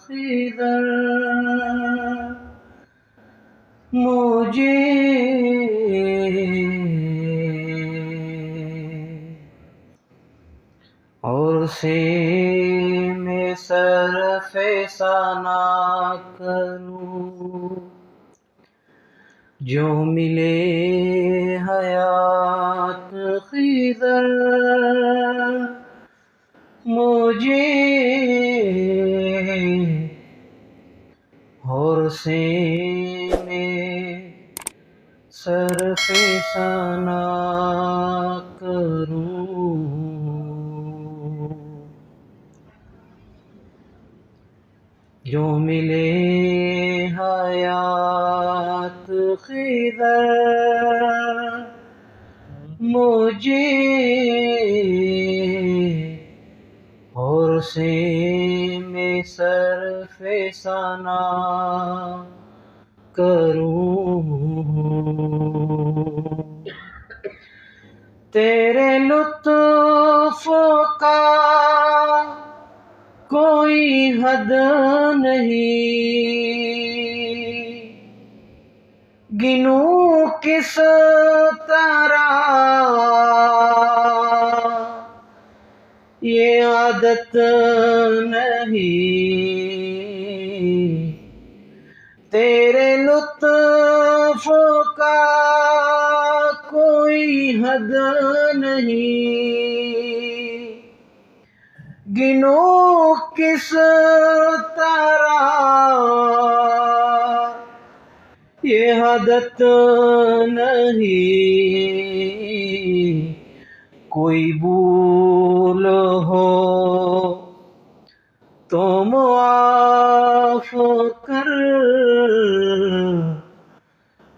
خضر مجھے اور سے میں صرف ثنا کروں جو ملے حیات خضر مجھے اور سے میں صرف ثنا کروں جو ملے حیات خضر مجھے اور سے میں صرف ثنا کروں تیرے لطف کا کوئی حد نہیں گنوں کس طرح یہ عادت نہیں تیرے لطف کا کوئی حد نہیں گنوں کس طرح یہ عادت نہیں کوئی بھول ہو تو معاف کر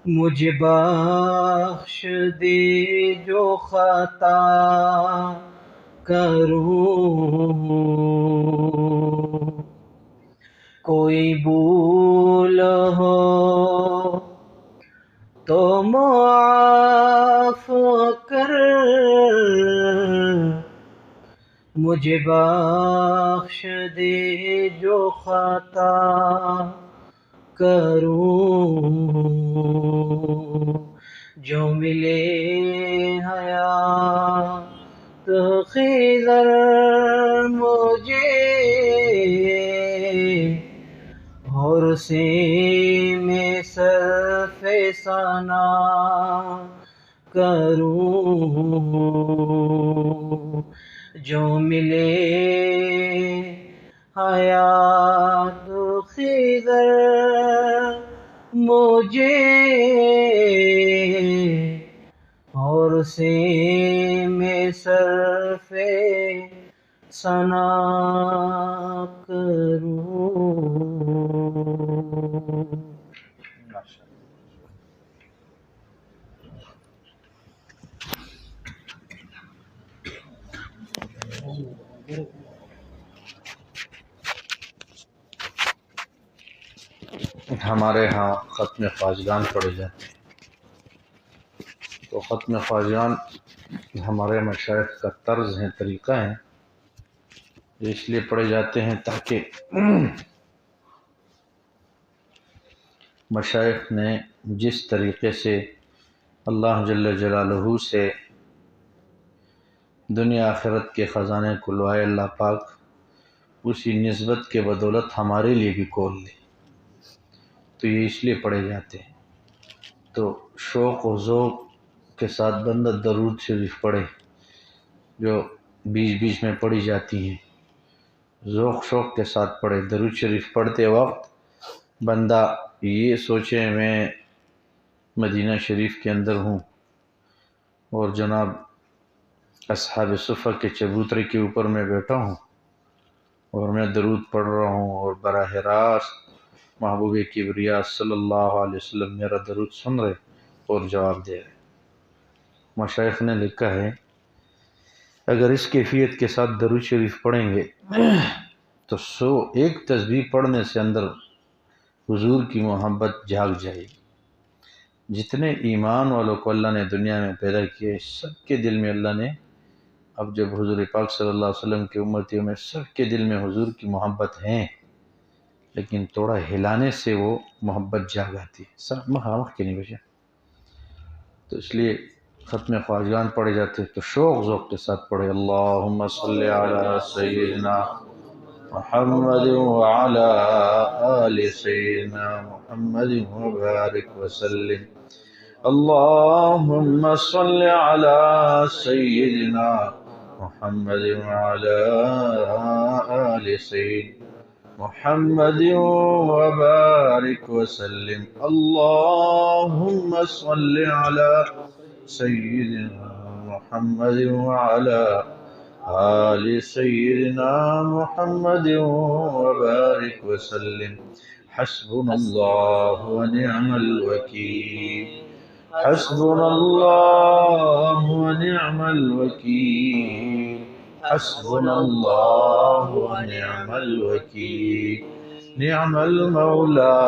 مجھے بخش دے جو خطا کروں کوئی بھول ہو تو معاف کر مجھے بخش دے جو خطا کروں جو ملے حیات خضر مجھے اور سے میں صرف ثنا کروں جو ملے حیات خضر مجھے اور سے میں صرف ثنا کروں ہمارے ہاں ختم خواجگان پڑھے جاتے ہیں تو ختم خواجگان ہمارے مشائخ کا طرز ہے طریقہ ہے اس لیے پڑھے جاتے ہیں تاکہ مشائخ نے جس طریقے سے اللہ جل جلالہ سے دنیا آخرت کے خزانے کھلوائے اللہ پاک اسی نسبت کے بدولت ہمارے لیے بھی کھول لے تو یہ اس لیے پڑھے جاتے ہیں تو شوق و ذوق کے ساتھ بندہ درود شریف پڑھے جو بیچ بیچ میں پڑھی جاتی ہیں ذوق شوق کے ساتھ پڑھے درود شریف پڑھتے وقت بندہ یہ سوچے میں مدینہ شریف کے اندر ہوں اور جناب اصحاب صفہ کے چبوترے کے اوپر میں بیٹھا ہوں اور میں درود پڑھ رہا ہوں اور براہ راست محبوب کبریا صلی اللہ علیہ وسلم میرا درود سن رہے اور جواب دے رہے مشائخ نے لکھا ہے اگر اس کیفیت کے ساتھ درود شریف پڑھیں گے تو ایک تسبیح پڑھنے سے اندر حضور کی محبت جاگ جائے گی جتنے ایمان والوں کو اللہ نے دنیا میں پیدا کیے سب کے دل میں اللہ نے اب جب حضور پاک صلی اللہ علیہ وسلم کی امتیوں میں سب کے دل میں حضور کی محبت ہیں لیکن تھوڑا ہلانے سے وہ محبت جاگ آتی ہے. سر مخامخ کے نہیں بچے، تو اس لیے ختم خواجگان پڑھے جاتے تو شوق ذوق کے ساتھ پڑھے. اللہم صلی علی سیدنا محمد وعلی آل سیدنا محمد وبارک وسلم. اللہم صلی علی سیدنا محمد وعلی آل سیدنا محمد وبارک وسلم. اللہم صلی علی سیدنا محمد وعلی آل سیدنا محمد وبارک وسلم. حسبنا اللہ ونعم الوکیل، حسبنا اللہ ونعم الوکیل، حسبنا اللہ ونعم الوکیل. نعم المولى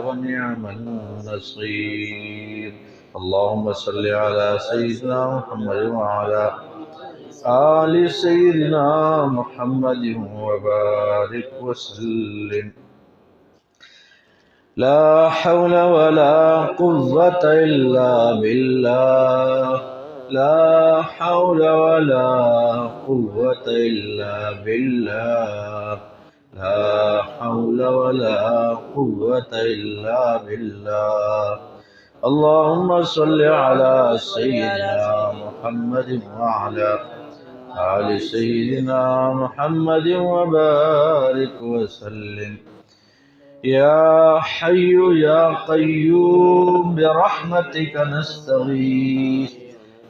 ونعم النصير. اللهم صل على سيدنا محمد وعلى آل سيدنا محمد وبارك وسلم. لا حول ولا قوة إلا بالله، لا حول ولا قوة إلا بالله، لا حول ولا قوة إلا بالله. اللهم صل على سيدنا محمد وعلى آل سيدنا محمد وبارك وسلم. يا حي يا قيوم برحمتك نستغيث،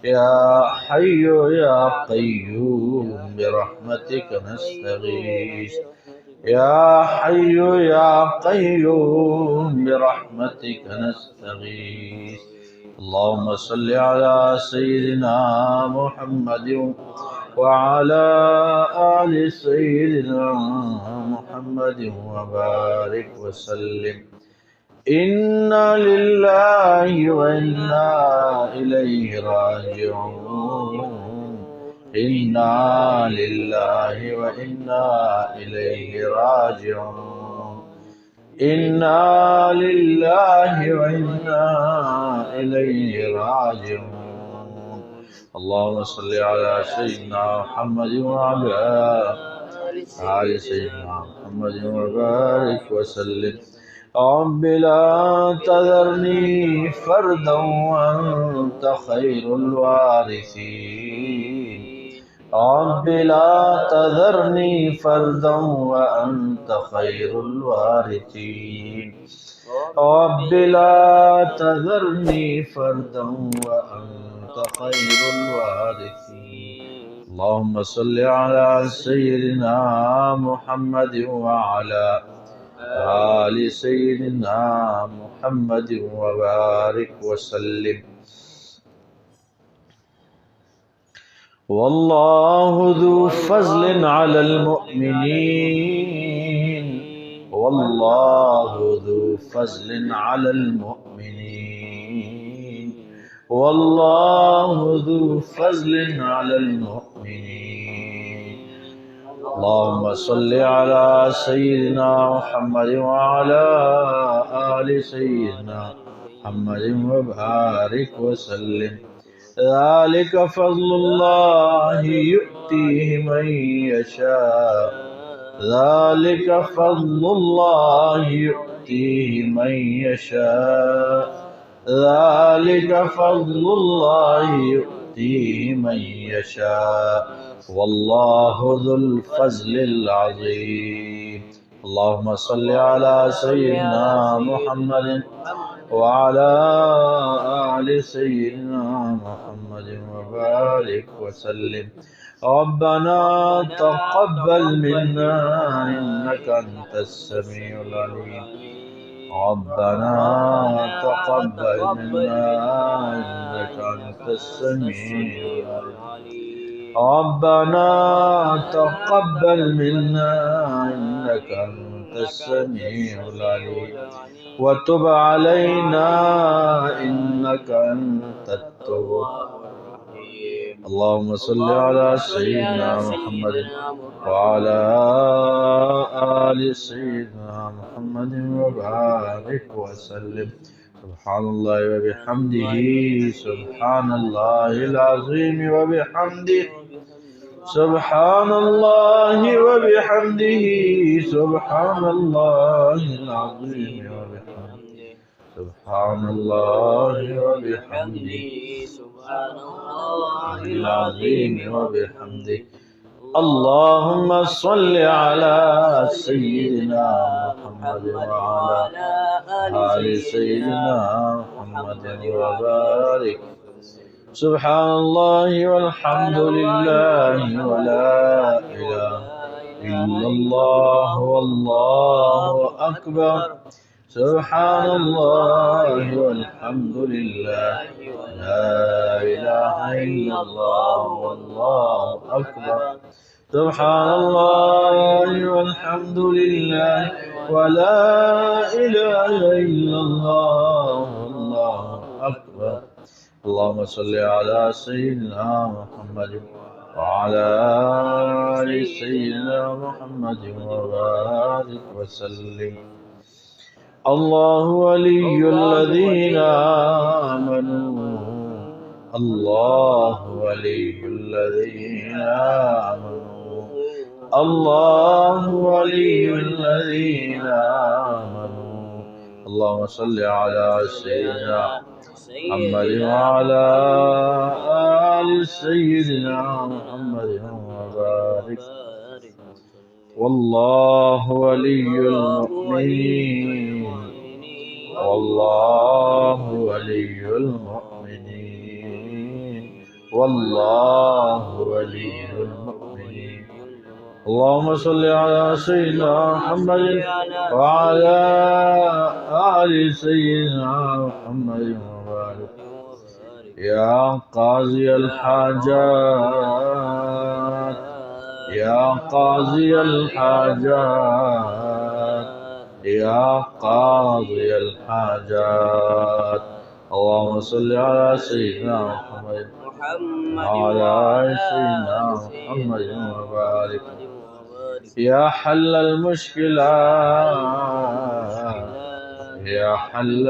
يا حي يا قيوم برحمتك نستغيث، يا حي يا قيوم برحمتك نستغيث. اللهم صل على سيدنا محمد وعلى آل سيدنا محمد وبارك وسلم. إنا لله وإنا إليه راجعون، إنا لله وإنا إليه راجعون، إنا لله وإنا إليه راجعون. اللهم صل على سيدنا محمد وعلى آل سيدنا محمد وبارك وسلم. رب لا تذرني فردا وأنت خير الوارثين، رب لا تذرني فردا وأنت خير الوارثين، رب لا تذرني فردا وأنت خير الوارثين. اللهم صل على سيدنا محمد وعلى آل سيدنا محمد وبارك وسلم. والله ذو فضل على المؤمنين، والله ذو فضل على المؤمنين، والله ذو فضل على المؤمنين. اللهم صل على سيدنا محمد وعلى آل سيدنا محمد وبارك وسلم. ذلك فضل الله يؤتيه من يشاء، ذلك فضل الله يؤتيه من يشاء، ذلك فضل الله يؤتيه من يشاء، والله ذو الفضل العظيم. اللهم صل على سيدنا محمد وعلى آل سيدنا محمد وبارك وسلم. ربنا تقبل منا إنك أنت السميع العليم، ربنا تقبل منا إنك أنت السميع العليم، ربنا تقبل منا إنك أنت السميع العليم، وتب علينا إنك أنت التواب الرحيم. اللهم صل على سيدنا محمد وعلى آل سيدنا محمد وبارك وسلم سبحان الله وبحمده سبحان الله العظيم وبحمده سبحان الله وبحمده سبحان الله العظيم وبحمده سبحان الله وبحمده سبحان الله العظيم وبحمده اللهم صل على سيدنا محمد وعلى آل سيدنا محمد وبارك سبحان الله والحمد لله ولا إله إلا الله والله أكبر سبحان الله والحمد لله لا إله إلا الله والله أكبر سبحان الله والحمد لله ولا إله إلا الله والله أكبر اللهم صل على سيدنا محمد وعلى آل سيدنا محمد وبارك وسلم الله ولي الذين آمنوا الله ولي الذين آمنوا الله ولي الذين آمنوا اللهم صل على سيدنا محمد وعلى آل سيدنا محمد وبارك والله ولي المؤمنين والله ولي المؤمنين والله ولي المؤمنين اللهم صل على سيدنا محمد وعلى آل سيدنا محمد وبارك يا قاضي الحاجات يا قاضي الحاجات يا قاضي الحاجات اللهم صل على سيدنا محمد وعلى آل سيدنا محمد وبارك يا حل المشكلات يا حل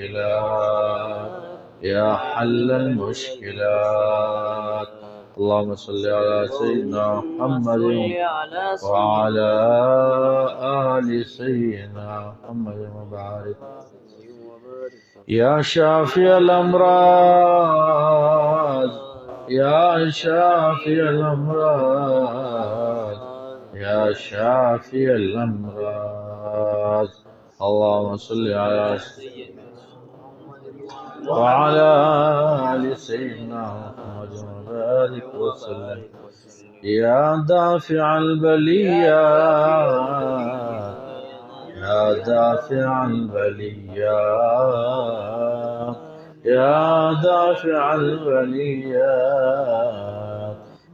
المشكلات يا حل المشكلات اللهم صل على سيدنا محمد وعلى آل سيدنا محمد وبارك يا شافي الأمراض يا شافي الأمراض يا شافي الأمراض اللهم صل على سيدنا وعلى آل سيدنا محمد وبارك وسلم يا دافع البليات يا دافع البليات يا دافع البليات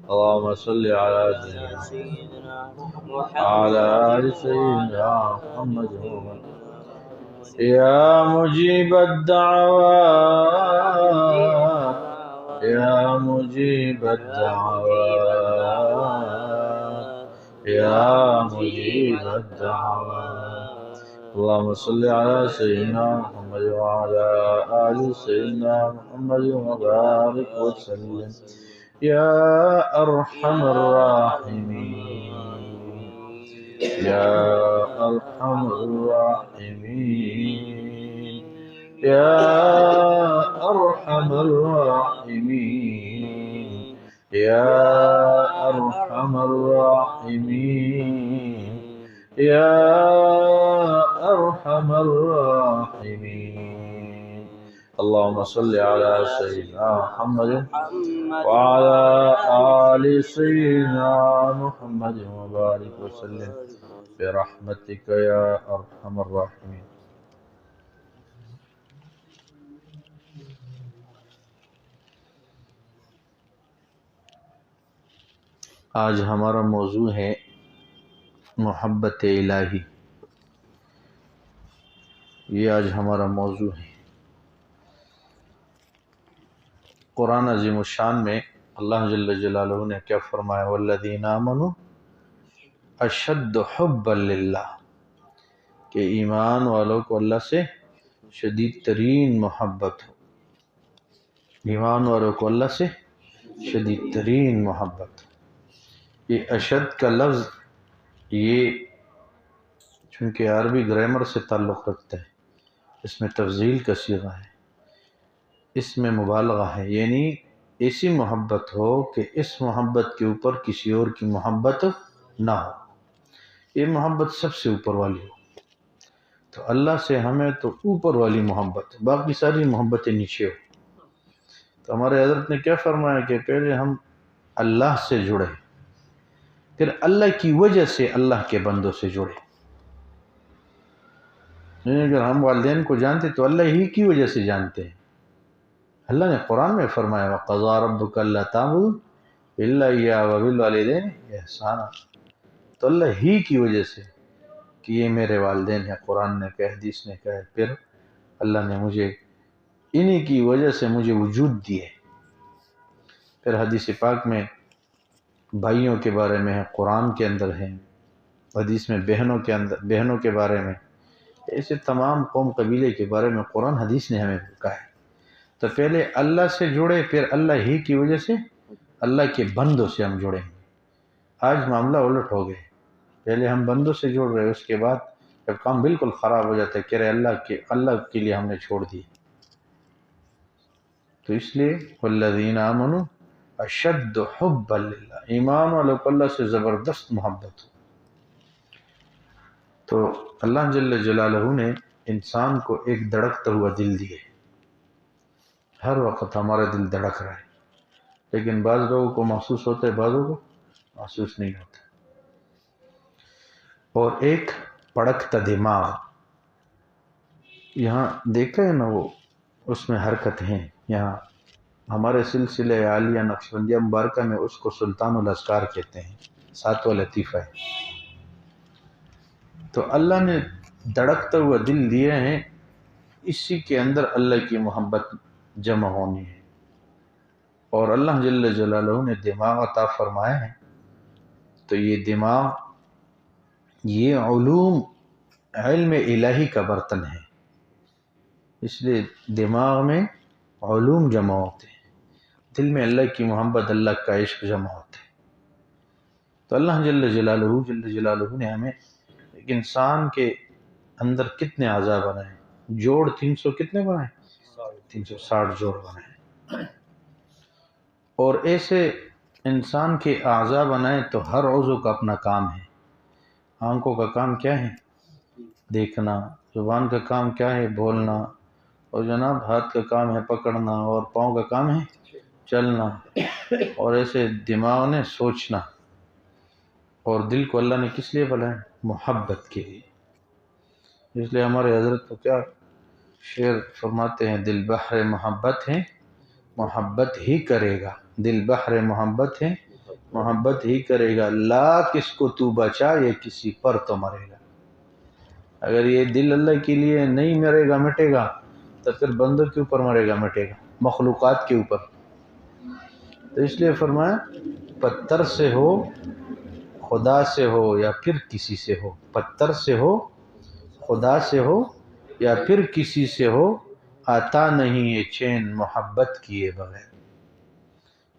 اللهم صل على سيدنا وعلى آل سيدنا محمد وبارك يا مجيب الدعوات يا مجيب الدعوات يا مجيب الدعوات اللهم صل على سيدنا محمد وعلى آل سيدنا محمد وبارك وسلم يا أرحم الراحمين يا أرحم الراحمين يا أرحم الراحمين يا أرحم الراحمين يا أرحم الراحمين اللهم صل على سيدنا محمد وعلى آل سيدنا محمد وبارك وسلم برحمتك يا أرحم الراحمين. آج ہمارا موضوع ہے محبت الہی. یہ آج ہمارا موضوع ہے. قرآن عظیم الشان میں اللہ جل جلالہ نے کیا فرمایا؟ والذین آمنوا اشد حبا للہ. کہ ایمان والوں کو اللہ سے شدید ترین محبت ہو، ایمان والوں کو اللہ سے شدید ترین محبت ہو۔ یہ اشد کا لفظ یہ چونکہ عربی گرامر سے تعلق رکھتا ہے، اس میں تفضیل کا صیغہ ہے، اس میں مبالغہ ہے، یعنی ایسی محبت ہو کہ اس محبت کے اوپر کسی اور کی محبت نہ ہو، یہ محبت سب سے اوپر والی ہو۔ تو اللہ سے ہمیں تو اوپر والی محبت، باقی ساری محبتیں نیچے ہو۔ تو ہمارے حضرت نے کیا فرمایا کہ پہلے ہم اللہ سے جڑے، پھر اللہ کی وجہ سے اللہ کے بندوں سے جڑے۔ یعنی اگر ہم والدین کو جانتے تو اللہ ہی کی وجہ سے جانتے ہیں۔ اللہ نے قرآن میں فرمایا وَقَضَىٰ رَبُّكَ أَلَّا تَعْبُدُوا إِلَّا إِيَّاهُ وَبِالْوَالِدَيْنِ إِحْسَانًا، تو اللہ ہی کی وجہ سے کہ یہ میرے والدین ہیں، قرآن نے کہا، حدیث نے کہا، پھر اللہ نے مجھے انہی کی وجہ سے مجھے وجود دیے۔ پھر حدیث پاک میں بھائیوں کے بارے میں ہے، قرآن کے اندر ہے، حدیث میں بہنوں کے بارے میں، ایسے تمام قوم قبیلے کے بارے میں قرآن حدیث نے ہمیں کہا ہے۔ تو پہلے اللہ سے جڑے، پھر اللہ ہی کی وجہ سے اللہ کے بندوں سے ہم جڑیں گے۔ آج معاملہ الٹ ہو گئے، پہلے ہم بندوں سے جڑ رہے، اس کے بعد جب کام بالکل خراب ہو جاتا ہے کہ رہے اللہ کے لیے ہم نے چھوڑ دی۔ تو اس لیے والذین آمنوا اشد حبا للہ، ایمان والوں کو اللہ سے زبردست محبت ہو۔ تو اللہ جل جلالہ نے انسان کو ایک دھڑکتا ہوا دل دیے، ہر وقت ہمارا دل دھڑک رہا ہے، لیکن بعض لوگوں کو محسوس ہوتا ہے، بعضوں کو محسوس نہیں ہوتا۔ اور ایک پڑکتا دماغ، یہاں دیکھا ہے نا وہ، اس میں حرکت ہیں، یہاں ہمارے سلسلہ عالیہ نقشبندیہ مبارکہ میں اس کو سلطان الاذکار کہتے ہیں، 7واں لطیفہ ہے۔ تو اللہ نے دھڑکتا ہوا دل دیے ہیں، اسی کے اندر اللہ کی محبت جمع ہونی ہے۔ اور اللہ جل جلالہ نے دماغ عطا فرمائے ہیں، تو یہ دماغ یہ علم الہی کا برتن ہے، اس لیے دماغ میں علوم جمع ہوتے ہیں، دل میں اللہ کی محبت، اللہ کا عشق جمع ہوتا ہے۔ تو اللہ جل جلالہ نے ہمیں ایک انسان کے اندر کتنے اعضاء بنائے، جوڑ 300 کتنے بنائے، 360 جوڑ بنائے، اور ایسے انسان کے اعضاء بنائے تو ہر عضو کا اپنا کام ہے۔ آنکھوں کا کام کیا ہے؟ دیکھنا۔ زبان کا کام کیا ہے؟ بولنا۔ اور جناب ہاتھ کا کام ہے پکڑنا، اور پاؤں کا کام ہے چلنا، اور ایسے دماغ نے سوچنا۔ اور دل کو اللہ نے کس لیے بنایا؟ محبت کے لیے۔ اس لیے ہمارے حضرت تو کیا شعر فرماتے ہیں، دل بحر محبت ہے محبت ہی کرے گا، دل بحر محبت ہے محبت ہی کرے گا، لاکھ اس کو تو بچا یہ کسی پر تو مرے گا۔ اگر یہ دل اللہ کے لیے نہیں مرے گا، مٹے گا، تو پھر بندوں کے اوپر مرے گا، مٹے گا، مخلوقات کے اوپر۔ تو اس لیے فرمایا پتھر سے ہو، خدا سے ہو، یا پھر کسی سے ہو، پتھر سے ہو، خدا سے ہو، یا پھر کسی سے ہو، آتا نہیں یہ چین محبت کیے بغیر۔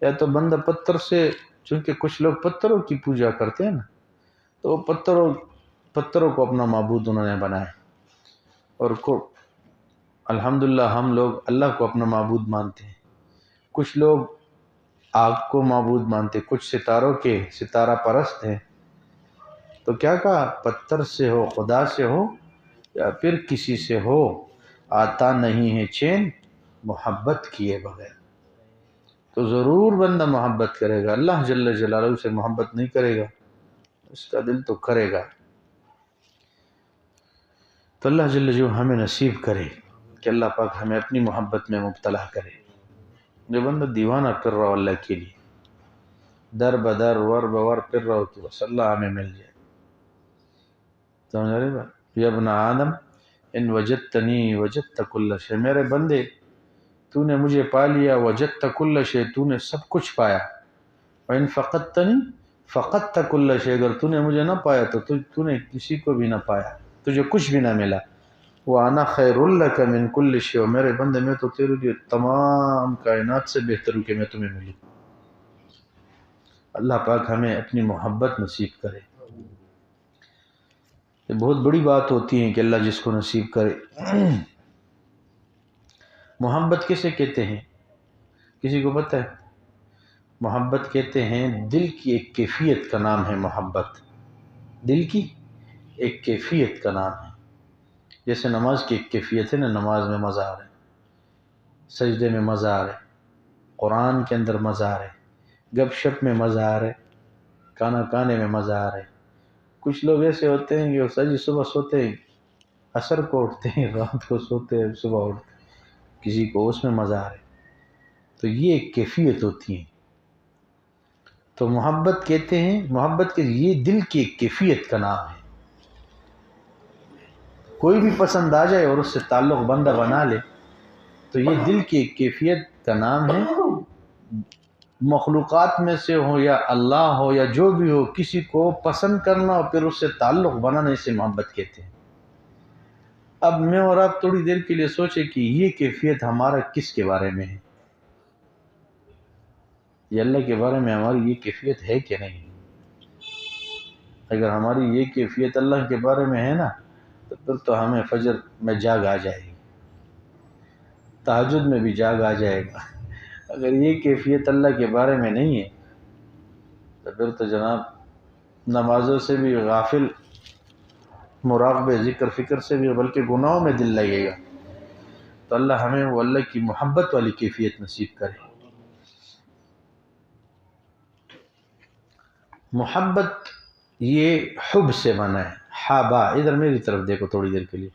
یا تو بندہ پتھر سے، چونکہ کچھ لوگ پتھروں کی پوجا کرتے ہیں نا، تو پتھروں کو اپنا معبود انہوں نے بنایا، اور الحمدللہ ہم لوگ اللہ کو اپنا معبود مانتے ہیں۔ کچھ لوگ آگ کو معبود مانتے، کچھ ستارہ پرست ہیں۔ تو کیا کہا؟ پتھر سے ہو، خدا سے ہو، یا پھر کسی سے ہو، آتا نہیں ہے چین محبت کیے بغیر۔ تو ضرور بندہ محبت کرے گا، اللہ جل جلالہ سے محبت نہیں کرے گا، اس کا دل تو کرے گا۔ تو اللہ جل جلالہ ہمیں نصیب کرے کہ اللہ پاک ہمیں اپنی محبت میں مبتلا کرے۔ جو بندہ دیوانہ پھر رہا ہو اللہ کے لیے، در بدر ور بور پھر رہا ہو کہ بس اللہ ہمیں مل جائے۔ سمجھ رہے بات؟ یا ابن آدم ان وجدتنی وجدت کل شے، میرے بندے تو نے مجھے پا لیا، وجدت کل شے، تو نے سب کچھ پایا، وَإِن فقدتنی فقدت کل شے، اگر تو نے مجھے نہ پایا تو تو نے کسی کو بھی نہ پایا۔ تجھے کچھ بھی نہ ملا. وَأَنَا خَيْرٌ لَكَ مِن كُلِّ شَيْءٍ، میرے بندے میں تو تیرے لیے تمام کائنات سے بہتر ہوں کہ میں تمہیں ملوں. اللہ پاک ہمیں اپنی محبت نصیب کرے. یہ بہت بڑی بات ہوتی ہے کہ اللہ جس کو نصیب کرے. محبت کسے کہتے ہیں؟ کسی کو پتہ ہے؟ محبت کہتے ہیں دل کی ایک کیفیت کا نام ہے محبت. دل کی ایک کیفیت کا نام ہے. جیسے نماز کی ایک کیفیت ہے نا، نماز میں مزہ آ رہا ہے، سجدے میں مزہ آ رہا ہے، قرآن کے اندر مزہ آ رہا ہے، گپ شپ میں مزہ آ رہا ہے، کھانا کھانے میں مزہ آ رہا ہے. کچھ لوگ ایسے ہوتے ہیں کہ وہ سجی صبح سوتے ہیں، عصر کو اٹھتے ہیں، رات کو سوتے ہیں، صبح اٹھتے ہیں، کسی کو اس میں مزہ آ رہا ہے. تو یہ ایک کیفیت ہوتی ہے. تو محبت کہتے ہیں، محبت کے یہ دل کی ایک کیفیت کا نام ہے. کوئی بھی پسند آ جائے اور اس سے تعلق بندہ بنا لے تو یہ دل کی ایک کیفیت کا نام ہے. مخلوقات میں سے ہو یا اللہ ہو یا جو بھی ہو، کسی کو پسند کرنا اور پھر اس سے تعلق بنانا، اسے محبت کہتے ہیں. اب میں اور آپ تھوڑی دیر کے لیے سوچیں کہ یہ کیفیت ہمارا کس کے بارے میں ہے؟ یہ اللہ کے بارے میں ہماری یہ کیفیت ہے کہ نہیں؟ اگر ہماری یہ کیفیت اللہ کے بارے میں ہے نا تو پھر تو ہمیں فجر میں جاگ آ جائے گی، تہجد میں بھی جاگ آ جائے گا. اگر یہ کیفیت اللہ کے بارے میں نہیں ہے تو پھر تو جناب نمازوں سے بھی غافل، مراقبے ذکر فکر سے بھی، بلکہ گناہوں میں دل لگے گا. تو اللہ ہمیں وہ اللہ کی محبت والی کیفیت نصیب کرے. محبت یہ حب سے بنا ہے. ہا با، ادھر میری طرف دیکھو تھوڑی دیر کے لیے.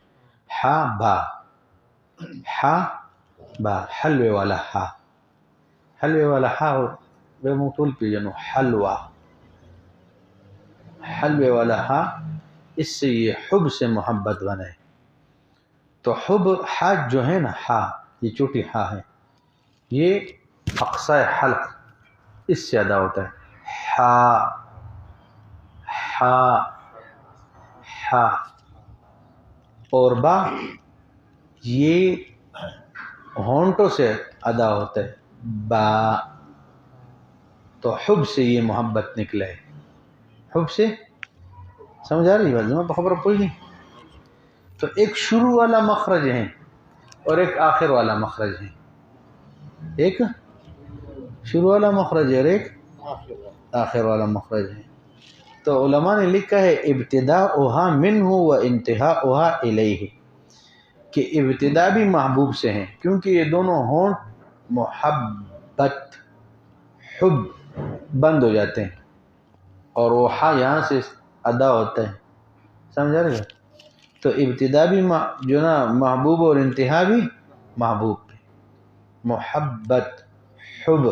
ہا با، ہا با، حلوے والا ہا، حلوے والا ہا بے مطول پی جنو، حلوہ، حلوے والا ہا، اس سے یہ حب سے محبت بنے. تو حب ہا جو ہے نا، ہا یہ چھوٹی ہا ہے، یہ اقصائے حلق اس سے ادا ہوتا ہے. ہا، ہا، ہا. اور با یہ ہونٹوں سے ادا ہوتا ہے، با. تو حب سے یہ محبت نکلا ہے. حب سے سمجھ آ رہی بات؟ میں خبر پوچھ نہیں. تو ایک شروع والا مخرج ہے اور ایک آخر والا مخرج ہے. ایک شروع والا مخرج ہے اور ایک آخر والا مخرج ہے. تو علماء نے لکھا ہے ابتداؤہا منہ و انتہاؤہا الیہ، کہ ابتدا بھی محبوب سے ہیں کیونکہ یہ دونوں ہونٹ محبت، حب بند ہو جاتے ہیں اور وہ ہا یہاں سے ادا ہوتا ہے. سمجھا رہے گا؟ تو ابتدا بھی جو نا محبوب اور انتہا بھی محبوب، محبت، حب.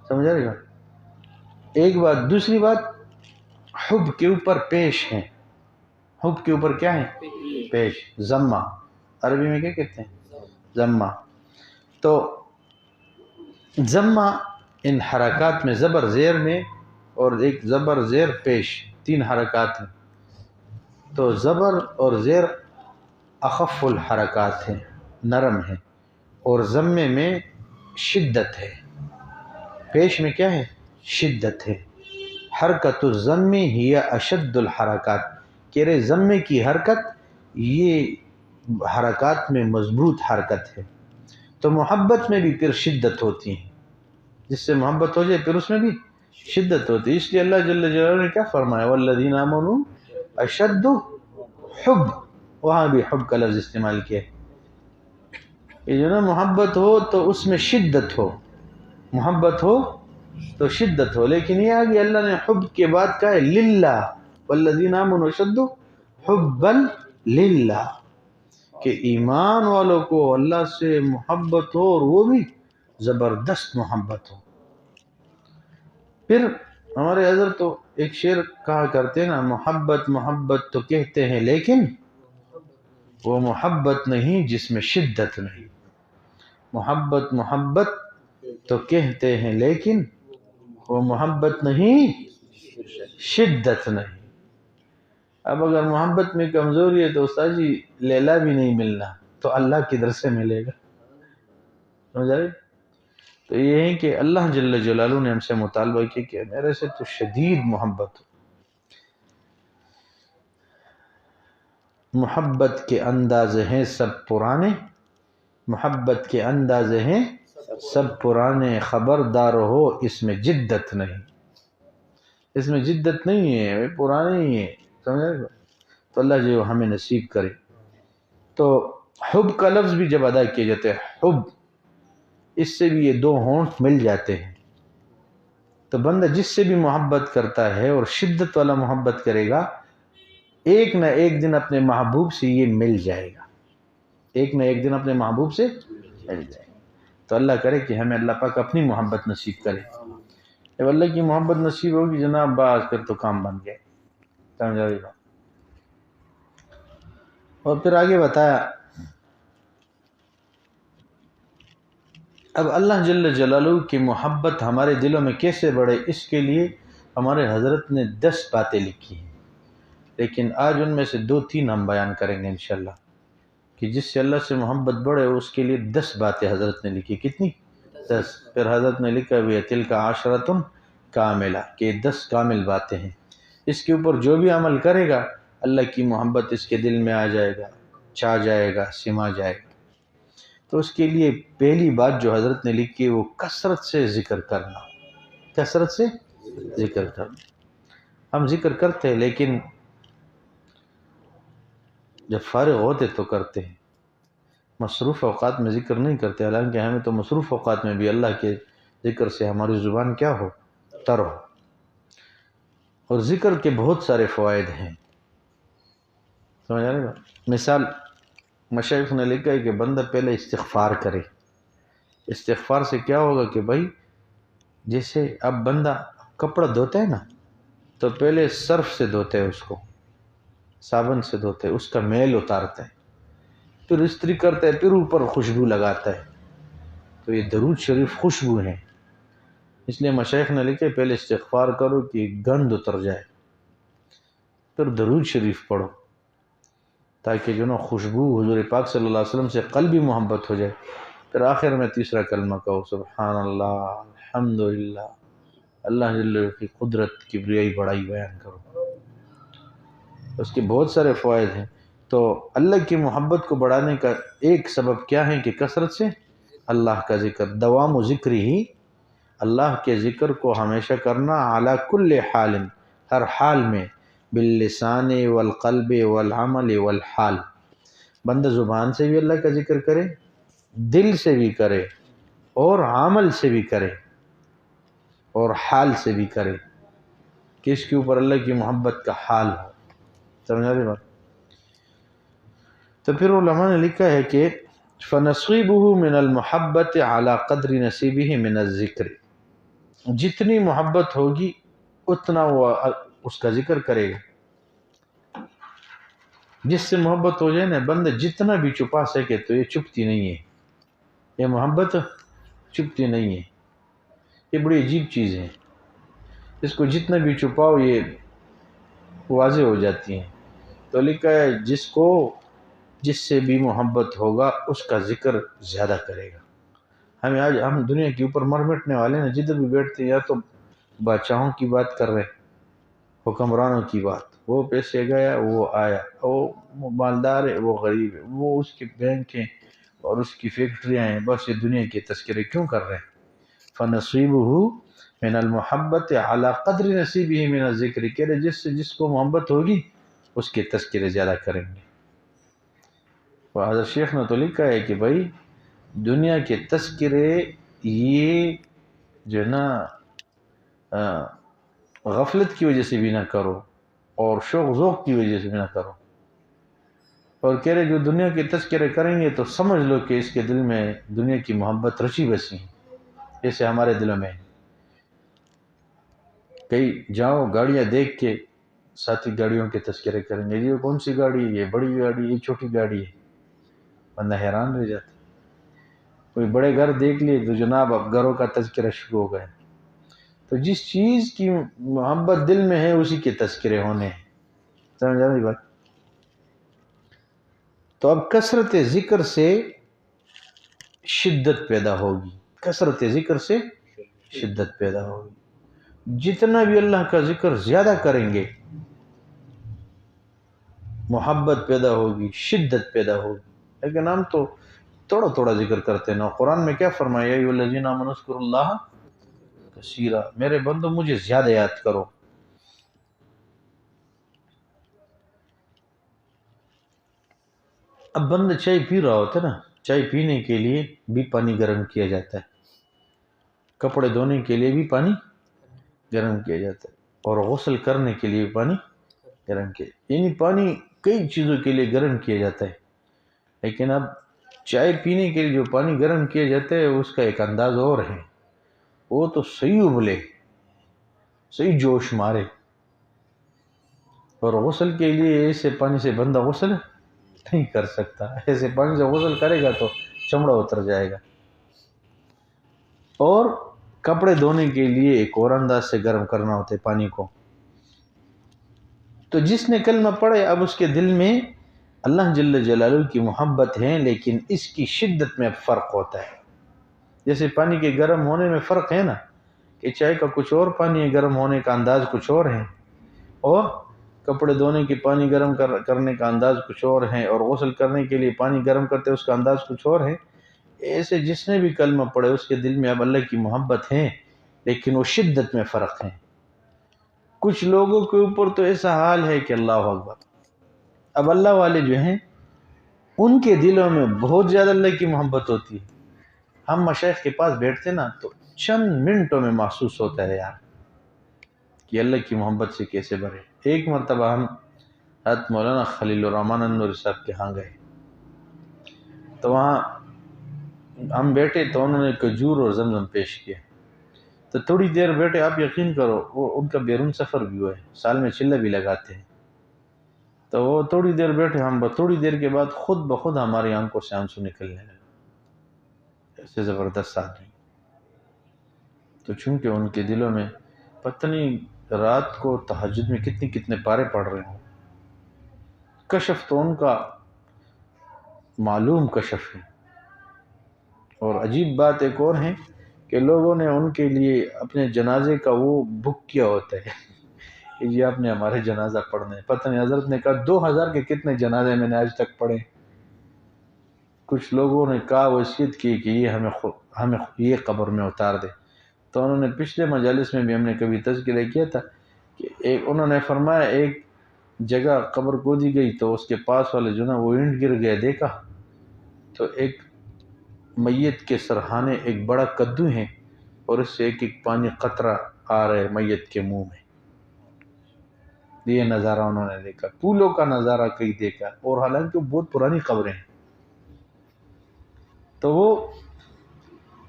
سمجھا رہے گا؟ ایک بات. دوسری بات، حب کے اوپر پیش ہیں. حب کے اوپر کیا ہے؟ پیش، ضمہ. عربی میں کیا کہتے ہیں؟ ضمہ. تو ضمہ ان حرکات میں زبر زیر میں اور ایک زبر زیر پیش، 3 حرکات ہیں. تو زبر اور زیر اخف الحرکات ہیں، نرم ہیں، اور ضمے میں شدت ہے. پیش میں کیا ہے؟ شدت ہے. حرکت الضم ہی اشد الحرکات، کہہ رہے ضمے کی حرکت یہ حرکات میں مضبوط حرکت ہے. تو محبت میں بھی پھر شدت ہوتی ہے، جس سے محبت ہو جائے پھر اس میں بھی شدت ہوتی ہے. اس لیے اللہ جل جلالہ نے کیا فرمایا؟ والذین آمنوا اشد حب، وہاں بھی حب کا لفظ استعمال کیا ہے. یہ جو نا محبت ہو تو اس میں شدت ہو، محبت ہو تو شدت ہو. لیکن یہ آگے اللہ نے حب کے بعد کہا ہے للہ، والذین آمنوا اشد حبا للہ، کہ ایمان والوں کو اللہ سے محبت ہو اور وہ بھی زبردست محبت ہو. پھر ہمارے حضرت تو ایک شعر کہا کرتے نا، محبت محبت تو کہتے ہیں لیکن وہ محبت نہیں جس میں شدت نہیں. محبت محبت تو کہتے ہیں لیکن وہ محبت نہیں، شدت نہیں. اب اگر محبت میں کمزوری ہے تو استاد جی لیلا بھی نہیں ملنا تو اللہ کدھر سے ملے گا؟ سمجھ آئے؟ تو یہ ہے کہ اللہ جل جلالہ نے ہم سے مطالبہ کیا کہ میرے سے تو شدید محبت ہو۔ محبت کے انداز ہیں سب پرانے، محبت کے انداز ہیں سب پرانے، خبردار ہو اس میں جدت نہیں، اس میں جدت نہیں ہے، وہ پرانے ہی ہیں، سمجھے؟ تو اللہ جو ہمیں نصیب کرے۔ تو حب کا لفظ بھی جب ادا کیے جاتے ہیں، حب، اس سے بھی یہ دو ہونٹ مل جاتے ہیں، تو بندہ جس سے بھی محبت کرتا ہے اور شدت والا محبت کرے گا، ایک نہ ایک دن اپنے محبوب سے یہ مل جائے گا، ایک نہ ایک دن اپنے محبوب سے مل جائے گا۔ تو اللہ کرے کہ ہمیں اللہ پاک اپنی محبت نصیب کرے۔ جب اللہ کی محبت نصیب ہوگی جناب باز پھر تو کام بن گئے، سمجھا گا؟ اور پھر آگے بتایا اب اللہ جل جلالہ کی محبت ہمارے دلوں میں کیسے بڑھے، اس کے لیے ہمارے حضرت نے 10 باتیں لکھی ہیں، لیکن آج ان میں سے 2-3 ہم بیان کریں گے انشاءاللہ، کہ جس سے اللہ سے محبت بڑھے اس کے لیے 10 باتیں حضرت نے لکھی۔ کتنی؟ 10۔ پھر حضرت نے لکھا بھی ہے تلک عشرۃ کاملہ، کہ 10 کامل باتیں ہیں، اس کے اوپر جو بھی عمل کرے گا اللہ کی محبت اس کے دل میں آ جائے گا، چھا جائے گا، سما جائے گا۔ تو اس کے لیے پہلی بات جو حضرت نے لکھی وہ کثرت سے ذکر کرنا، کثرت سے ذکر کرنا۔ ہم ذکر کرتے ہیں لیکن جب فارغ ہوتے تو کرتے ہیں، مصروف اوقات میں ذکر نہیں کرتے، حالانکہ ہمیں تو مصروف اوقات میں بھی اللہ کے ذکر سے ہماری زبان کیا ہو؟ تر ہو۔ اور ذکر کے بہت سارے فوائد ہیں، سمجھ آئے گا؟ مثال مشائخ نے لکھا ہے کہ بندہ پہلے استغفار کرے۔ استغفار سے کیا ہوگا کہ بھائی جیسے اب بندہ کپڑا دھوتا ہے نا تو پہلے صرف سے دھوتے ہے، اس کو صابن سے دھوتے ہے، اس کا میل اتارتا ہے، پھر استری کرتا ہے، پھر اوپر خوشبو لگاتا ہے۔ تو یہ درود شریف خوشبو ہے، اس لیے مشائخ نے لکھے پہلے استغفار کرو کہ گند اتر جائے، پھر درود شریف پڑھو تاکہ جو نا خوشبو حضور پاک صلی اللہ علیہ وسلم سے قلبی محبت ہو جائے۔ پھر آخر میں تیسرا کلمہ کہو سبحان اللہ، الحمدللہ، اللہ جل کی قدرت کبریائی بڑائی بیان کرو۔ اس کے بہت سارے فوائد ہیں۔ تو اللہ کی محبت کو بڑھانے کا ایک سبب کیا ہے کہ کثرت سے اللہ کا ذکر، دوام و ذکر ہی، اللہ کے ذکر کو ہمیشہ کرنا، علی کل حال، ہر حال میں، باللسان والقلب والعمل والحال، بندہ زبان سے بھی اللہ کا ذکر کرے، دل سے بھی کرے، اور عمل سے بھی کرے، اور حال سے بھی کرے، کہ اس کے اوپر اللہ کی محبت کا حال ہو۔ سمجھا دے بات؟ تو پھر علماء نے لکھا ہے کہ فَنَصِيبُهُ مِنَ الْمُحَبَّةِ عَلَى قَدْرِ نَصِيبِهِ مِنَ الذِّكْرِ، جتنی محبت ہوگی اتنا وہ اس کا ذکر کرے گا۔ جس سے محبت ہو جائے نا بندہ جتنا بھی چھپا سکے تو یہ چھپتی نہیں ہے، یہ محبت چھپتی نہیں ہے، یہ بڑی عجیب چیز ہے، اس کو جتنا بھی چھپاؤ یہ واضح ہو جاتی ہیں۔ تو لکھا ہے جس سے بھی محبت ہوگا اس کا ذکر زیادہ کرے گا۔ ہمیں آج ہم دنیا کے اوپر مر مٹنے والے ہیں، جدھر بھی بیٹھتے ہیں یا تو بادشاہوں کی بات کر رہے ہیں، حکمرانوں کی بات، وہ پیسے گیا وہ آیا، وہ مالدار ہے وہ غریب ہے، وہ اس کے بینک ہیں اور اس کی فیکٹریاں ہیں، بس یہ دنیا کے تذکرے کیوں کر رہے ہیں؟ فَنَصِيبُهُ مِنَ الْمُحَبَّةِ عَلَى قَدْرِ نَصِيبِهِ مِنَ الذِّكْرِ، کہ جس سے جس کو محبت ہوگی اس کے تذکرے زیادہ کریں گے۔ اور حضرت شیخ نے تو لکھا ہے کہ بھائی دنیا کے تذکرے یہ جو ہے نا غفلت کی وجہ سے بھی نہ کرو اور شوق ذوق کی وجہ سے بھی نہ کرو، اور کہہ رہے جو دنیا کے تذکرے کریں گے تو سمجھ لو کہ اس کے دل میں دنیا کی محبت رچی بسی ہے، جیسے ہمارے دلوں میں کئی جاؤ گاڑیاں دیکھ کے ساتھی گاڑیوں کے تذکرے کریں گے، یہ کون سی گاڑی ہے، یہ بڑی گاڑی، یہ چھوٹی گاڑی ہے، بندہ حیران رہ جاتا۔ کوئی بڑے گھر دیکھ لیے تو جناب اب گھروں کا تذکرہ شروع ہو گیا۔ تو جس چیز کی محبت دل میں ہے اسی کے تذکرے ہونے ہیں۔ سمجھ آ رہی بات؟ تو اب کثرت ذکر سے شدت پیدا ہوگی، کثرت ذکر سے شدت پیدا ہوگی. جتنا بھی اللہ کا ذکر زیادہ کریں گے محبت پیدا ہوگی، شدت پیدا ہوگی. لیکن ہم تو تھوڑا تھوڑا ذکر کرتے ہیں نا. قرآن میں کیا فرمایا؟ یا ایھا الذین آمنوا اذکروا اللہ کثیرا، میرے بندو مجھے زیادہ یاد کرو. اب بندہ چائے پی رہا ہوتا ہے نا، چائے پینے کے لیے بھی پانی گرم کیا جاتا ہے، کپڑے دھونے کے لیے بھی پانی گرم کیا جاتا ہے، اور غسل کرنے کے لیے بھی پانی گرم کیا، یعنی پانی کئی چیزوں کے لیے گرم کیا جاتا ہے. لیکن اب چائے پینے کے لیے جو پانی گرم کیا جاتا ہے اس کا ایک انداز اور ہے، وہ تو صحیح ابلے، صحیح جوش مارے. اور غسل کے لیے ایسے پانی سے بندہ غسل نہیں کر سکتا، ایسے پانی سے غسل کرے گا تو چمڑا اتر جائے گا. اور کپڑے دھونے کے لیے ایک اور انداز سے گرم کرنا ہوتا ہے پانی کو. تو جس نے کلمہ پڑھے اب اس کے دل میں اللہ جل جلالہ کی محبت ہے، لیکن اس کی شدت میں اب فرق ہوتا ہے. جیسے پانی کے گرم ہونے میں فرق ہے نا، کہ چائے کا کچھ اور پانی ہے، گرم ہونے کا انداز کچھ اور ہے، اور کپڑے دھونے کے پانی گرم کرنے کا انداز کچھ اور ہے، اور غسل کرنے کے لیے پانی گرم کرتے اس کا انداز کچھ اور ہے. ایسے جس نے بھی کلمہ پڑھے اس کے دل میں اب اللہ کی محبت ہے، لیکن وہ شدت میں فرق ہے. کچھ لوگوں کے اوپر تو ایسا حال ہے کہ اللہ اکبر، اب اللہ والے جو ہیں ان کے دلوں میں بہت زیادہ اللہ کی محبت ہوتی ہے. ہم مشائخ کے پاس بیٹھتے نا تو چند منٹوں میں محسوس ہوتا ہے یار کہ اللہ کی محبت سے کیسے بھرے. ایک مرتبہ ہم حضرت مولانا خلیل الرحمن النوری صاحب کے ہاں گئے، تو وہاں ہم بیٹھے تو انہوں نے کھجور اور زمزم پیش کیا. تو تھوڑی دیر بیٹھے، آپ یقین کرو وہ ان کا بیرون سفر بھی ہوا ہے، سال میں چلہ بھی لگاتے ہیں. تو وہ تھوڑی دیر بیٹھے، ہم تھوڑی دیر کے بعد خود بخود ہماری آنکھوں سے آنسو نکلنے لگے، ایسے زبردست آدمی. تو چونکہ ان کے دلوں میں پتہ نہیں رات کو تہجد میں کتنے پارے پڑھ رہے ہوں، کشف تو ان کا معلوم کشف ہے. اور عجیب بات ایک اور ہے کہ لوگوں نے ان کے لیے اپنے جنازے کا وہ بک کیا ہوتا ہے کہ جی آپ نے ہمارے جنازہ پڑھنا ہے. پتہ نہیں حضرت نے کہا 2000 کے کتنے جنازے میں نے آج تک پڑھے. کچھ لوگوں نے کہا وصیت کی کہ یہ ہمیں یہ قبر میں اتار دے. تو انہوں نے پچھلے مجالس میں بھی ہم نے کبھی تذکرہ کیا تھا کہ انہوں نے فرمایا ایک جگہ قبر کھودی گئی تو اس کے پاس والے جو نا وہ اینٹ گر گئے، دیکھا تو ایک میت کے سرہانے ایک بڑا کدو ہے اور اس سے ایک ایک پانی قطرہ آ رہا ہے میت کے منہ میں. یہ نظارہ انہوں نے دیکھا، پھولوں کا نظارہ کہیں دیکھا، اور حالانکہ وہ بہت پرانی قبریں ہیں. تو وہ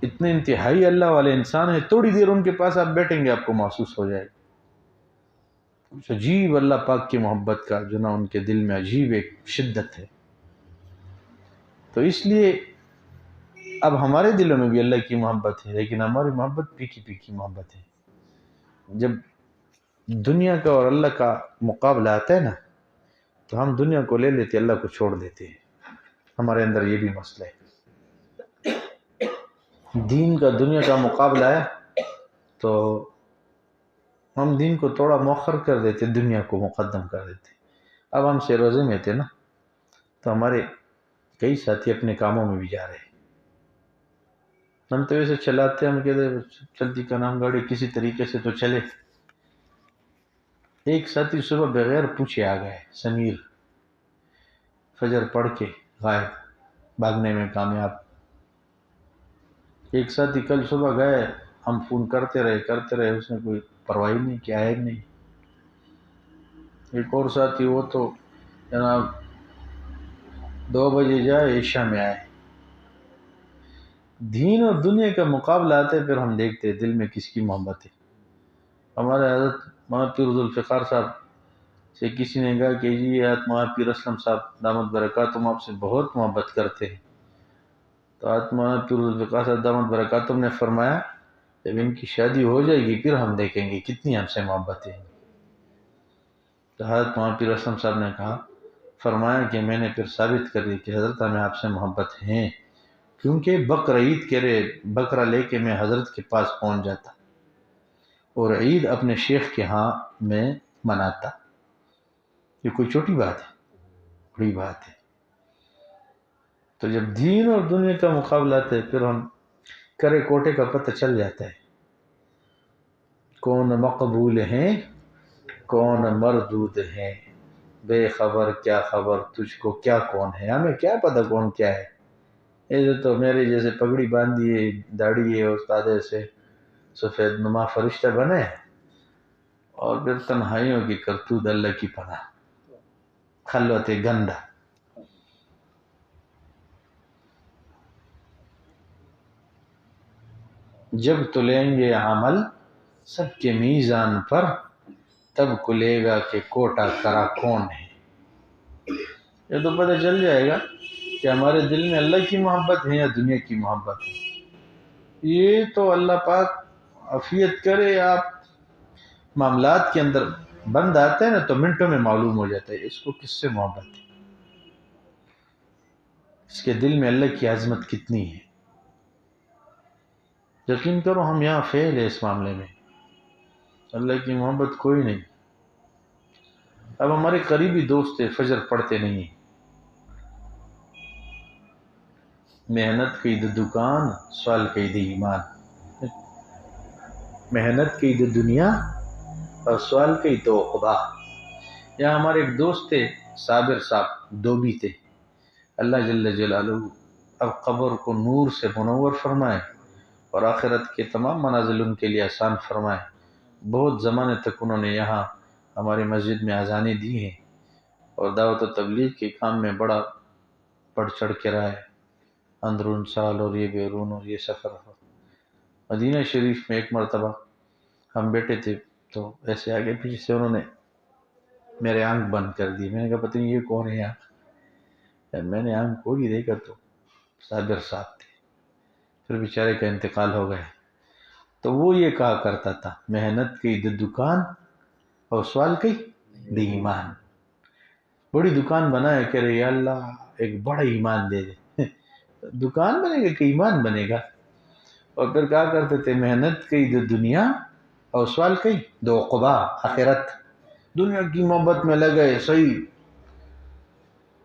اتنے انتہائی اللہ والے انسان ہیں، تھوڑی دیر ان کے پاس آپ بیٹھیں گے آپ کو محسوس ہو جائے گا عجیب اللہ پاک کی محبت کا جو نا ان کے دل میں عجیب ایک شدت ہے. تو اس لیے اب ہمارے دلوں میں بھی اللہ کی محبت ہے، لیکن ہماری محبت پھیکی محبت ہے. جب دنیا کا اور اللہ کا مقابلہ آتا ہے نا تو ہم دنیا کو لے لیتے، اللہ کو چھوڑ دیتے ہیں. ہمارے اندر یہ بھی مسئلہ ہے. دین کا دنیا کا مقابلہ ہے تو ہم دین کو تھوڑا مؤخر کر دیتے، دنیا کو مقدم کر دیتے. اب ہم سے روزے میں تھے نا تو ہمارے کئی ساتھی اپنے کاموں میں بھی جا رہے ہیں. ہم تو ایسے چلاتے، ہم کہتے چلتی کا نام گاڑی کسی طریقے سے تو چلے. ایک ساتھی صبح بغیر پوچھے آ گئے، سمیر، فجر پڑھ کے غائب، بھاگنے میں کامیاب. ایک ساتھی کل صبح گئے، ہم فون کرتے رہے، اس نے کوئی پرواہ نہیں کیا ہے نہیں. ایک اور ساتھی وہ تو جناب 2 بجے جائے عشاء میں آئے. دین اور دنیا کا مقابلہ آتا ہے، پھر ہم دیکھتے ہیں دل میں کس کی محبت ہے. ہمارے حضرت مولانا پیر ذوالفقار صاحب سے کسی نے کہا کہ جی حضرت مولانا پیر اسلم صاحب دامت برکاتہم آپ سے بہت محبت کرتے ہیں. تو حضرت مولانا پیر ذوالفقار صاحب دامت برکاتہم نے فرمایا جب ان کی شادی ہو جائے گی پھر ہم دیکھیں گے کتنی ہم سے محبت ہے. تو حضرت مولانا پیر اسلم صاحب نے کہا، فرمایا کہ میں نے پھر ثابت کر دی کہ حضرت ہمیں آپ سے محبت ہیں، کیونکہ بقر عید کے بکرا لے کے میں حضرت کے پاس پہنچ جاتا اور عید اپنے شیخ کے ہاں میں مناتا۔ یہ کوئی چھوٹی بات ہے، بڑی بات ہے۔ تو جب دین اور دنیا کا مقابلہ آتا ہے پھر ہم کرے کوٹے کا پتہ چل جاتا ہے، کون مقبول ہیں کون مردود ہیں، بے خبر کیا خبر تجھ کو کیا کون ہے، ہمیں کیا پتہ کون کیا ہے۔ یہ تو میرے جیسے پگڑی باندھی ہے، داڑھی ہے، استاد سے سفید نما فرشتہ بنے اور پھر تنہائیوں کی کرتوت اللہ کی پناہ، خلوت گندہ۔ جب تلیں گے عمل سب کے میزان پر، تب کھلے گا کہ کوٹا کرا کون ہے۔ یہ تو پتہ چل جائے گا کہ ہمارے دل میں اللہ کی محبت ہے یا دنیا کی محبت ہے۔ یہ تو اللہ پاک عافیت کرے، آپ معاملات کے اندر بند آتے ہیں نا تو منٹوں میں معلوم ہو جاتا ہے اس کو کس سے محبت ہے، اس کے دل میں اللہ کی عظمت کتنی ہے۔ یقین کرو ہم یہاں فیل ہے اس معاملے میں، اللہ کی محبت کوئی نہیں۔ اب ہمارے قریبی دوست ہیں، فجر پڑھتے نہیں ہیں، محنت کی دکان سوال کی دی ایمان، محنت کی دنیا اور سوال کی تو خدا۔ یہاں ہمارے ایک دوست تھے صابر صاحب، دو بھی تھے، اللہ جل جلالہ اب قبر کو نور سے منور فرمائے اور آخرت کے تمام منازل ان کے لیے آسان فرمائے۔ بہت زمانے تک انہوں نے یہاں ہماری مسجد میں اذانیں دی ہیں اور دعوت و تبلیغ کے کام میں بڑا بڑھ چڑھ کے رہا ہے، اندرون سال اور یہ بیرون اور یہ سفر۔ مدینہ شریف میں ایک مرتبہ ہم بیٹھے تھے تو ایسے آگے پیچھے سے انہوں نے میرے آنکھ بند کر دی، میں نے کہا پتہ نہیں یہ کون ہے یہاں، میں نے آنکھ کھولی دیکھا تو صابر صاحب تھے، پھر بیچارے کا انتقال ہو گیا۔ تو وہ یہ کہا کرتا تھا، محنت کی دکان اور سوال کی دی ایمان۔ بڑی دکان بنائے کہ رے یا اللہ ایک بڑا ایمان دے دے، دکان بنے گا کہ ایمان بنے گا۔ اور پھر کہا کرتے تھے محنت کی دنیا اور سوال کی دو عقبہ آخرت۔ دنیا کی محبت میں لگے صحیح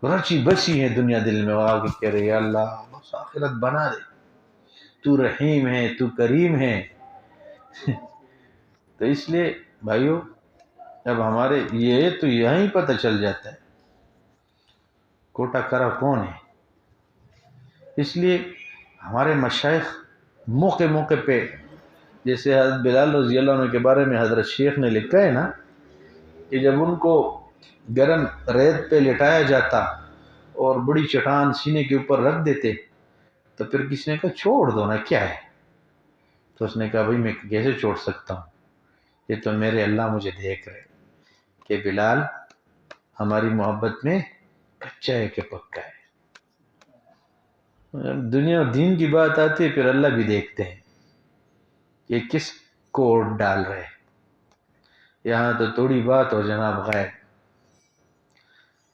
رچی بسی ہے دنیا دل میں، آگے کہہ رہے یا اللہ بس آخرت بنا دے، تو رحیم ہے تو کریم ہے۔ تو اس لیے بھائیو اب ہمارے یہ تو یہیں پتہ چل جاتا ہے کوٹا کرا کون ہے۔ اس لیے ہمارے مشائخ موقع موقع پہ، جیسے حضرت بلال رضی اللہ عنہ کے بارے میں حضرت شیخ نے لکھا ہے نا کہ جب ان کو گرم ریت پہ لٹایا جاتا اور بڑی چٹان سینے کے اوپر رکھ دیتے تو پھر کسی نے کہا چھوڑ دو نا کیا ہے، تو اس نے کہا بھائی میں کیسے چھوڑ سکتا ہوں، یہ تو میرے اللہ مجھے دیکھ رہے کہ بلال ہماری محبت میں کچا ہے کہ پکا ہے۔ دنیا اور دین کی بات آتی ہے پھر اللہ بھی دیکھتے ہیں کہ کس کو ڈال رہے، یہاں تو تھوڑی بات اور جناب غیر،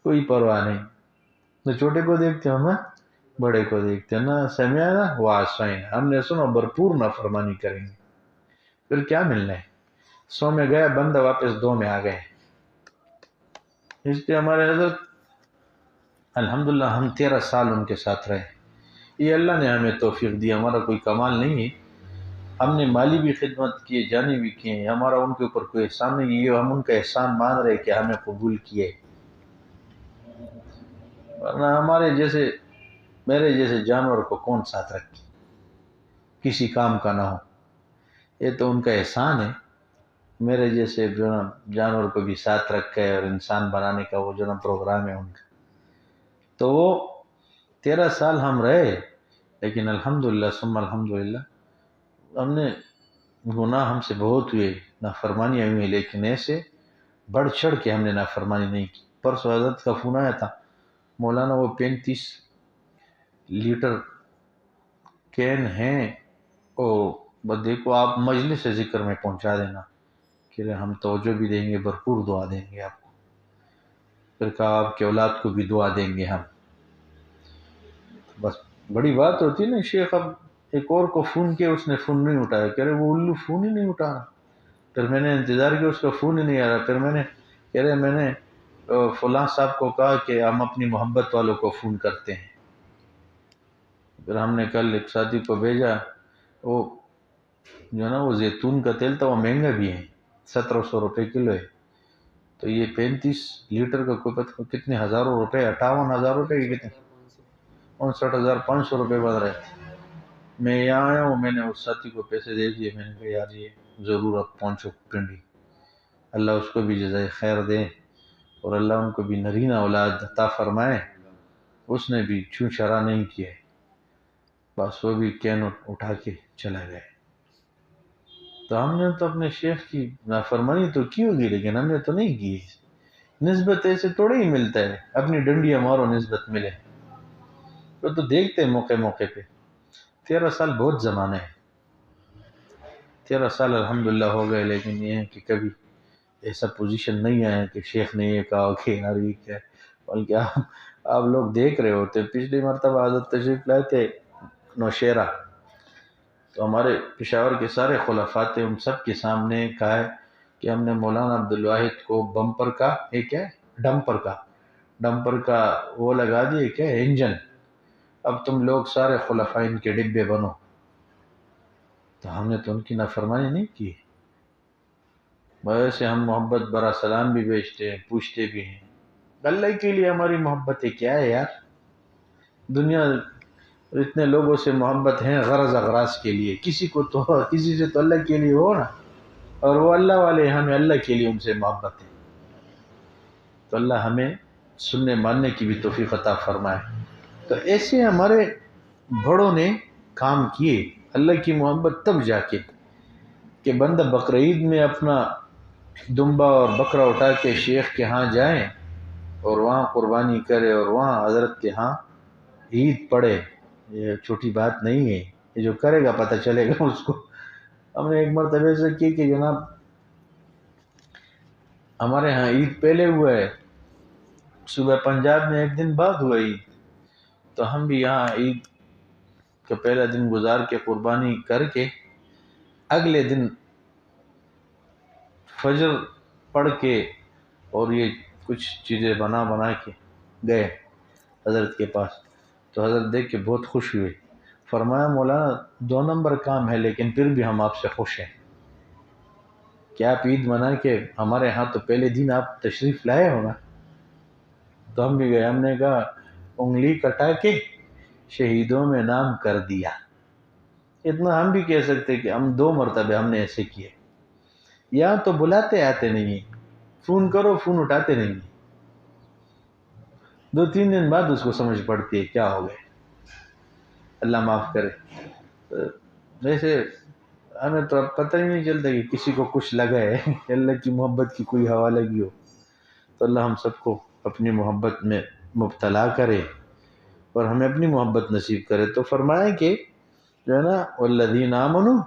کوئی پرواہ نہیں، نہ چھوٹے کو دیکھتے ہو نہ بڑے کو دیکھتے، نہ سمعنا وعصینا، ہم نے سنا بھرپور نافرمانی کریں گے، پھر کیا ملنا ہے؟ 100 میں گیا بندہ واپس 2 میں آ گئے۔ اس لیے ہمارے حضرت الحمدللہ ہم 13 سال ان کے ساتھ رہے، یہ اللہ نے ہمیں توفیق دی، ہمارا کوئی کمال نہیں ہے، ہم نے مالی بھی خدمت کی، جانی بھی کی ہیں، ہمارا ان کے اوپر کوئی احسان نہیں، یہ ہم ان کا احسان مان رہے کہ ہمیں قبول کیے، ورنہ ہمارے جیسے میرے جیسے جانور کو کون ساتھ رکھے، کسی کام کا نہ ہو، یہ تو ان کا احسان ہے، میرے جیسے جانور کو بھی ساتھ رکھے اور انسان بنانے کا وہ جو پروگرام ہے ان کا۔ تو وہ 13 سال ہم رہے، لیکن الحمدللہ ثم الحمدللہ ہم نے گناہ ہم سے بہت ہوئے، نافرمانیاں ہوئی، لیکن ایسے بڑھ چڑھ کے ہم نے نافرمانی نہیں کی۔ پرسوں حضرت کا فون آیا تھا، مولانا وہ 35 لیٹر کین ہیں اور بس دیکھو آپ مجلس ذکر میں پہنچا دینا کہ ہم توجہ بھی دیں گے، بھرپور دعا دیں گے آپ کو۔ پھر کہا آپ کے اولاد کو بھی دعا دیں گے ہم. بس بڑی بات ہوتی ہے نا. شیخ اب ایک اور کو فون کیا، اس نے فون نہیں اٹھایا. کہہ رہے وہ الو فون ہی نہیں اٹھا رہا. پھر میں نے انتظار کیا، اس کا فون ہی نہیں آ رہا. پھر میں نے کہہ رہے میں نے فلاں صاحب کو کہا کہ ہم اپنی محبت والوں کو فون کرتے ہیں. پھر ہم نے کل ایک ساتھی کو بھیجا. وہ جو ہے نا وہ زیتون کا تیل تھا، وہ مہنگا بھی ہے، 1700 روپے کلو ہے. تو یہ 35 لیٹر کا کوئی پتہ کتنے ہزاروں روپے، 58,000 روپے کی کتنے، 59,500 روپے بن رہے تھے. میں یہاں آیا ہوں، میں نے اس ساتھی کو پیسے دے دیے. میں نے کہا یار یہ ضرور اب پہنچو پنڈی، اللہ اس کو بھی جزائے خیر دے اور اللہ ان کو بھی نرینہ اولاد عطا فرمائے. اس نے بھی چھو شرا نہیں کیا، بس وہ بھی کین اٹھا کے چلا گئے. تو ہم نے تو اپنے شیخ کی نافرمانی تو کی ہوگی، لیکن ہم نے تو نہیں کی. نسبت ایسے تھوڑے ہی ملتا ہے، اپنی ڈنڈیاں مارو نسبت ملے. وہ تو دیکھتے ہیں موقع موقع پہ. 13 سال بہت زمانہ ہے، 13 سال الحمدللہ ہو گئے، لیکن یہ ہے کہ کبھی ایسا پوزیشن نہیں آیا کہ شیخ نے یہ کہا کہ یار یہ کیا ہے. بلکہ آپ لوگ دیکھ رہے ہوتے. پچھلی مرتبہ حضرت تشریف لائے تھے نوشیرہ، تو ہمارے پشاور کے سارے خلفاء تھے، ان سب کے سامنے کہا ہے کہ ہم نے مولانا عبدالواحد کو بمپر کا یہ کیا ہے ڈمپر کا وہ لگا دیے کیا ہے انجن. اب تم لوگ سارے خلفاء ان کے ڈبے بنو. تو ہم نے تو ان کی نافرمانی نہیں کی. ویسے ہم محبت برا سلام بھی بیچتے ہیں، پوچھتے بھی ہیں. اللہ کے لیے ہماری محبت ہے کیا ہے یار. دنیا اتنے لوگوں سے محبت ہیں غرض اغراض کے لیے، کسی سے تو اللہ کے لیے ہو نا. اور وہ اللہ والے ہمیں اللہ کے لیے ان سے محبت ہے. تو اللہ ہمیں سننے ماننے کی بھی توفیق عطا فرمائے. تو ایسے ہمارے بڑوں نے کام کیے. اللہ کی محبت تب جا کے کہ بندہ بقرعید میں اپنا دمبا اور بکرا اٹھا کے شیخ کے ہاں جائیں اور وہاں قربانی کرے اور وہاں حضرت کے ہاں عید پڑھے. یہ چھوٹی بات نہیں ہے، یہ جو کرے گا پتہ چلے گا اس کو. ہم نے ایک مرتبہ سے کی کہ جناب ہمارے ہاں عید پہلے ہوا ہے، صبح پنجاب میں ایک دن بعد ہوا عید. تو ہم بھی یہاں عید کا پہلا دن گزار کے قربانی کر کے اگلے دن فجر پڑھ کے اور یہ کچھ چیزیں بنا کے گئے حضرت کے پاس. تو حضرت دیکھ کے بہت خوش ہوئے. فرمایا مولانا 2 نمبر کام ہے لیکن پھر بھی ہم آپ سے خوش ہیں کہ آپ عید منا کے ہمارے ہاں تو پہلے دن آپ تشریف لائے ہو نا. تو ہم بھی گئے. ہم نے کہا انگلی کٹا کے شہیدوں میں نام کر دیا. اتنا ہم بھی کہہ سکتے کہ ہم 2 مرتبہ ہم نے ایسے کیے. یہاں تو بلاتے آتے نہیں، فون کرو فون اٹھاتے نہیں. 2-3 دن بعد اس کو سمجھ پڑتی ہے کیا ہو گئے. اللہ معاف کرے. ویسے ہمیں تو اب پتہ ہی نہیں چلتا کہ کسی کو کچھ لگا ہے. اللہ کی محبت کی کوئی ہوا لگی ہو تو اللہ ہم سب کو اپنی محبت میں مبتلا کرے اور ہمیں اپنی محبت نصیب کرے. تو فرمائے کہ جو ہے نا والذین آمنوا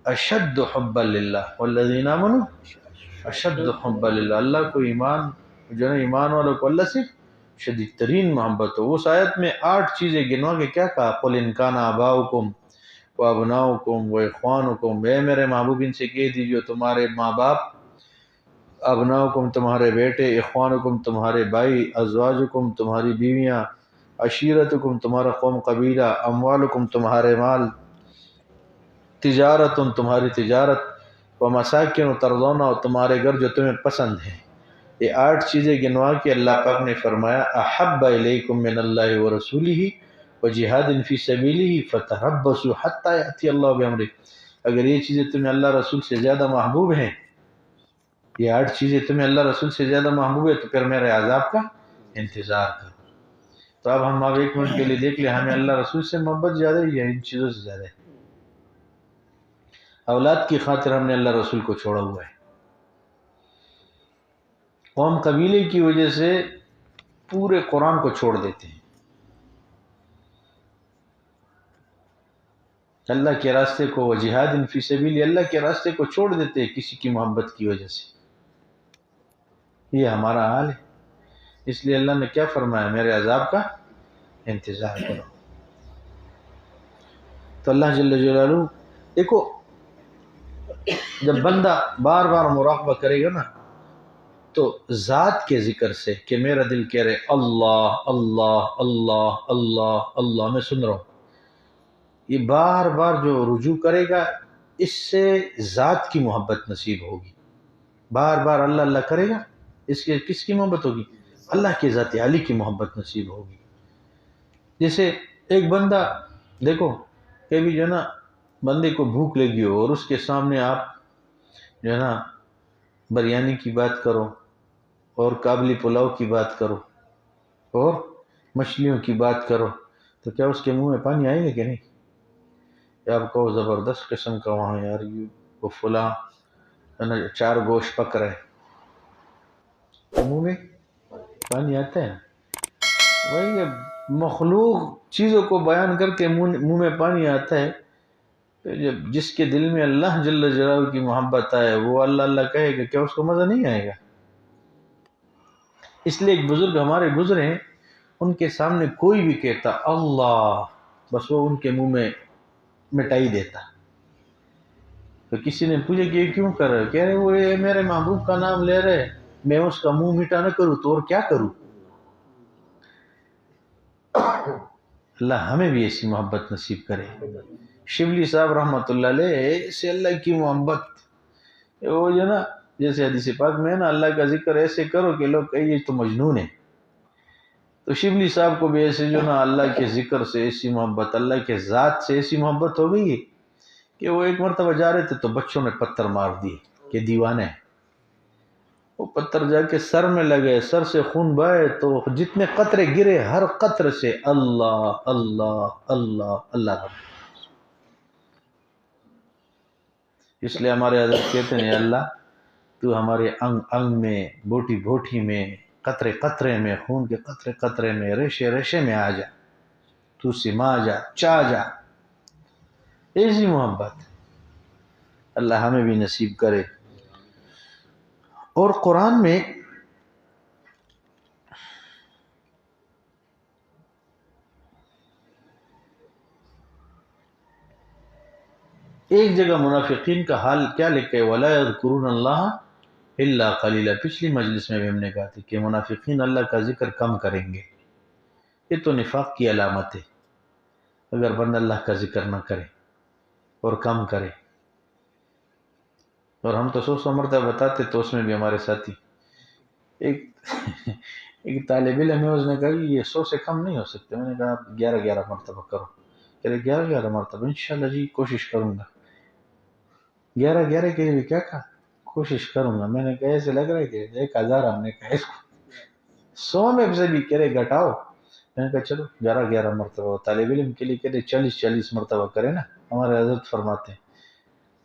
اشد حبا للہ، والذین آمنوا اشد حبا للہ. اللہ کو ایمان جو ہے نا ایمان والوں کو اللہ سے شدید ترین محبت ہو. اس آیت میں 8 چیزیں گنوا کے کیا کہا؟ قل ان کان آباؤکم و ابناؤکم و اخوانکم، اے میرے محبوب ان سے کہہ دیجیے تمہارے ماں باپ، ابناؤکم تمہارے بیٹے، اخوانکم تمہارے بھائی، ازواجکم تمہاری بیویاں، عشیرتکم تمہارا قوم قبیلہ، اموالکم تمہارے مال، تجارت تمہاری تجارت، و مساکن ترضون اور تمہارے گھر جو تمہیں پسند ہیں. یہ 8 چیزیں گنوا کے اللہ پاک نے فرمایا احب الیکم من اللہ ورسولہ وجہاد فی سبیلہ فتربصوا حتی یأتی اللہ بامرہ. اگر یہ چیزیں تمہیں اللہ رسول سے زیادہ محبوب ہیں، یہ 8 چیزیں تمہیں اللہ رسول سے زیادہ محبوب ہے، تو پھر میرے عذاب کا انتظار کرو. تو اب ہم ایک منٹ کے لیے دیکھ لیں ہمیں اللہ رسول سے محبت زیادہ ہے یا ان چیزوں سے زیادہ ہے؟ اولاد کی خاطر ہم نے اللہ رسول کو چھوڑا ہوا ہے. قوم قبیلے کی وجہ سے پورے قرآن کو چھوڑ دیتے ہیں. اللہ کے راستے کو وجہاد فی سبیل اللہ کے راستے کو چھوڑ دیتے ہیں کسی کی محبت کی وجہ سے. یہ ہمارا حال ہے. اس لیے اللہ نے کیا فرمایا؟ میرے عذاب کا انتظار کرو. تو اللہ جل جلالہ دیکھو، جب بندہ بار بار مراقبہ کرے گا نا تو ذات کے ذکر سے کہ میرا دل کہہ رہے اللہ اللہ اللہ اللہ اللہ، میں سن رہا ہوں، یہ بار بار جو رجوع کرے گا اس سے ذات کی محبت نصیب ہوگی. بار بار اللہ اللہ کرے گا، اس کے کس کی محبت ہوگی؟ اللہ کے ذات عالی کی محبت نصیب ہوگی. جیسے ایک بندہ دیکھو کبھی جو ہے نا بندے کو بھوک لگی ہو اور اس کے سامنے آپ جو ہے نا بریانی کی بات کرو اور کابلی پلاؤ کی بات کرو اور مچھلیوں کی بات کرو تو کیا اس کے منہ میں پانی آئے گا کہ نہیں؟ یا آپ کہو زبردست قسم کا وہاں یار وہ فلاں ہے نا 4 گوشت پک رہے، تو منہ میں پانی آتا ہے. وہی مخلوق چیزوں کو بیان کر کے منہ میں پانی آتا ہے. جب جس کے دل میں اللہ جل جلالہ کی محبت آئے وہ اللہ اللہ کہے گا، کیا اس کو مزہ نہیں آئے گا؟ اس لیے ایک بزرگ ہمارے گزرے ہیں، ان کے سامنے کوئی بھی کہتا اللہ، بس وہ ان کے منہ میں مٹائی دیتا. تو کسی نے پوچھا کہ یہ کیوں کر رہے؟ کہہ رہے وہ یہ میرے محبوب کا نام لے رہے، میں اس کا منہ میٹھا نہ کروں تو اور کیا کروں؟ اللہ ہمیں بھی ایسی محبت نصیب کرے. شبلی صاحب رحمۃ اللہ علیہ ایسے اللہ کی محبت، وہ جو نا جیسے حدیث پاک میں نا اللہ کا ذکر ایسے کرو کہ لوگ کہیں یہ تو مجنون ہے. تو شبلی صاحب کو بھی ایسے جو نا اللہ کے ذکر سے ایسی محبت، اللہ کے ذات سے ایسی محبت ہو گئی کہ وہ ایک مرتبہ جا رہے تھے تو بچوں نے پتھر مار دیے کہ دیوانے ہیں. وہ پتھر جا کے سر میں لگے، سر سے خون بہے تو جتنے قطرے گرے ہر قطر سے اللہ اللہ اللہ اللہ. اس لیے ہمارے حضرت کہتے ہیں اللہ تو ہمارے انگ انگ میں، بوٹی بوٹی میں، قطرے قطرے میں، خون کے قطرے قطرے میں، ریشے ریشے میں آ جا، تو سما جا، چا جا. ایسی محبت اللہ ہمیں بھی نصیب کرے. اور قرآن میں ایک جگہ منافقین کا حال کیا لکھا ہے؟ وَلَا يَذْكُرُونَ اللَّهَ إِلَّا قَلِيلًا. پچھلی مجلس میں بھی ہم نے کہا تھا کہ منافقین اللہ کا ذکر کم کریں گے. یہ تو نفاق کی علامت ہے اگر بندہ اللہ کا ذکر نہ کرے اور کم کرے. اور ہم تو 100 مرتبہ بتاتے تو اس میں بھی ہمارے ساتھی ایک طالب علم ہے، اس نے کہا یہ 100 سے کم نہیں ہو سکتے. میں نے کہا آپ 11 مرتبہ کرو. کہہ رہے 11 مرتبہ انشاءاللہ جی کوشش کروں گا. 11 کے لیے کیا کہا؟ کوشش کروں گا. میں نے کہا ایسے لگ رہا ہے کہ 1000 ہم نے کہا اس کو 100 میں سے بھی کہہ رہے گھٹاؤ. میں نے کہا چلو 11 مرتبہ. طالب علم کے لیے کہہ رہے 40 مرتبہ کرے نا، ہمارے حضرت فرماتے ہیں.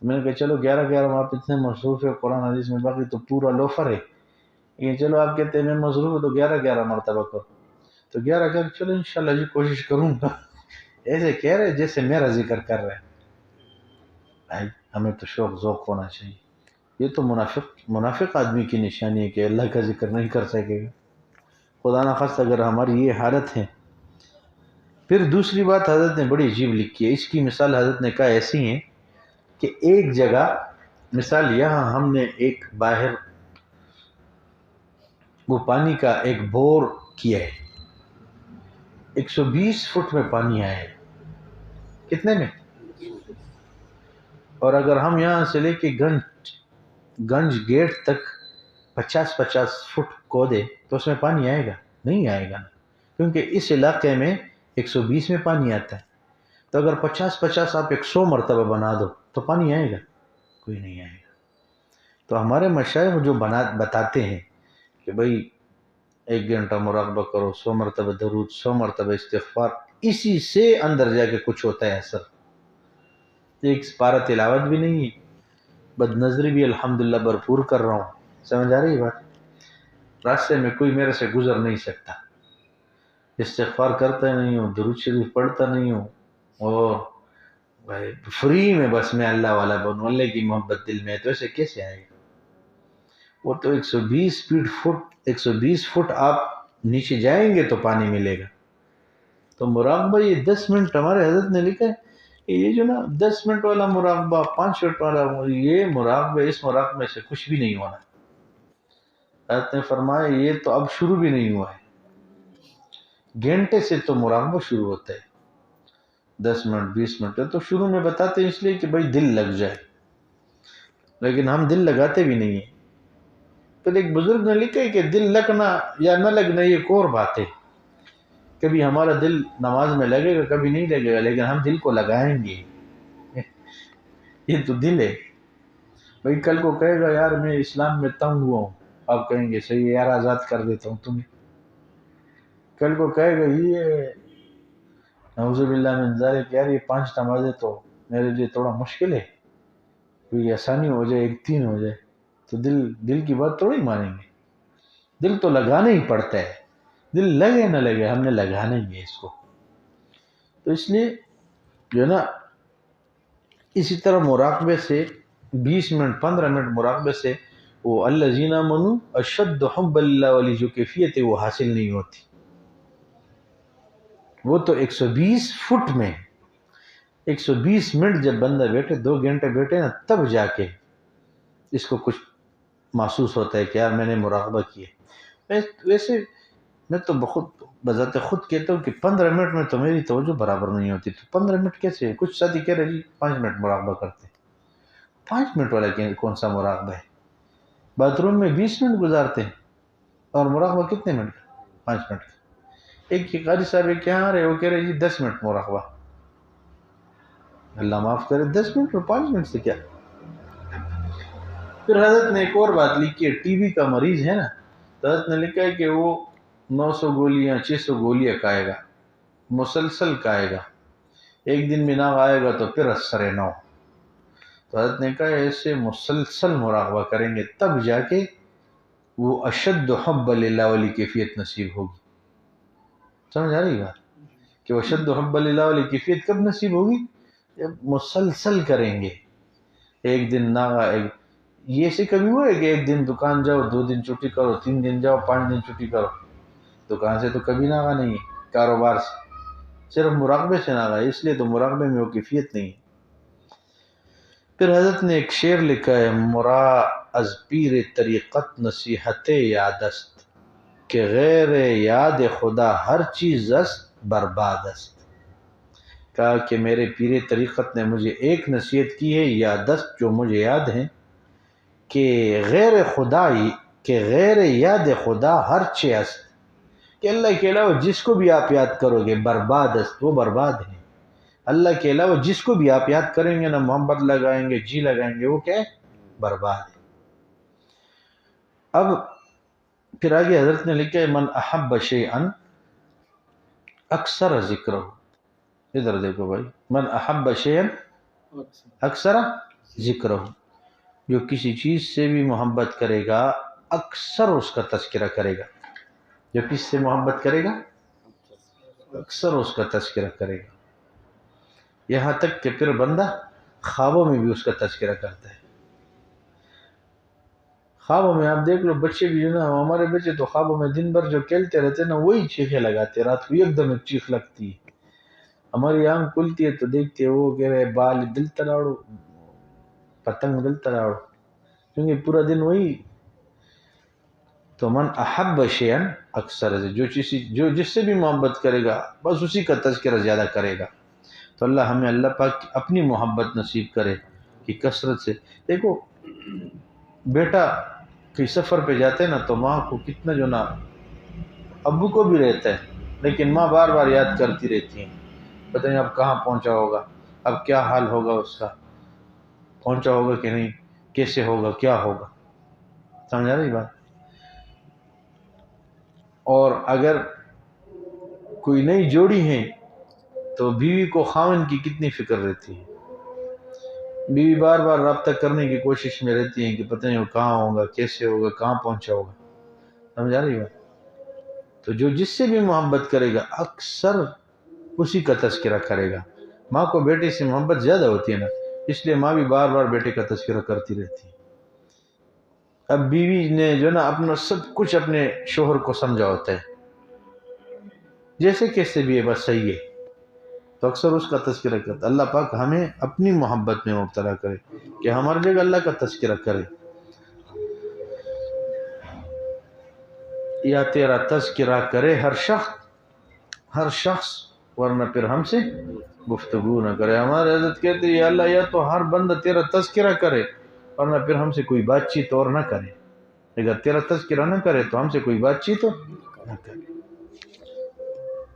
میں نے کہا چلو 11 آپ اتنے مصروف ہے قرآن حدیث میں، باقی تو پورا لوفر ہے. یہ چلو آپ کہتے ہیں میں مصروف ہوں تو 11 مرتبہ کرو، تو 11 کر چلو انشاءاللہ جی کوشش کروں گا. ایسے کہہ رہے جیسے میرا ذکر کر رہے ہیں. بھائی ہمیں تو شوق ذوق ہونا چاہیے. یہ تو منافق آدمی کی نشانی ہے کہ اللہ کا ذکر نہیں کر سکے گا. خدا نخواستہ اگر ہماری یہ حالت ہے. پھر دوسری بات حضرت نے بڑی عجیب لکھی ہے، اس کی مثال حضرت نے کہا ایسی ہیں کہ ایک جگہ مثال یہاں ہم نے ایک باہر وہ پانی کا ایک بور کیا ہے، 120 فٹ میں پانی آیا ہے. کتنے میں؟ اور اگر ہم یہاں سے لے کے گنج گیٹ تک 50 فٹ کھودے تو اس میں پانی آئے گا؟ نہیں آئے گا، کیونکہ اس علاقے میں 120 میں پانی آتا ہے. تو اگر 50 آپ 100 مرتبہ بنا دو تو پانی آئے گا؟ کوئی نہیں آئے گا. تو ہمارے مشائخ جو بتاتے ہیں کہ بھئی 1 گھنٹہ مراقبہ کرو، 100 مرتبہ درود، 100 مرتبہ استغفار، اسی سے اندر جا کے کچھ ہوتا ہے اثر. ایک پارہ تلاوت بھی نہیں ہے، بد نظری بھی الحمدللہ بھرپور کر رہا ہوں. سمجھ آ رہی ہے بات؟ راستے میں کوئی میرے سے گزر نہیں سکتا، استغفار کرتا نہیں ہوں، درود شریف پڑھتا نہیں ہوں، اور بھائی فری میں بس میں اللہ والا بنوں، اللہ کی محبت دل میں ہے. تو ایسے کیسے آئے گا؟ وہ تو 120 فٹ آپ نیچے جائیں گے تو پانی ملے گا. تو مراقبہ یہ 10 منٹ ہمارے حضرت نے لکھا ہے. یہ جو نا 10 منٹ والا مراقبہ، 5 منٹ والا، یہ مراقبہ، اس مراقبے سے کچھ بھی نہیں ہونا. حضرت نے فرمایا یہ تو اب شروع بھی نہیں ہوا ہے، گھنٹے سے تو مراقبہ شروع ہوتا ہے. 10 منٹ 20 منٹ تو شروع میں بتاتے ہیں اس لیے کہ بھائی دل لگ جائے، لیکن ہم دل لگاتے بھی نہیں ہیں. پھر ایک بزرگ نے لکھا ہے کہ دل لگنا یا نہ لگنا یہ ایک اور بات ہے. کبھی ہمارا دل نماز میں لگے گا، کبھی نہیں لگے گا، لیکن ہم دل کو لگائیں گے. یہ تو دل ہے. بھائی کل کو کہے گا یار میں اسلام میں تنگ ہوا ہوں، آپ کہیں گے صحیح ہے یار آزاد کر دیتا ہوں تمہیں. کل کو کہے گا یہ نعوذ باللہ من ذالک یار یہ 5 نمازیں تو میرے لیے تھوڑا مشکل ہے، کوئی آسانی ہو جائے 1 3 ہو جائے، تو دل کی بات تھوڑی مانیں گے. دل تو لگانا ہی پڑتا ہے، دل لگے نہ لگے ہم نے لگانا ہی ہے اس کو. تو اس لیے جو ہے نا اسی طرح مراقبے سے 20 منٹ 15 منٹ مراقبے سے وہ الذین آمنوا اشد حب اللہ والی جو کیفیت ہے وہ حاصل نہیں ہوتی. وہ تو 120 فٹ میں 120 منٹ جب بندہ بیٹھے 2 گھنٹے بیٹھے نا تب جا کے اس کو کچھ محسوس ہوتا ہے کہ یار میں نے مراقبہ کیا. ویسے میں تو بہت بذات خود کہتا ہوں کہ 15 منٹ میں تو میری توجہ برابر نہیں ہوتی. تو 15 منٹ کیسے؟ کچھ ساتھی کہہ رہے جی 5 منٹ مراقبہ کرتے. 5 منٹ والا کون سا مراقبہ ہے؟ باتھ روم میں 20 منٹ گزارتے ہیں اور مراقبہ کتنے منٹ کا؟ 5 منٹ کا. ایک کی قاری صاحب کیا آ رہے وہ کہہ رہے جی 10 منٹ مراقبہ. اللہ معاف کرے 10 منٹ اور 5 منٹ سے کیا. پھر حضرت نے ایک اور بات لکھی ہے، ٹی بی کا مریض ہے نا، تو حضرت نے لکھا ہے کہ وہ 900 گولیاں 600 گولیاں کھائے گا، مسلسل کھائے گا، ایک دن میں نہ آئے گا تو پھر اثر نو. تو حضرت نے کہا ایسے مسلسل مراقبہ کریں گے تب جا کے وہ اشد حب للہ والی کیفیت نصیب ہوگی. سمجھ آ رہی بات کہ وہ اشد حب للہ والی کیفیت کب نصیب ہوگی؟ جب مسلسل کریں گے. ایک دن نہ یہ سے کبھی ہوا ہے کہ ایک دن دکان جاؤ 2 دن چھٹی کرو، 3 دن جاؤ 5 دن چھٹی کرو. دکان سے تو کبھی ناغا نہیں ہے، کاروبار سے، صرف مراقبے سے ناغا ہے، اس لیے تو مراقبے میں وہ کیفیت نہیں ہے. پھر حضرت نے ایک شعر لکھا ہے، مرا از پیر طریقت نصیحت یاد است کہ غیر یاد خدا ہر چیز است برباد است. کہا کہ میرے پیر طریقت نے مجھے ایک نصیحت کی ہے، یادست جو مجھے یاد ہیں، کہ غیر یاد خدا ہر چیز است، کہ اللہ کے علاوہ جس کو بھی آپ یاد کرو گے برباد است، وہ برباد ہے. اللہ کے علاوہ جس کو بھی آپ یاد کریں گے نا، محبت لگائیں گے، جی لگائیں گے، وہ کیا ہے؟ برباد ہے. اب پھر آگے حضرت نے لکھا ہے من احب شیئا اکثر ذکرہ. ادھر دیکھو بھائی، من احب شیئا اکثر ذکرہ، جو کسی چیز سے بھی محبت کرے گا اکثر اس کا تذکرہ کرے گا. جو کس سے محبت کرے گا اکثر اس کا تذکرہ کرے گا، یہاں تک کہ پھر بندہ خوابوں میں بھی اس کا تذکرہ کرتا ہے. خوابوں میں آپ دیکھ لو بچے بھی جو نا، ہمارے بچے تو خوابوں میں دن بھر جو کھیلتے رہتے نا وہی چیخیں لگاتے، رات کو ایک دم ایک چیخ لگتی ہے. ہماری آنکھ کھلتی ہے تو دیکھتے ہیں وہ کہہ رہے بال دل تلاڑو، پتنگ دل تلاڑو، کیونکہ پورا دن وہی. تو من احب شیئا اکثر، جو جس سے بھی محبت کرے گا بس اسی کا تذکرہ زیادہ کرے گا. تو اللہ ہمیں اللہ پاک اپنی محبت نصیب کرے کہ کثرت سے. دیکھو بیٹا کہیں سفر پہ جاتے ہیں نا تو ماں کو کتنا جو نا، ابو کو بھی رہتا ہے لیکن ماں بار بار یاد کرتی رہتی ہیں، پتہ نہیں اب کہاں پہنچا ہوگا، اب کیا حال ہوگا اس کا، پہنچا ہوگا کہ نہیں، کیسے ہوگا، کیا ہوگا. سمجھ آ رہی بات. اور اگر کوئی نئی جوڑی ہے تو بیوی کو خاوند کی کتنی فکر رہتی ہے، بیوی بار بار رابطہ کرنے کی کوشش میں رہتی ہیں کہ پتہ نہیں وہ کہاں ہوگا، کیسے ہوگا، کہاں پہنچا ہوگا. سمجھ آ رہی بات. تو جو جس سے بھی محبت کرے گا اکثر اسی کا تذکرہ کرے گا. ماں کو بیٹے سے محبت زیادہ ہوتی ہے نا، اس لیے ماں بھی بار بار بیٹے کا تذکرہ کرتی رہتی ہے. اب بیوی نے جو نا اپنا سب کچھ اپنے شوہر کو سمجھا ہوتا ہے، جیسے کیسے بھی ہے بس صحیح ہے، تو اکثر اس کا تذکرہ کرتا. اللہ پاک ہمیں اپنی محبت میں مبتلا کرے کہ ہماری جگہ اللہ کا تذکرہ کرے یا تیرا تذکرہ کرے ہر شخص، ورنہ پھر ہم سے گفتگو نہ کرے. ہمارے حضرت کہتے ہیں یا اللہ یا تو ہر بندہ تیرا تذکرہ کرے ورنہ پھر ہم سے کوئی بات چیت اور نہ کرے. اگر تیرا تذکرہ نہ کرے تو ہم سے کوئی بات چیت نہ کرے.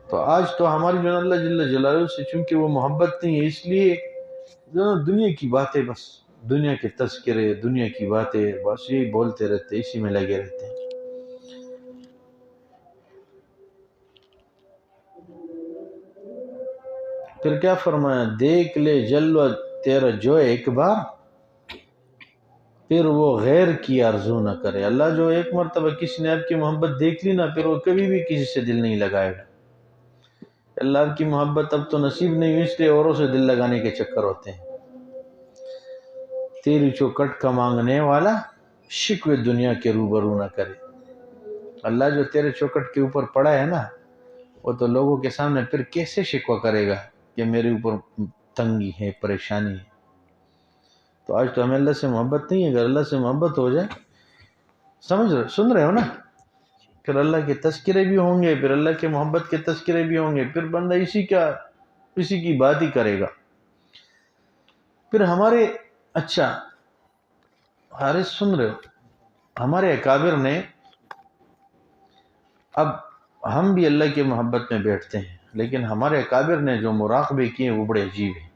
تو آج تو ہماری جو اللہ جل جلالہ سے چونکہ وہ محبت نہیں ہے، اس لیے جو دنیا کی باتیں، بس دنیا کے تذکرے، دنیا کی باتیں، بس یہی بولتے رہتے، اسی میں لگے رہتے ہیں. پھر کیا فرمایا، دیکھ لے جلوہ تیرا جو ایک بار، پھر وہ غیر کی آرزو نہ کرے. اللہ جو ایک مرتبہ کسی نے آپ کی محبت دیکھ لی نا، پھر وہ کبھی بھی کسی سے دل نہیں لگائے گا. اللہ آپ کی محبت اب تو نصیب نہیں ہوئی، اس لیے اوروں سے دل لگانے کے چکر ہوتے ہیں. تیری چوکٹ کا مانگنے والا شکوے دنیا کے روبرو نہ کرے. اللہ جو تیرے چوکٹ کے اوپر پڑا ہے نا، وہ تو لوگوں کے سامنے پھر کیسے شکوہ کرے گا کہ میرے اوپر تنگی ہے، پریشانی ہے. تو آج تو ہمیں اللہ سے محبت نہیں ہے. اگر اللہ سے محبت ہو جائے، سن رہے ہو نا، پھر اللہ کے تذکرے بھی ہوں گے، پھر اللہ کے محبت کے تذکرے بھی ہوں گے، پھر بندہ اسی کی بات ہی کرے گا. پھر ہمارے حارث سن رہے ہو، ہمارے اکابر نے، اب ہم بھی اللہ کی محبت میں بیٹھتے ہیں، لیکن ہمارے اکابر نے جو مراقبے کیے وہ بڑے عجیب ہیں.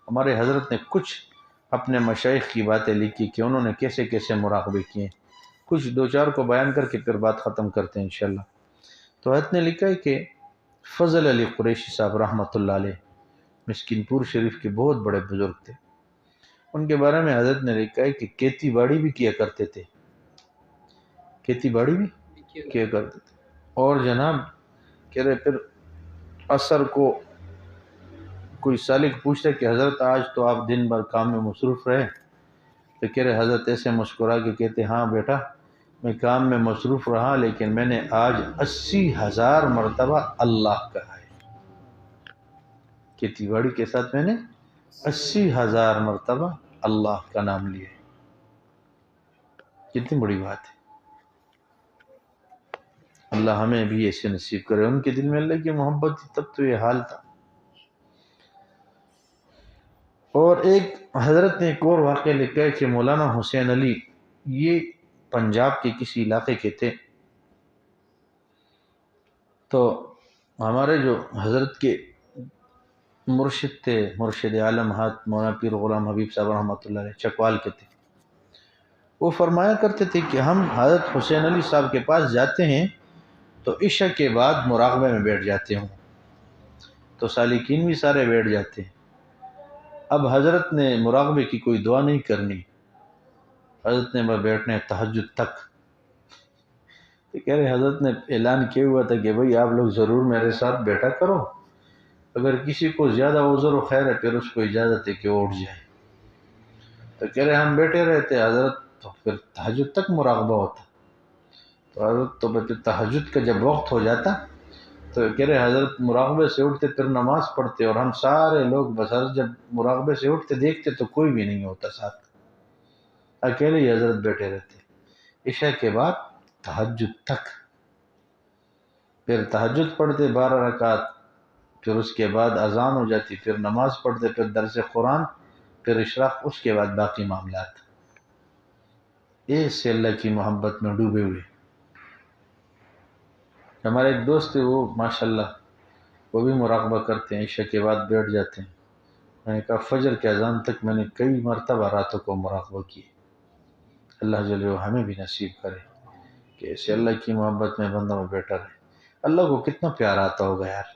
ہمارے حضرت نے کچھ اپنے مشائخ کی باتیں لکھی کہ انہوں نے کیسے کیسے مراقبے کیے، کچھ دو چار کو بیان کر کے پھر بات ختم کرتے ہیں انشاءاللہ. تو حضرت نے لکھا ہے کہ فضل علی قریشی صاحب رحمۃ اللہ علیہ مسکین پور شریف کے بہت بڑے بزرگ تھے. ان کے بارے میں حضرت نے لکھا ہے کہ کھیتی باڑی بھی کیا کرتے تھے، کھیتی باڑی بھی کیا کرتے تھے. اور جناب کہہ رہے پھر عصر کو کوئی سالک پوچھتا کہ حضرت آج تو آپ دن بھر کام میں مصروف رہے، تو کہہ رہے حضرت ایسے مسکرا کے کہتے ہاں بیٹا میں کام میں مصروف رہا، لیکن میں نے آج 80,000 مرتبہ اللہ کہا ہے. کھیتی باڑی کے ساتھ میں نے 80,000 مرتبہ اللہ کا نام لیا ہے. کتنی بڑی بات ہے. اللہ ہمیں بھی ایسے نصیب کرے. ان کے دل میں اللہ کی محبت تھی، تب تو یہ حال تھا. اور ایک حضرت نے ایک اور واقعہ لکھا ہے کہ مولانا حسین علی، یہ پنجاب کے کسی علاقے کے تھے. تو ہمارے جو حضرت کے مرشد تھے، مرشد عالم حضرت مولانا پیر غلام حبیب صاحب رحمۃ اللہ علیہ، چکوال کے تھے. وہ فرمایا کرتے تھے کہ ہم حضرت حسین علی صاحب کے پاس جاتے ہیں تو عشاء کے بعد مراقبے میں بیٹھ جاتے ہوں، تو سالکین بھی سارے بیٹھ جاتے ہیں. اب حضرت نے مراقبے کی کوئی دعا نہیں کرنی، حضرت نے بس بیٹھنے تہجد تک. تو کہہ رہے حضرت نے اعلان کیا ہوا تھا کہ بھئی آپ لوگ ضرور میرے ساتھ بیٹھا کرو، اگر کسی کو زیادہ عذر و خیر ہے پھر اس کو اجازت ہے کہ وہ اٹھ جائے. تو کہہ رہے ہم بیٹھے رہتے حضرت، تو پھر تہجد تک مراقبہ ہوتا. تو حضرت تو بچے تہجد کا جب وقت ہو جاتا تو کہہ رہے حضرت مراقبے سے اٹھتے پھر نماز پڑھتے، اور ہم سارے لوگ بس حضرت جب مراقبے سے اٹھتے دیکھتے تو کوئی بھی نہیں ہوتا ساتھ، اکیلے ہی حضرت بیٹھے رہتے. عشاء کے بعد تہجد تک، پھر تہجد پڑھتے 12 رکعت، پھر اس کے بعد اذان ہو جاتی، پھر نماز پڑھتے، پھر درس قرآن، پھر اشراق، اس کے بعد باقی معاملات. اس سے اللہ کی محبت میں ڈوبے ہوئے. ہمارے ایک دوست تھے، وہ ماشاءاللہ وہ بھی مراقبہ کرتے ہیں، عشاء کے بعد بیٹھ جاتے ہیں. میں نے کہا فجر کے اذان تک میں نے کئی مرتبہ راتوں کو مراقبہ کیے. اللہ جل وعلا ہمیں بھی نصیب کرے کہ ایسے اللہ کی محبت میں بندہ میں بیٹھا رہے. اللہ کو کتنا پیار آتا ہوگا یار،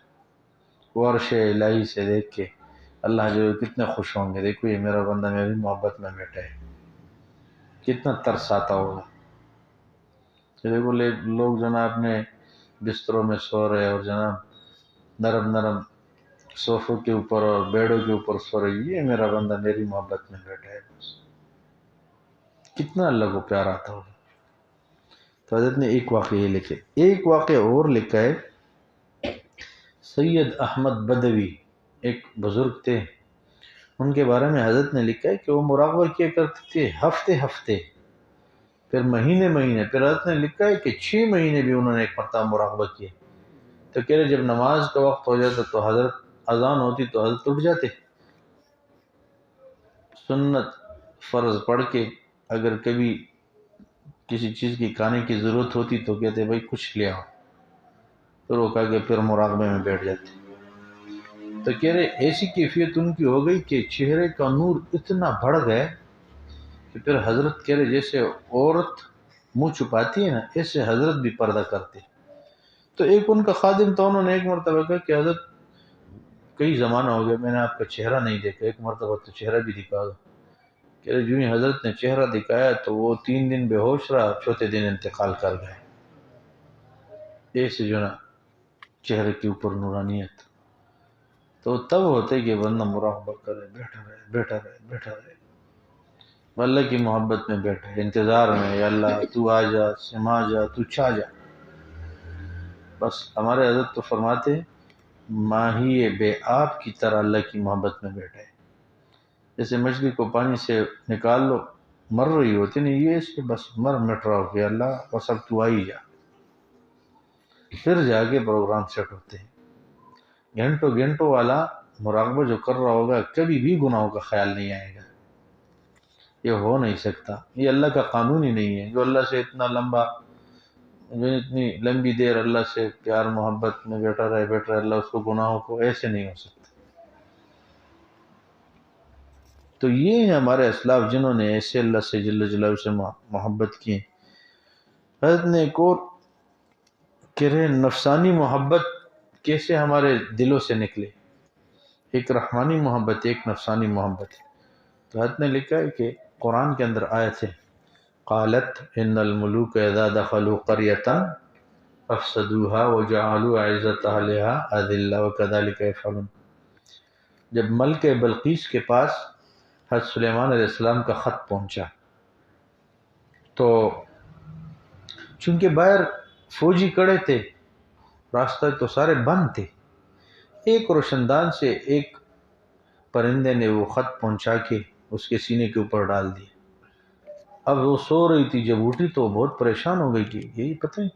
وہ عرش الہی سے دیکھ کے اللہ جو کتنے خوش ہوں گے، دیکھو یہ میرا بندہ میری محبت میں بیٹھا ہے، کتنا ترس آتا ہوگا. دیکھو لوگ جناب اپنے بستروں میں سو رہے اور جناب نرم نرم صوفوں کے اوپر اور بیڑوں کے اوپر سو رہے، یہ میرا بندہ میری محبت میں بیٹھا ہے. کتنا اللہ کو پیار آتا ہوگا. تو حضرت نے ایک واقعہ یہ لکھے. ایک واقعہ اور لکھا ہے سید احمد بدوی ایک بزرگ تھے، ان کے بارے میں حضرت نے لکھا ہے کہ وہ مراقبہ کیا کرتے تھے ہفتے ہفتے، پھر مہینے مہینے، پھر حضرت نے لکھا ہے کہ 6 مہینے بھی انہوں نے ایک مرتبہ مراقبہ کیا۔ تو کہہ رہے جب نماز کا وقت ہو جاتا تو حضرت اذان ہوتی تو حضرت اٹھ جاتے، سنت فرض پڑھ کے اگر کبھی کسی چیز کی کھانے کی ضرورت ہوتی تو کہتے بھائی کچھ لے آؤ، پھر وہ کہا کہ پھر مراقبے میں بیٹھ جاتے۔ تو کہہ رہے ایسی کیفیت ان کی ہو گئی کہ چہرے کا نور اتنا بڑھ گئے کہ پھر حضرت کہہ رہے جیسے عورت منہ چھپاتی ہے نا، ایسے حضرت بھی پردہ کرتے۔ تو ایک ان کا خادم تھا، انہوں نے ایک مرتبہ کہا کہ حضرت کئی زمانہ ہو گیا میں نے آپ کا چہرہ نہیں دیکھا، ایک مرتبہ تو چہرہ بھی دکھا دو۔ کہ جو ہی حضرت نے چہرہ دکھایا تو وہ 3 دن بے ہوش رہا، چوتھے دن انتقال کر گئے۔ ایسے جو نا چہرے کے اوپر نورانیت، تو تب ہوتے کہ بندہ مراقبہ کرے، بیٹھا رہے بیٹھا رہے بیٹھا رہے، اللہ کی محبت میں بیٹھے، انتظار میں، یا اللہ تو آ جا، سما جا، تو چھا جا۔ بس ہمارے حضرت تو فرماتے ہیں ماہی بے آب کی طرح اللہ کی محبت میں بیٹھے، جیسے مچھلی کو پانی سے نکال لو مر رہی ہوتی نہیں، یہ اس کے بس مٹ رہا ہو کہ اللہ بس اب تو آ ہی جا، پھر جا کے پروگرام سیٹ ہوتے ہیں۔ گھنٹوں گھنٹوں والا مراقبہ جو کر رہا ہوگا کبھی بھی گناہوں کا خیال نہیں آئے گا، یہ ہو نہیں سکتا، یہ اللہ کا قانون ہی نہیں ہے۔ جو اللہ سے اتنا اتنی لمبی دیر اللہ سے پیار محبت میں بیٹھا رہے اللہ اس کو گناہوں کو ایسے نہیں ہو سکتا۔ تو یہ ہیں ہمارے اسلاف جنہوں نے ایسے اللہ سے جل جلالہ سے محبت کی۔ حضرت نے ایک اور کہہ رہے نفسانی محبت کیسے ہمارے دلوں سے نکلے، ایک رحمانی محبت ایک نفسانی محبت۔ تو حضرت نے لکھا ہے کہ قرآن کے اندر آیت ہے قالت ان الملوک اذا دخلوا قریۃ افسدوها وجعلوا عزت اہلها اذلہ وکذلک یفعلون۔ جب ملک بلقیس کے پاس حضرت سلیمان علیہ السلام کا خط پہنچا تو چونکہ باہر فوجی کڑے تھے، راستہ تو سارے بند تھے، ایک روشندان سے ایک پرندے نے وہ خط پہنچا کے اس کے سینے کے اوپر ڈال دیا۔ اب وہ سو رہی تھی، جب اٹھی تو بہت پریشان ہو گئی کہ یہی پتہ نہیں،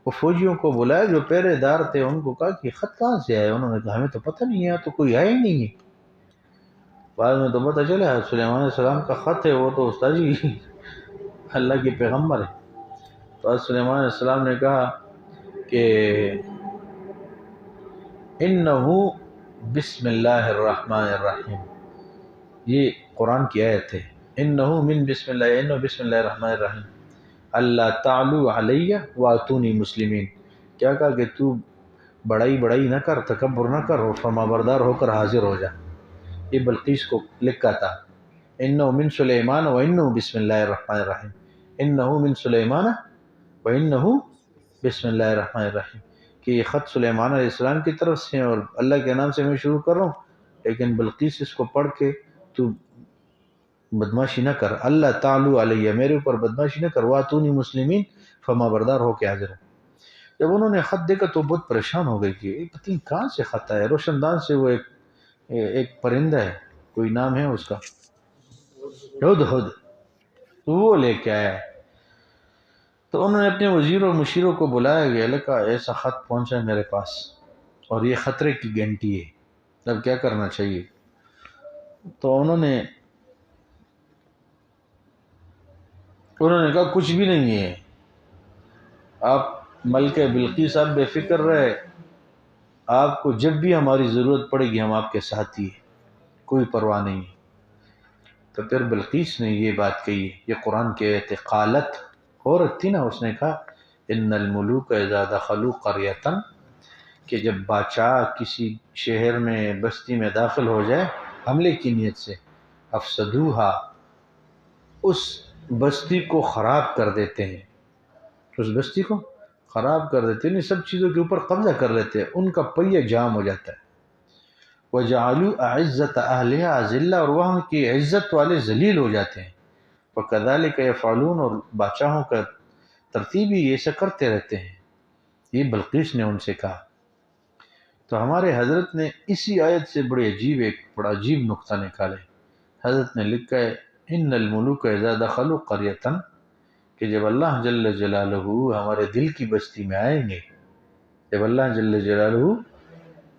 وہ فوجیوں کو بلایا جو پہرے دار تھے، ان کو کہا کہ خط کہاں سے آئے؟ انہوں نے کہا ہمیں تو پتہ نہیں ہے، تو کوئی آیا ہی نہیں ہے۔ بعد میں تو پتہ چلا سلیمان علیہ السلام کا خط ہے، وہ تو استاد جی اللہ کے پیغمبر ہے۔ تو حضرت سلیمان علیہ السلام نے کہا کہ انہو بسم اللہ الرحمن الرحیم، یہ قرآن کی آیت ہے، انہو من بسم اللہ الرحمن الرحیم اللہ تعلو علیہ واتونی مسلمین، کیا کہا کہ تو بڑائی نہ کر، تکبر نہ کر، اور فرما بردار ہو کر حاضر ہو جا۔ یہ بلقیس کو لکھا تھا انہو من سلیمان و انہو بسم اللہ الرحمن الرحیم، انہو من سلیمان و انہو بسم اللہ الرحمن الرحیم، کہ یہ خط سلیمان علیہ السلام کی طرف سے اور اللہ کے نام سے میں شروع کر رہا ہوں، لیکن بلقیس اس کو پڑھ کے تو بدماشی نہ کر، اللہ تعالی علیہ، میرے اوپر بدماشی نہ کر، واتونی مسلمین، فرما بردار ہو کے حاضر ہو۔ جب انہوں نے خط دیکھا تو بہت پریشان ہو گئی کہ پتہ نہیں کہاں سے خط آیا، روشندان سے وہ ایک پرندہ ہے، کوئی نام ہے اس کا، ہدہد، تو وہ لے کے آیا۔ تو انہوں نے اپنے وزیر اور مشیروں کو بلایا گیا، لکھا ایسا خط پہنچا ہے میرے پاس اور یہ خطرے کی گھنٹی ہے، اب کیا کرنا چاہیے؟ تو انہوں نے کہا کچھ بھی نہیں ہے، آپ ملکہ بلقیس آپ بے فکر رہے، آپ کو جب بھی ہماری ضرورت پڑے گی ہم آپ کے ساتھ ہی ہیں، کوئی پرواہ نہیں ہے۔ تو پھر بلقیس نے یہ بات کہی، یہ قرآن کی آیت ہے، قالت، عورت تھی نا، اس نے کہا ان الملوک اذا دخلوا قریۃ، کہ جب بادشاہ کسی شہر میں بستی میں داخل ہو جائے حملے کی نیت سے، افسدوہا، اس بستی کو خراب کر دیتے ہیں، اس بستی کو خراب کر دیتے ہیں، سب چیزوں کے اوپر قبضہ کر لیتے ہیں، ان کا پہیہ جام ہو جاتا ہے۔ وَجَعَلُوا أَعِزَّةَ أَهْلِهَا أَذِلَّةً، اور وہاں کی عزت والے ذلیل ہو جاتے ہیں۔ وَكَذَلِكَ يَفْعَلُونَ، اور بادشاہوں کا ترتیب ہی ایسا کرتے رہتے ہیں۔ یہ بلقیس نے ان سے کہا۔ تو ہمارے حضرت نے اسی آیت سے بڑا عجیب نقطہ نکالے. حضرت نے لکھا ہے ان الملوک اذا دخلوا قریۃ، کہ جب اللہ جل جلالہ ہمارے دل کی بستی میں آئیں گے، جب اللہ جل جلالہ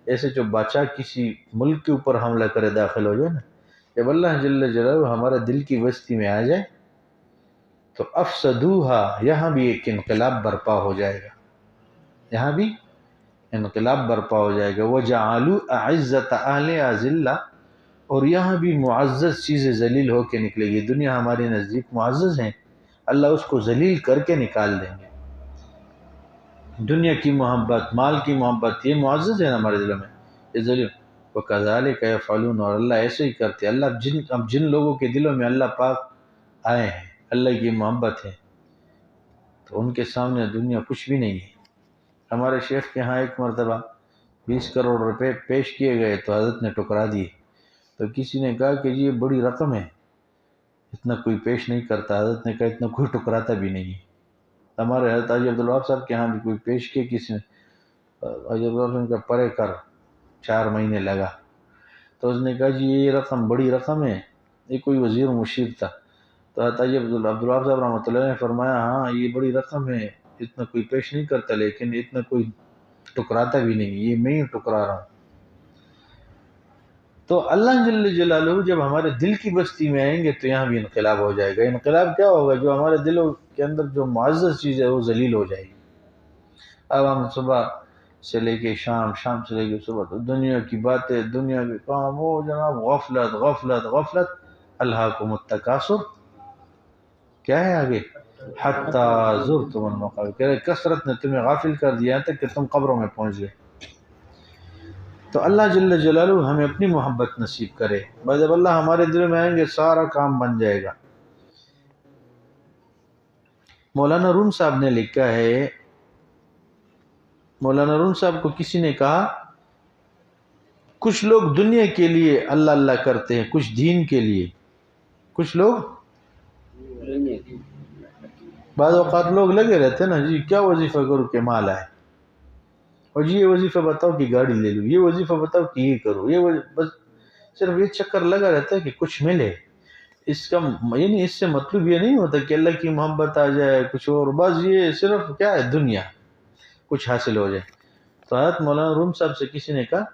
ایسے جو بادشاہ کسی ملک کے اوپر حملہ کرے داخل ہو جائے نا، جب اللہ جل جلالہ ہمارے دل کی بستی میں آ جائے تو افسدوہا، یہاں بھی ایک انقلاب برپا ہو جائے گا، یہاں بھی انقلاب برپا ہو جائے گا. وجعلوا اعزت اہلہا ذلہ، اور یہاں بھی معزز چیزیں ذلیل ہو کے نکلے گی. دنیا ہمارے نزدیک معزز ہیں، اللہ اس کو ذلیل کر کے نکال دیں گے. دنیا کی محبت، مال کی محبت، یہ معزز ہے ہمارے دلوں میں، یہ ذلیل. وَكَذَلِكَ يَفْعَلُونَ، اور اللہ ایسے ہی کرتے. اللہ اب جن لوگوں کے دلوں میں اللہ پاک آئے ہیں، اللہ کی محبت ہے، تو ان کے سامنے دنیا کچھ بھی نہیں ہے. ہمارے شیخ کے ہاں ایک مرتبہ 20 کروڑ روپے پیش کیے گئے تو حضرت نے ٹکرا دیے. تو کسی نے کہا کہ یہ بڑی رقم ہے، اتنا کوئی پیش نہیں کرتا. حضرت نے کہا اتنا کوئی ٹکراتا بھی نہیں ہے. ہمارے حضرت حاجی عبدالوہاب صاحب کے ہاں بھی کوئی پیش کیے کسی نے، حاجی عبدالوہاب صاحب کا پرے کر 4 مہینے لگا. تو اس نے کہا جی یہ رقم بڑی رقم ہے، یہ کوئی وزیر مشیر تھا. تو حاجی عبدالوہاب صاحب رحمۃ اللہ نے فرمایا ہاں یہ بڑی رقم ہے، اتنا کوئی پیش نہیں کرتا، لیکن اتنا کوئی ٹکراتا بھی نہیں، یہ میں ہی ٹکرا رہا ہوں. تو اللہ جل جلالہ جب ہمارے دل کی بستی میں آئیں گے تو یہاں بھی انقلاب ہو جائے گا. انقلاب کیا ہوگا؟ جو ہمارے دلوں کے اندر جو معزز چیز ہے وہ ذلیل ہو جائے گی. اب ہم صبح سے لے کے شام، شام سے لے کے صبح، تو دنیا کی باتیں، دنیا کے کام، وہ جناب غفلت غفلت غفلت. الہاکم التکاثر، کیا ہے آگے؟ حتی زرتم المقابر، کہہ رہے کثرت نے تمہیں غافل کر دیا تک کہ تم قبروں میں پہنچ گئے. تو اللہ جل جلالہ ہمیں اپنی محبت نصیب کرے. بس جب اللہ ہمارے دل میں آئیں گے سارا کام بن جائے گا. مولانا روم صاحب نے لکھا ہے، مولانا روم صاحب کو کسی نے کہا کچھ لوگ دنیا کے لیے اللہ اللہ کرتے ہیں، کچھ دین کے لیے. کچھ لوگ بعض اوقات لوگ لگے رہتے ہیں نا جی کیا وظیفہ کرو کہ مال آئے، اور جی یہ وظیفہ بتاؤ کہ گاڑی لے لوں، یہ وظیفہ بتاؤ کہ یہ کرو، یہ بس صرف یہ چکر لگا رہتا ہے کہ کچھ ملے. اس کا یعنی اس سے مطلب یہ نہیں ہوتا کہ اللہ کی محبت آ جائے کچھ اور، بس یہ صرف کیا ہے دنیا کچھ حاصل ہو جائے. تو حضرت مولانا روم صاحب سے کسی نے کہا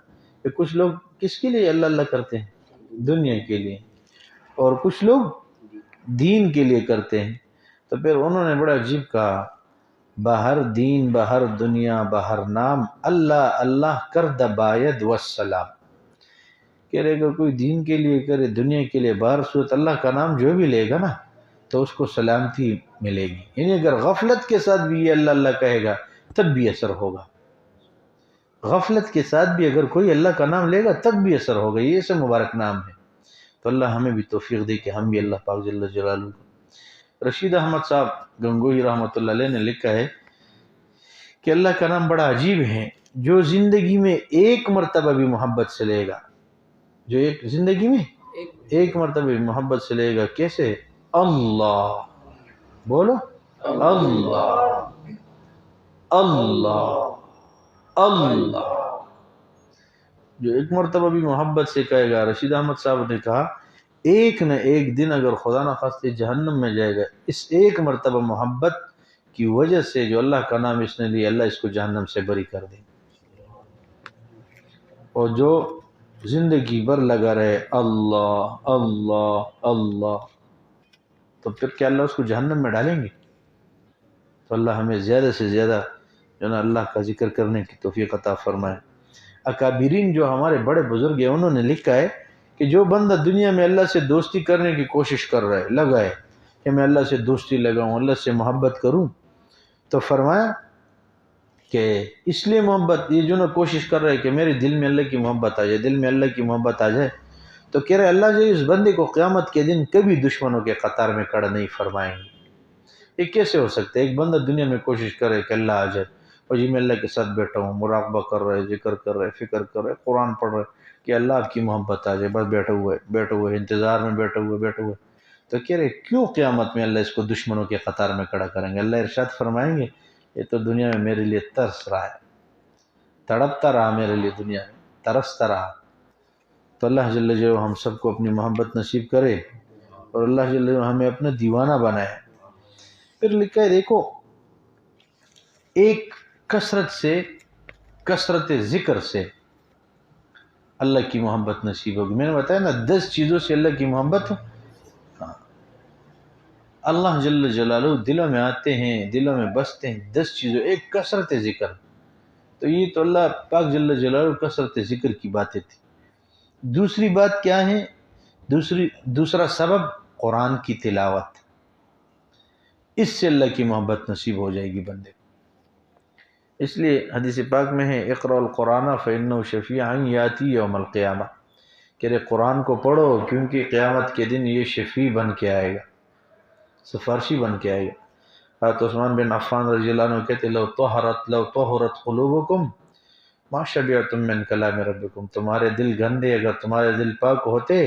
کہ کچھ لوگ کس کے لیے اللہ اللہ کرتے ہیں؟ دنیا کے لیے، اور کچھ لوگ دین کے لیے کرتے ہیں. تو پھر انہوں نے بڑا عجیب کہا، بہر دین بہر دنیا بہر نام، اللہ اللہ کرد باید والسلام. کہہ رہے اگر کوئی دین کے لیے کرے، دنیا کے لیے، بہر صورت اللہ کا نام جو بھی لے گا نا تو اس کو سلامتی ملے گی. یعنی اگر غفلت کے ساتھ بھی یہ اللہ اللہ کہے گا تب بھی اثر ہوگا، غفلت کے ساتھ بھی اگر کوئی اللہ کا نام لے گا تب بھی اثر ہوگا. یہ سے مبارک نام ہے. تو اللہ ہمیں بھی توفیق دے کہ ہم بھی اللہ پاک جل جلالہ. رشید احمد صاحب گنگوہی رحمۃ اللہ علیہ نے لکھا ہے کہ اللہ کا نام بڑا عجیب ہے، جو زندگی میں ایک مرتبہ بھی محبت سے لے گا، جو ایک زندگی میں ایک مرتبہ بھی محبت سے لے گا. کیسے؟ اللہ، بولو اللہ اللہ اللہ. جو ایک مرتبہ بھی محبت سے کہے گا، رشید احمد صاحب نے کہا ایک نہ ایک دن اگر خدا نخواستہ جہنم میں جائے گا، اس ایک مرتبہ محبت کی وجہ سے جو اللہ کا نام اس نے لیا، اللہ اس کو جہنم سے بری کر دے. اور جو زندگی بھر لگا رہے اللہ اللہ اللہ، تو پھر کیا اللہ اس کو جہنم میں ڈالیں گے؟ تو اللہ ہمیں زیادہ سے زیادہ جو نا اللہ کا ذکر کرنے کی توفیق عطا فرمائے. اکابرین جو ہمارے بڑے بزرگ ہیں انہوں نے لکھا ہے کہ جو بندہ دنیا میں اللہ سے دوستی کرنے کی کوشش کر رہا ہے، لگا ہے کہ میں اللہ سے دوستی لگاؤں، اللہ سے محبت کروں، تو فرمایا کہ اس لیے محبت یہ جو نا کوشش کر رہا ہے کہ میرے دل میں اللہ کی محبت آ جائے، دل میں اللہ کی محبت آ جائے، تو کہہ رہے اللہ جو اس بندے کو قیامت کے دن کبھی دشمنوں کے قطار میں کھڑا نہیں فرمائیں گے. یہ کیسے ہو سکتا ہے؟ ایک بندہ دنیا میں کوشش کرے کہ اللہ آ جائے، اور جی میں اللہ کے ساتھ بیٹھا ہوں، مراقبہ کر رہے، ذکر کر رہے، فکر کر رہے، قرآن پڑھ رہے کہ اللہ آپ کی محبت آ جائے، بس بیٹھے ہوئے انتظار میں بیٹھے ہوئے. تو کہہ رہے کیوں قیامت میں اللہ اس کو دشمنوں کے قطار میں کھڑا کریں گے؟ اللہ ارشاد فرمائیں گے یہ تو دنیا میں میرے لیے ترس رہا ہے، تڑپتا رہا میرے لیے دنیا میں، ترستا رہا۔ تو اللہ جل جلالہ ہم سب کو اپنی محبت نصیب کرے اور اللہ جل جلالہ ہمیں اپنا دیوانہ بنائے۔ پھر لکھا ہے دیکھو، ایک کثرت ذکر سے اللہ کی محبت نصیب ہوگی۔ میں نے بتایا نا 10 چیزوں سے اللہ کی محبت ہے۔ ہاں، اللہ جل جلالہ دلوں میں آتے ہیں، دلوں میں بستے ہیں 10 چیزوں، ایک کثرت ذکر۔ تو یہ تو اللہ پاک جل جلالہ کثرت ذکر کی باتیں تھی۔ دوسری بات کیا ہے؟ دوسرا سبب قرآن کی تلاوت، اس سے اللہ کی محبت نصیب ہو جائے گی بندے کو۔ اس لیے حدیث پاک میں ہے اقرأ القرآن فإنه شفیعا یاتی یوم القیامہ، کہ قرآن کو پڑھو کیونکہ قیامت کے دن یہ شفیع بن کے آئے گا، سفارشی بن کے آئے گا۔ حضرت عثمان بن عفان رضی اللہ عنہ کہتے لو طہرت قلوبکم ما شبعتم من کلام ربکم، تمہارے دل گندے اگر تمہارے دل پاک ہوتے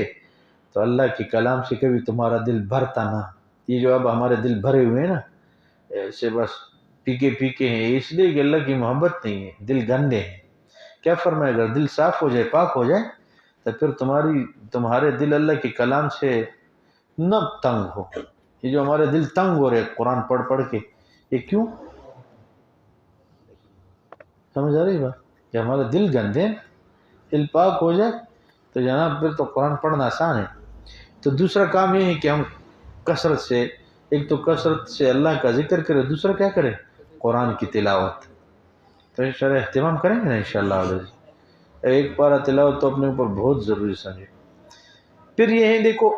تو اللہ کے کلام سے کبھی تمہارا دل بھرتا نہ۔ یہ جو اب ہمارے دل بھرے ہوئے ہیں نا، ایسے بس پیکے ہیں، اس لیے کہ اللہ کی محبت نہیں ہے، دل گندے ہیں۔ کیا فرمایا؟ اگر دل صاف ہو جائے، پاک ہو جائے، تو پھر تمہارے دل اللہ کے کلام سے نہ تنگ ہو۔ یہ جو ہمارے دل تنگ ہو رہے قرآن پڑھ کے، یہ کیوں؟ سمجھ آ رہی بات؟ کہ ہمارے دل گندے، دل پاک ہو جائے تو جناب پھر تو قرآن پڑھنا آسان ہے۔ تو دوسرا کام یہ ہے کہ ہم کثرت سے، ایک تو کثرت سے اللہ کا ذکر کرے، دوسرا کیا کرے؟ قرآن کی تلاوت۔ تو انشاءاللہ اہتمام کریں گے نا انشاءاللہ۔ ایک پارہ تلاوت تو اپنے اوپر بہت ضروری سمجھے۔ پھر یہ ہے دیکھو،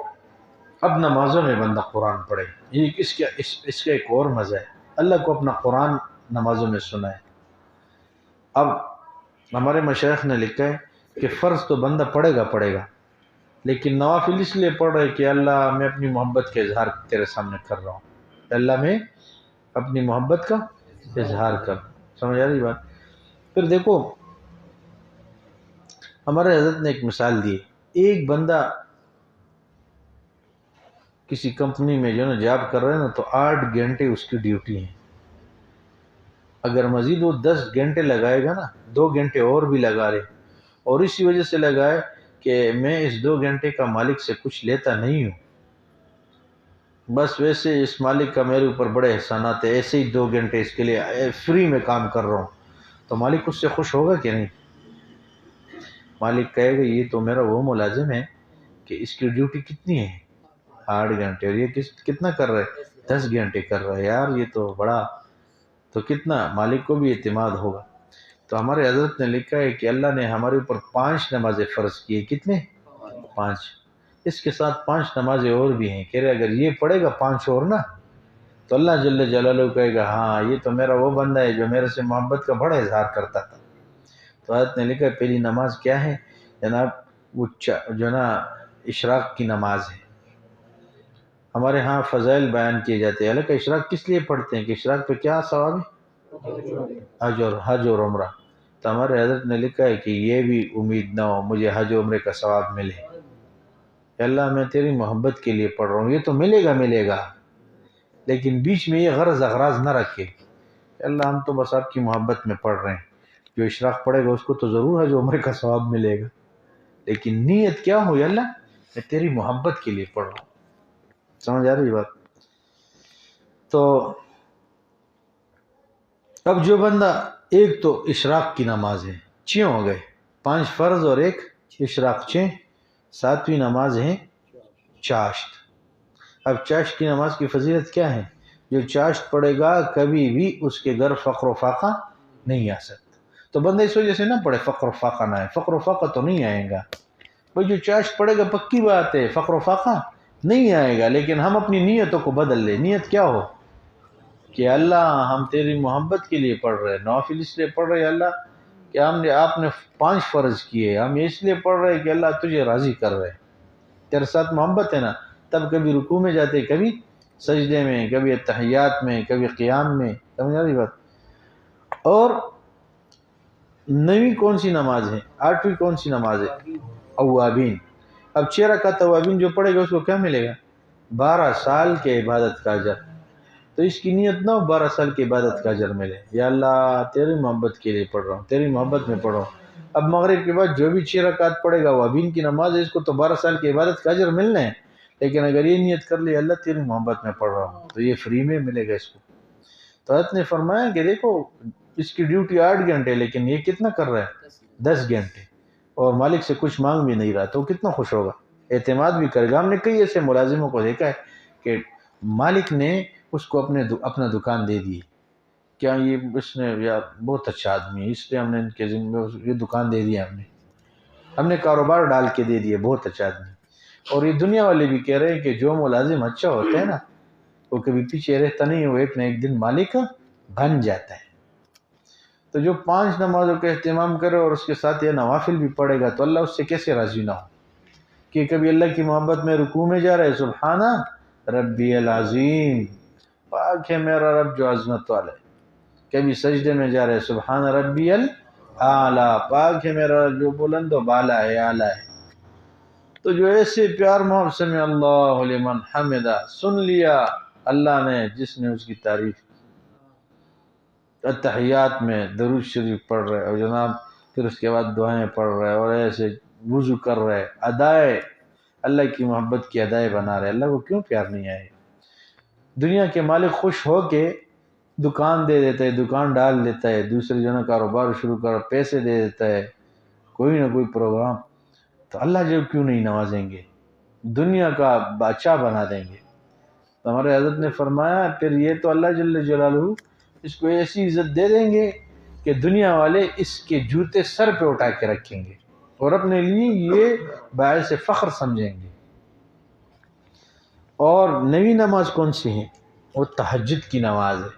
اب نمازوں میں بندہ قرآن پڑھے، یہ اس کا ایک اور مزہ ہے، اللہ کو اپنا قرآن نمازوں میں سنائے۔ اب ہمارے مشائخ نے لکھا ہے کہ فرض تو بندہ پڑھے گا، لیکن نوافل اس لیے پڑھ رہے کہ اللہ میں اپنی محبت کا اظہار تیرے سامنے کر رہا ہوں، اللہ میں اپنی محبت کا اظہار کر۔ سمجھ آ رہی بات؟ پھر دیکھو ہمارے حضرت نے ایک مثال دی، ایک بندہ کسی کمپنی میں جو نا جاب کر رہے ہیں نا، تو 8 گھنٹے اس کی ڈیوٹی ہے۔ اگر مزید وہ 10 گھنٹے لگائے گا نا، 2 گھنٹے اور بھی لگا رہے، اور اسی وجہ سے لگائے کہ میں اس 2 گھنٹے کا مالک سے کچھ لیتا نہیں ہوں، بس ویسے اس مالک کا میرے اوپر بڑے احسانات ہیں، ایسے ہی 2 گھنٹے اس کے لیے فری میں کام کر رہا ہوں، تو مالک اس سے خوش ہوگا کہ نہیں؟ مالک کہے گا یہ تو میرا وہ ملازم ہے کہ اس کی ڈیوٹی کتنی ہے؟ 8 گھنٹے، اور یہ کتنا کر رہا ہے؟ 10 گھنٹے کر رہا ہے، یار یہ تو بڑا، تو کتنا مالک کو بھی اعتماد ہوگا۔ تو ہمارے حضرت نے لکھا ہے کہ اللہ نے ہمارے اوپر 5 نمازیں فرض کی ہے۔ کتنے؟ 5۔ اس کے ساتھ 5 نمازیں اور بھی ہیں، کہہ رہے اگر یہ پڑھے گا 5 اور نا، تو اللہ جل جلالہ کہے گا ہاں یہ تو میرا وہ بندہ ہے جو میرے سے محبت کا بڑا اظہار کرتا تھا۔ تو حضرت نے لکھا ہے پہلی نماز کیا ہے جناب؟ وہ جو نا اشراق کی نماز ہے۔ ہمارے ہاں فضائل بیان کیے جاتے ہیں، حالانکہ اشراق کس لیے پڑھتے ہیں کہ اشراق پہ کیا ثواب ہے؟ حج اور عمرہ۔ تو ہمارے حضرت نے لکھا ہے کہ یہ بھی امید نہ ہو مجھے حج و عمرے کا ثواب ملے، کہ اللہ میں تیری محبت کے لیے پڑھ رہا ہوں، یہ تو ملے گا، لیکن بیچ میں یہ غرض اغراض نہ رکھے کہ اللہ ہم تو بس آپ کی محبت میں پڑھ رہے ہیں، جو اشراق پڑھے گا اس کو تو ضرور حج و عمرے کا ثواب ملے گا، لیکن نیت کیا ہو؟ اللہ میں تیری محبت کے لیے پڑھ رہا ہوں۔ سمجھ آ رہی بات؟ تو اب جو بندہ، ایک تو اشراق کی نماز ہے، 6 ہو گئے، 5 فرض اور 1 اشراق، 6۔ 7ویں نماز ہے چاشت۔ اب چاشت کی نماز کی فضیلت کیا ہے؟ جو چاشت پڑھے گا کبھی بھی اس کے گھر فقر و فاقہ نہیں آ سکتا۔ تو بندہ اس وجہ سے نہ پڑھے فقر و فاقہ نہ آئے، فقر و فاقہ تو نہیں آئے گا بھائی، جو چاشت پڑھے گا پکی بات ہے فقر و فاقہ نہیں آئے گا، لیکن ہم اپنی نیتوں کو بدل لیں۔ نیت کیا ہو کہ اللہ ہم تیری محبت کے لیے پڑھ رہے ہیں، نوافل اس لیے پڑھ رہے ہیں اللہ کہ آپ نے 5 فرض کیے، ہم اس لیے پڑھ رہے ہیں کہ اللہ تجھے راضی کر رہے ہیں، تیرے ساتھ محبت ہے نا، تب کبھی رکوع میں جاتے، کبھی سجدے میں، کبھی تحیات میں، کبھی قیام میں۔ سمجھ آ رہی بات؟ اور 9ویں کون سی نماز ہے؟ 8ویں کون سی نماز ہے؟ اوابین۔ اب 6 رکعت اوابین جو پڑھے گا اس کو کیا ملے گا؟ 12 سال کے عبادت کا اجر۔ تو اس کی نیت نہ ہو 12 سال کی عبادت کا اجر ملے، یا اللہ تیری محبت کے لیے پڑھ رہا ہوں، تیری محبت میں پڑھ رہا ہوں۔ اب مغرب کے بعد جو بھی 6 رکعت پڑھے گا وہ ابین کی نماز ہے، اس کو تو 12 سال کی عبادت کا اجر ملنا ہے، لیکن اگر یہ نیت کر لی اللہ تیری محبت میں پڑھ رہا ہوں تو یہ فری میں ملے گا اس کو۔ تو حضرت نے فرمایا کہ دیکھو اس کی ڈیوٹی 8 گھنٹے لیکن یہ کتنا کر رہا ہے 10 گھنٹے، اور مالک سے کچھ مانگ بھی نہیں رہا، تو کتنا خوش ہوگا، اعتماد بھی کرے گا۔ ہم نے کئی ایسے ملازموں کو دیکھا ہے کہ مالک نے اس کو اپنا دکان دے دی، کیا یہ اس نے یار بہت اچھا آدمی ہے اس لیے ہم نے ان کے ذمہ یہ دکان دے دیا، ہم نے کاروبار ڈال کے دے دیا، بہت اچھا آدمی۔ اور یہ دنیا والے بھی کہہ رہے ہیں کہ جو ملازم اچھا ہوتا ہے نا وہ کبھی پیچھے رہتا نہیں، وہ ایک نہ ایک دن مالک بن جاتا ہے۔ تو جو 5 نمازوں کا اہتمام کرے اور اس کے ساتھ یہ نوافل بھی پڑھے گا تو اللہ اس سے کیسے راضی نہ ہو، کہ کبھی اللہ کی محبت میں رکوع میں جا رہا ہے سبحان ربی العظیم، پاک ہے میرا رب جو عظمت والا ہے، کبھی سجدے میں جا رہا ہے سبحان ربی الاعلیٰ، پاک ہے میرا رب جو بلند و بالا ہے، اعلیٰ ہے۔ تو جو ایسے پیار محبت سمع اللہ لمن حمدہ، سن لیا اللہ نے جس نے اس کی تعریف، اتحیات میں درود شریف پڑھ رہے اور جناب پھر اس کے بعد دعائیں پڑھ رہے اور ایسے وضو کر رہے، ادائے اللہ کی محبت کی ادائے بنا رہے، اللہ کو کیوں پیار نہیں آئے؟ دنیا کے مالک خوش ہو کے دکان دے دیتا ہے، دکان ڈال دیتا ہے، دوسرے جنوں کاروبار شروع کر پیسے دے دیتا ہے، کوئی نہ کوئی پروگرام، تو اللہ جو کیوں نہیں نوازیں گے، دنیا کا بادشاہ بنا دیں گے۔ تو ہمارے حضرت نے فرمایا پھر یہ تو اللہ جل جلالہ اس کو ایسی عزت دے دیں گے کہ دنیا والے اس کے جوتے سر پہ اٹھا کے رکھیں گے اور اپنے لیے یہ باعث فخر سمجھیں گے۔ اور نئی نماز کون سی ہے؟ وہ تہجد کی نماز ہے۔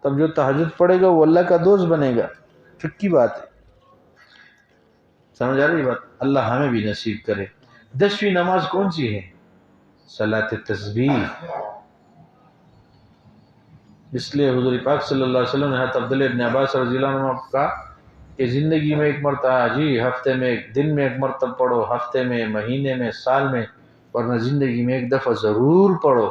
تب جو تہجد پڑھے گا وہ اللہ کا دوست بنے گا، پکی بات ہے، سمجھ آ رہی بات؟ اللہ ہمیں بھی نصیب کرے۔ 10ویں نماز کون سی ہے؟ صلاۃ تسبیح۔ اس لیے حضور پاک صلی اللہ علیہ وسلم نے حضرت عبداللہ ابن عباس رضی اللہ عنہ کا کہ زندگی میں ایک مرتبہ، جی ہفتے میں دن میں ایک مرتبہ پڑھو، ہفتے میں، مہینے میں، سال میں، ورنہ زندگی میں ایک دفعہ ضرور پڑھو۔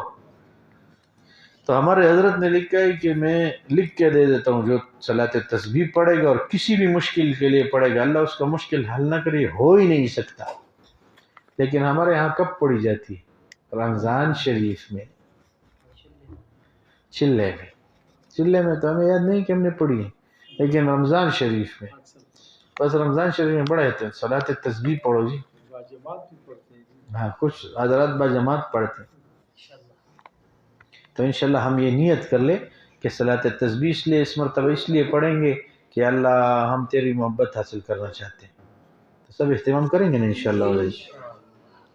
تو ہمارے حضرت نے لکھا ہے کہ میں لکھ کے دے دیتا ہوں جو صلاۃ تسبیح پڑھے گا اور کسی بھی مشکل کے لیے پڑھے گا اللہ اس کا مشکل حل نہ کرے، ہو ہی نہیں سکتا۔ لیکن ہمارے ہاں کب پڑھی جاتی؟ رمضان شریف میں، چلے میں تو ہمیں یاد نہیں کہ ہم نے پڑھی ہے، لیکن رمضان شریف میں، بس رمضان شریف میں پڑھے تھے صلاۃ تسبیح پڑھو جی، ہاں کچھ حضرات با جماعت پڑھتے ہیں۔ تو انشاءاللہ ہم یہ نیت کر لیں کہ صلاۃ تسبیح اس لیے اس مرتبہ اس لیے پڑھیں گے کہ اللہ ہم تیری محبت حاصل کرنا چاہتے ہیں، تو سب اہتمام کریں گے نا انشاءاللہ۔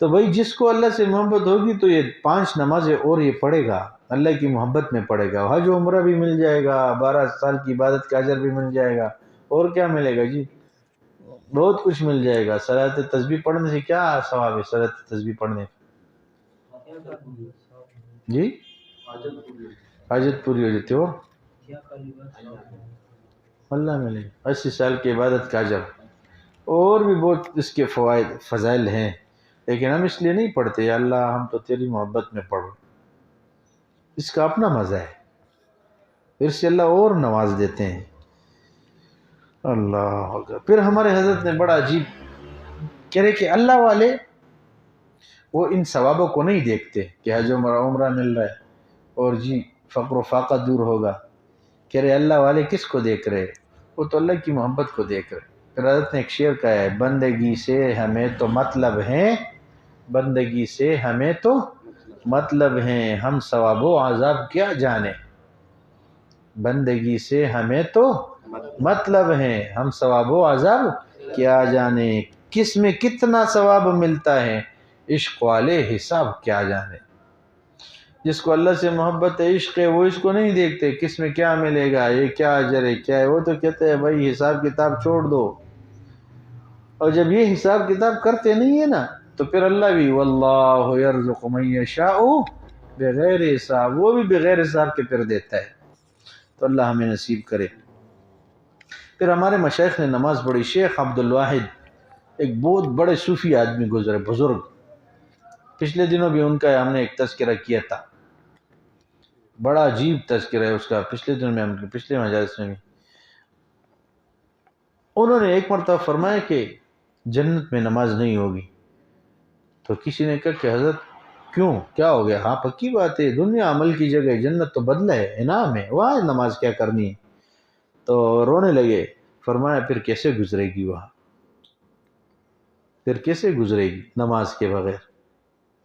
تو بھائی جس کو اللہ سے محبت ہوگی تو یہ 5 نمازیں اور یہ پڑھے گا، اللہ کی محبت میں پڑھے گا، حج و عمرہ بھی مل جائے گا، 12 سال کی عبادت کا اجر بھی مل جائے گا، اور کیا ملے گا جی؟ بہت کچھ مل جائے گا۔ صلاۃ تسبیح پڑھنے سے کیا ثواب ہے؟ صلاۃ تسبیح پڑھنے جی حاجت پوری ہو جاتی ہو، اللہ ملے 80 سال کی عبادت کا اجر، اور بھی بہت اس کے فوائد فضائل ہیں، لیکن ہم اس لیے نہیں پڑھتے یا اللہ ہم تو تیری محبت میں پڑھو، اس کا اپنا مزہ ہے، پھر سے اللہ اور نواز دیتے ہیں۔ اللہ اکبر۔ پھر ہمارے حضرت نے بڑا عجیب کہہ رہے کہ اللہ والے وہ ان ثوابوں کو نہیں دیکھتے کہ حج عمرہ مل رہا ہے اور جی فقر و فاقہ دور ہوگا، کہہ رہے اللہ والے کس کو دیکھ رہے؟ وہ تو اللہ کی محبت کو دیکھ رہے۔ پھر حضرت نے ایک شعر کہا ہے، بندگی سے ہمیں تو مطلب ہیں، بندگی سے ہمیں تو مطلب ہیں، ہم ثواب و عذاب کیا جانے، بندگی سے ہمیں تو مطلب ہیں، ہم ثواب و عذاب کیا جانے، کس میں کتنا ثواب ملتا ہے، عشق والے حساب کیا جانے۔ جس کو اللہ سے محبت ہے، عشق ہے، وہ اس کو نہیں دیکھتے کس میں کیا ملے گا، یہ کیا اجر ہے کیا ہے، وہ تو کہتے ہیں بھائی حساب کتاب چھوڑ دو۔ اور جب یہ حساب کتاب کرتے نہیں ہے نا تو پھر اللہ بھی واللہ یرزق من یشاء بغیر حساب، وہ بھی بغیر حساب کے پھر دیتا ہے، تو اللہ ہمیں نصیب کرے۔ پھر ہمارے مشائخ نے نماز پڑھی، شیخ عبد الواحد ایک بہت بڑے صوفی آدمی گزرے، بزرگ، پچھلے دنوں بھی ان کا ہم نے ایک تذکرہ کیا تھا، بڑا عجیب تذکرہ ہے اس کا، پچھلے دن میں پچھلے مجالس میں بھی انہوں نے ایک مرتبہ فرمایا کہ جنت میں نماز نہیں ہوگی، تو کسی نے کہا کہ حضرت کیوں، کیا ہو گیا؟ ہاں پکی بات ہے، دنیا عمل کی جگہ ہے، جنت تو بدلہ ہے، انعام ہے، وہاں نماز کیا کرنی ہے؟ تو رونے لگے۔ فرمایا پھر کیسے گزرے گی وہاں، پھر کیسے گزرے گی نماز کے بغیر؟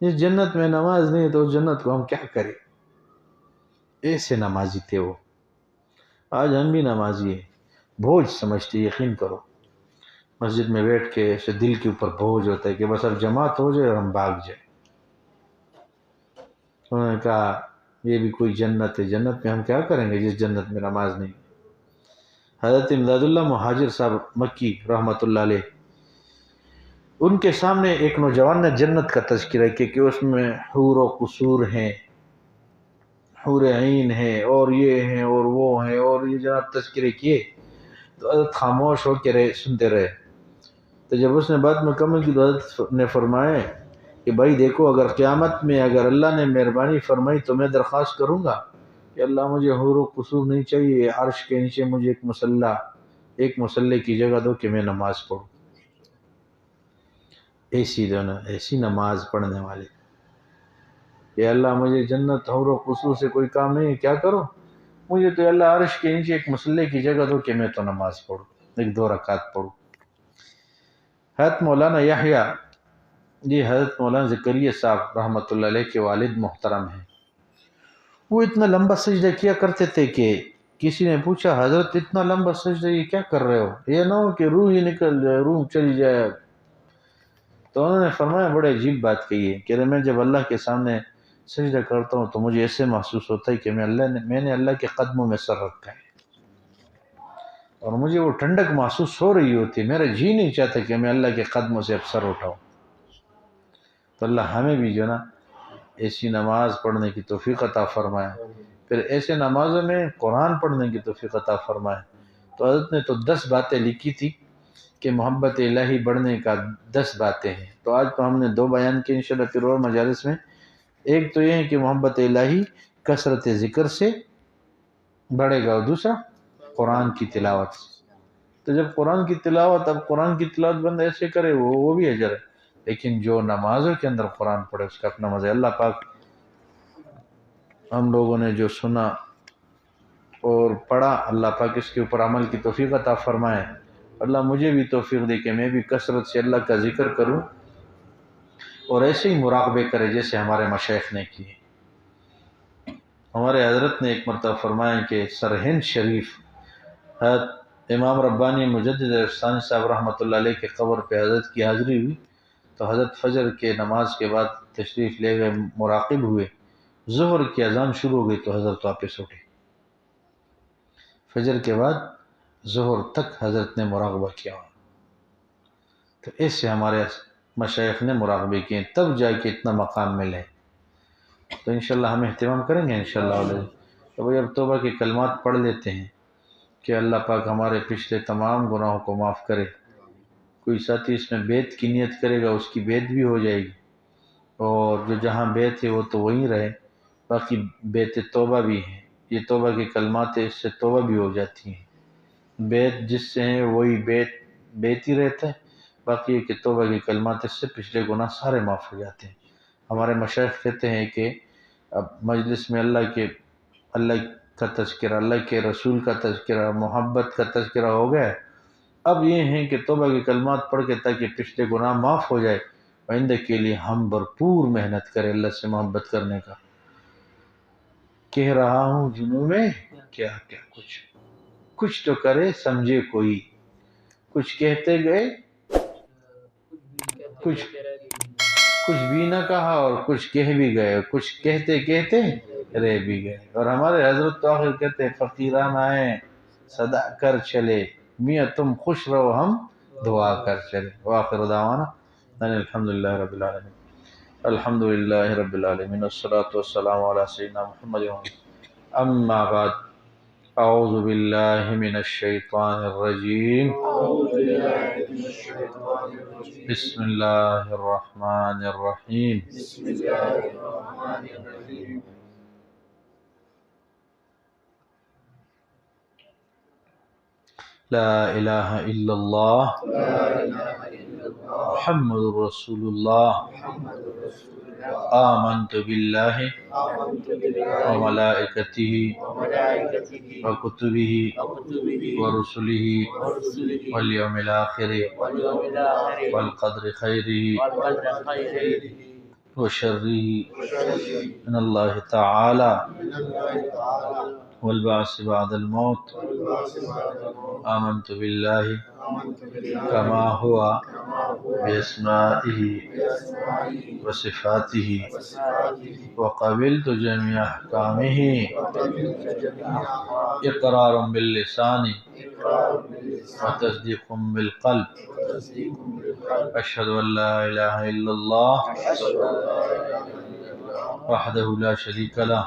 اس جنت میں نماز نہیں ہے تو اس جنت کو ہم کیا کریں؟ ایسے نمازی تھے وہ۔ آج ہم بھی نمازی ہیں، بوجھ سمجھتے، یقین کرو مسجد میں بیٹھ کے ایسے دل کے اوپر بوجھ ہوتا ہے کہ بس اب جماعت ہو جائے اور ہم بھاگ جائیں۔ انہوں نے کہا یہ بھی کوئی جنت ہے، جنت میں ہم کیا کریں گے جس جنت میں نماز نہیں؟ حضرت امداد اللہ مہاجر صاحب مکی رحمۃ اللہ علیہ، ان کے سامنے ایک نوجوان نے جنت کا تذکرہ کیا کہ اس میں حور و قصور ہیں، حور عین ہیں، اور یہ ہیں اور وہ ہیں، اور یہ جناب تذکرے کیے تو حضرت خاموش ہو کے رہے، سنتے رہے۔ تو جب اس نے بات مکمل کی تو حضرت نے فرمایا کہ بھائی دیکھو، اگر قیامت میں اگر اللہ نے مہربانی فرمائی تو میں درخواست کروں گا کہ اللہ مجھے حور و قصور نہیں چاہیے، عرش کے نیچے مجھے ایک مصلی کی جگہ دو کہ میں نماز پڑھوں۔ ایسی نماز پڑھنے والے کہ اللہ مجھے جنت حور و قصور سے کوئی کام نہیں ہے، کیا کرو؟ مجھے تو اللہ عرش کے نیچے ایک مصلی کی جگہ دو کہ میں تو نماز پڑھوں، ایک 2 رکعت پڑھوں۔ حضرت مولانا یحییٰ، یہ حضرت مولانا زکریا صاحب رحمۃ اللہ علیہ کے والد محترم ہیں، وہ اتنا لمبا سجدہ کیا کرتے تھے کہ کسی نے پوچھا حضرت اتنا لمبا سجدہ یہ کیا کر رہے ہو؟ یہ نہ ہو کہ روح ہی نکل جائے، روح چلی جائے۔ تو انہوں نے فرمایا بڑے عجیب بات کہی ہے کہ میں جب اللہ کے سامنے سجدہ کرتا ہوں تو مجھے ایسے محسوس ہوتا ہے کہ میں نے اللہ کے قدموں میں سر رکھا ہے، اور مجھے وہ ٹھنڈک محسوس ہو رہی ہوتی ہے، میرا جی نہیں چاہتا کہ میں اللہ کے قدموں سے اب سر اٹھاؤں۔ تو اللہ ہمیں بھی جو نا ایسی نماز پڑھنے کی توفیق عطا فرمائے، پھر ایسے نمازوں میں قرآن پڑھنے کی توفیق عطا فرمائے۔ تو حضرت نے تو 10 باتیں لکھی تھی کہ محبت الہی بڑھنے کا 10 باتیں ہیں، تو آج تو ہم نے 2 بیان کی انشاءاللہ پھر اور مجالس میں۔ ایک تو یہ ہے کہ محبت الہی کثرت ذکر سے بڑھے گا، اور دوسرا قرآن کی تلاوت سے۔ تو جب قرآن کی تلاوت، اب قرآن کی تلاوت بندہ ایسے کرے وہ بھی اجر ہے، لیکن جو نمازوں کے اندر قرآن پڑھے اس کا اپنا مزہ ہے۔ اللہ پاک ہم لوگوں نے جو سنا اور پڑھا، اللہ پاک اس کے اوپر عمل کی توفیق عطا فرمائے۔ اللہ مجھے بھی توفیق دے کہ میں بھی کثرت سے اللہ کا ذکر کروں اور ایسے ہی مراقبے کرے جیسے ہمارے مشائخ نے کیے۔ ہمارے حضرت نے ایک مرتبہ فرمایا کہ سرہند شریف حضرت امام ربانی مجدد افسانی صاحب رحمۃ اللہ علیہ کے قبر پہ حضرت کی حاضری ہوئی، تو حضرت فجر کے نماز کے بعد تشریف لے گئے، مراقب ہوئے، ظہر کی اذان شروع ہو گئی تو حضرت واپس اٹھے۔ فجر کے بعد ظہر تک حضرت نے مراقبہ کیا، تو اس سے ہمارے مشائخ نے مراقبے کیے، تب جا کے اتنا مقام ملے۔ تو انشاءاللہ ہم اہتمام کریں گے انشاءاللہ۔ تو بھئی اب توبہ کے کلمات پڑھ لیتے ہیں کہ اللہ پاک ہمارے پچھلے تمام گناہوں کو معاف کرے۔ کوئی ساتھی اس میں بیت کی نیت کرے گا اس کی بیت بھی ہو جائے گی، اور جو جہاں بیت ہے وہ تو وہیں رہے، باقی بیت توبہ بھی ہیں، یہ توبہ کے کلمات ہیں، اس سے توبہ بھی ہو جاتی ہیں۔ بیت جس سے ہیں وہی بیت ہی رہتا ہے، باقی یہ کہ توبہ کے کلمات اس سے پچھلے گناہ سارے معاف ہو جاتے ہیں۔ ہمارے مشائخ کہتے ہیں کہ اب مجلس میں اللہ کا تذکرہ، اللہ کے رسول کا تذکرہ، محبت کا تذکرہ ہو گیا ہے، اب یہ ہیں کہ توبہ کے کلمات پڑھ کے تاکہ پچھلے گناہ معاف ہو جائے، آئندہ کے لیے ہم بھرپور محنت کریں اللہ سے محبت کرنے کا۔ کہہ رہا ہوں جنوں میں کیا کیا کچھ تو کرے سمجھے کوئی، کچھ کہتے گئے کچھ بھی نہ کہا اور کچھ کہہ بھی گئے، کچھ کہتے کہتے رہ بھی گئے۔ اور ہمارے حضرت تو آخر کہتے ہیں فقیران آئیں صدا کر چلے، میاں تم خوش رہو ہم دعا کر چلے۔ وآخر دعوانا ان الحمدللہ رب العالمین، الحمدللہ رب العالمین، والصلاة والسلام علی سیدنا محمد۔ اما بعد، اعوذ باللہ من الشیطان الرجیم، بسم اللہ الرحمن الرحیم۔ لا الہ الا اللہ محمد رسول اللہ آمنت باللہ وملائکتہ وکتبہ ورسلہ والیوم الآخر والقدر خیرہ وشرہ من اللہ تعالی والبعث بعد الموت آمنت باللہ کما ہوا باسمائہ وصفاتہ وقبلت جميع احکامہ اقرار باللسان وتصدیق بالقلب اشہد ان لا الہ الا اللہ وحدہ لا شریک لہ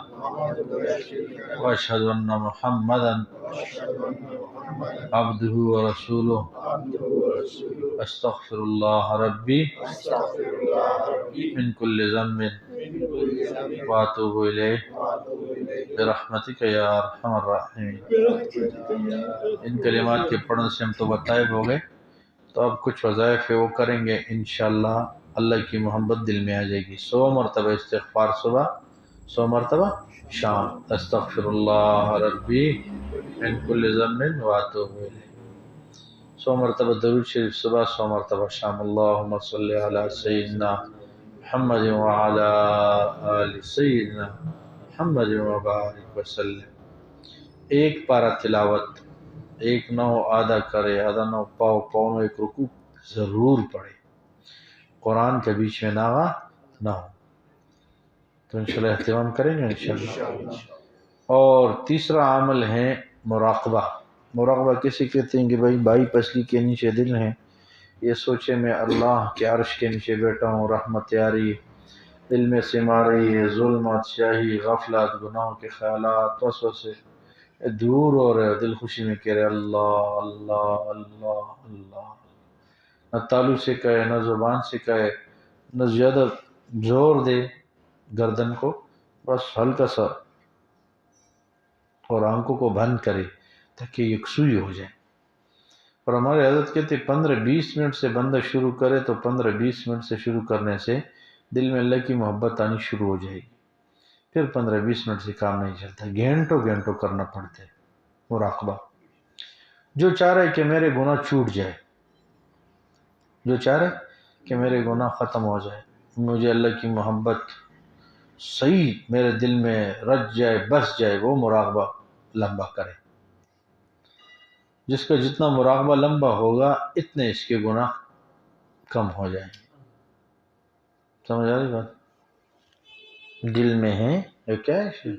واشہد ان محمدا عبدہ ورسولہ استغفر اللہ ربی من کل ذنب واتوب الیہ برحمتک یا ارحم الراحمین۔ ان کلمات کے پڑھنے سے ہم تو بتائب ہو گئے، تو اب کچھ وظائف ہے وہ کریں گے انشاءاللہ، اللہ کی محبت دل میں آ جائے گی۔ 100 مرتبہ استغفار صبح، 100 مرتبہ شام، استغفر اللہ ربی من کل ذنب واتوب الیہ، 100 مرتبہ درود شریف صبح، 100 مرتبہ شام۔ اللہم صلی علی سیدنا محمد وعلی آل سیدنا محمد وبارک وسلم۔ ایک پارہ تلاوت، ایک نو آدھا کرے، آدھا نو پاؤ، پاؤ نو ایک رکوع ضرور پڑھے، قرآن کے بیچ میں ناغہ نہ ہو، تو انشاءاللہ اہتمام کریں گے انشاءاللہ۔ اور تیسرا عمل ہے مراقبہ۔ مراقبہ کیسے کہتے ہیں کہ بھائی پسلی کے نیچے دل ہیں، یہ سوچے میں اللہ کے عرش کے نیچے بیٹھا ہوں، رحمت آ رہی ہے، دل میں سما رہی ہے، ظلمات، سیاہی، غفلات، گناہوں کے خیالات، وسوسے دور ہو رہے، دل خوشی میں کہہ رہے اللہ اللہ اللہ اللہ، نہ تالو سے کہے، نہ زبان سے کہے، نہ زیادہ زور دے گردن کو، بس ہلکا سا، اور آنکھوں کو بند کرے تاکہ یکسوئی ہو جائے۔ اور ہمارے حضرت کہتے 15-20 منٹ سے بندہ شروع کرے تو 15-20 منٹ سے شروع کرنے سے دل میں اللہ کی محبت آنی شروع ہو جائے گی، پھر 15-20 منٹ سے کام نہیں چلتا، گھنٹوں گھنٹوں کرنا پڑتا ہے مراقبہ۔ جو چاہ رہے کہ میرے گناہ چھوٹ جائے، جو چاہ رہے کہ میرے گناہ ختم ہو جائے، مجھے اللہ کی محبت صحیح میرے دل میں رچ جائے، بس جائے، وہ مراقبہ لمبا کرے۔ جس کا جتنا مراقبہ لمبا ہوگا اتنے اس کے گناہ کم ہو جائیں گے۔ سمجھ آ رہی بات؟ دل میں ہے کیا ہے،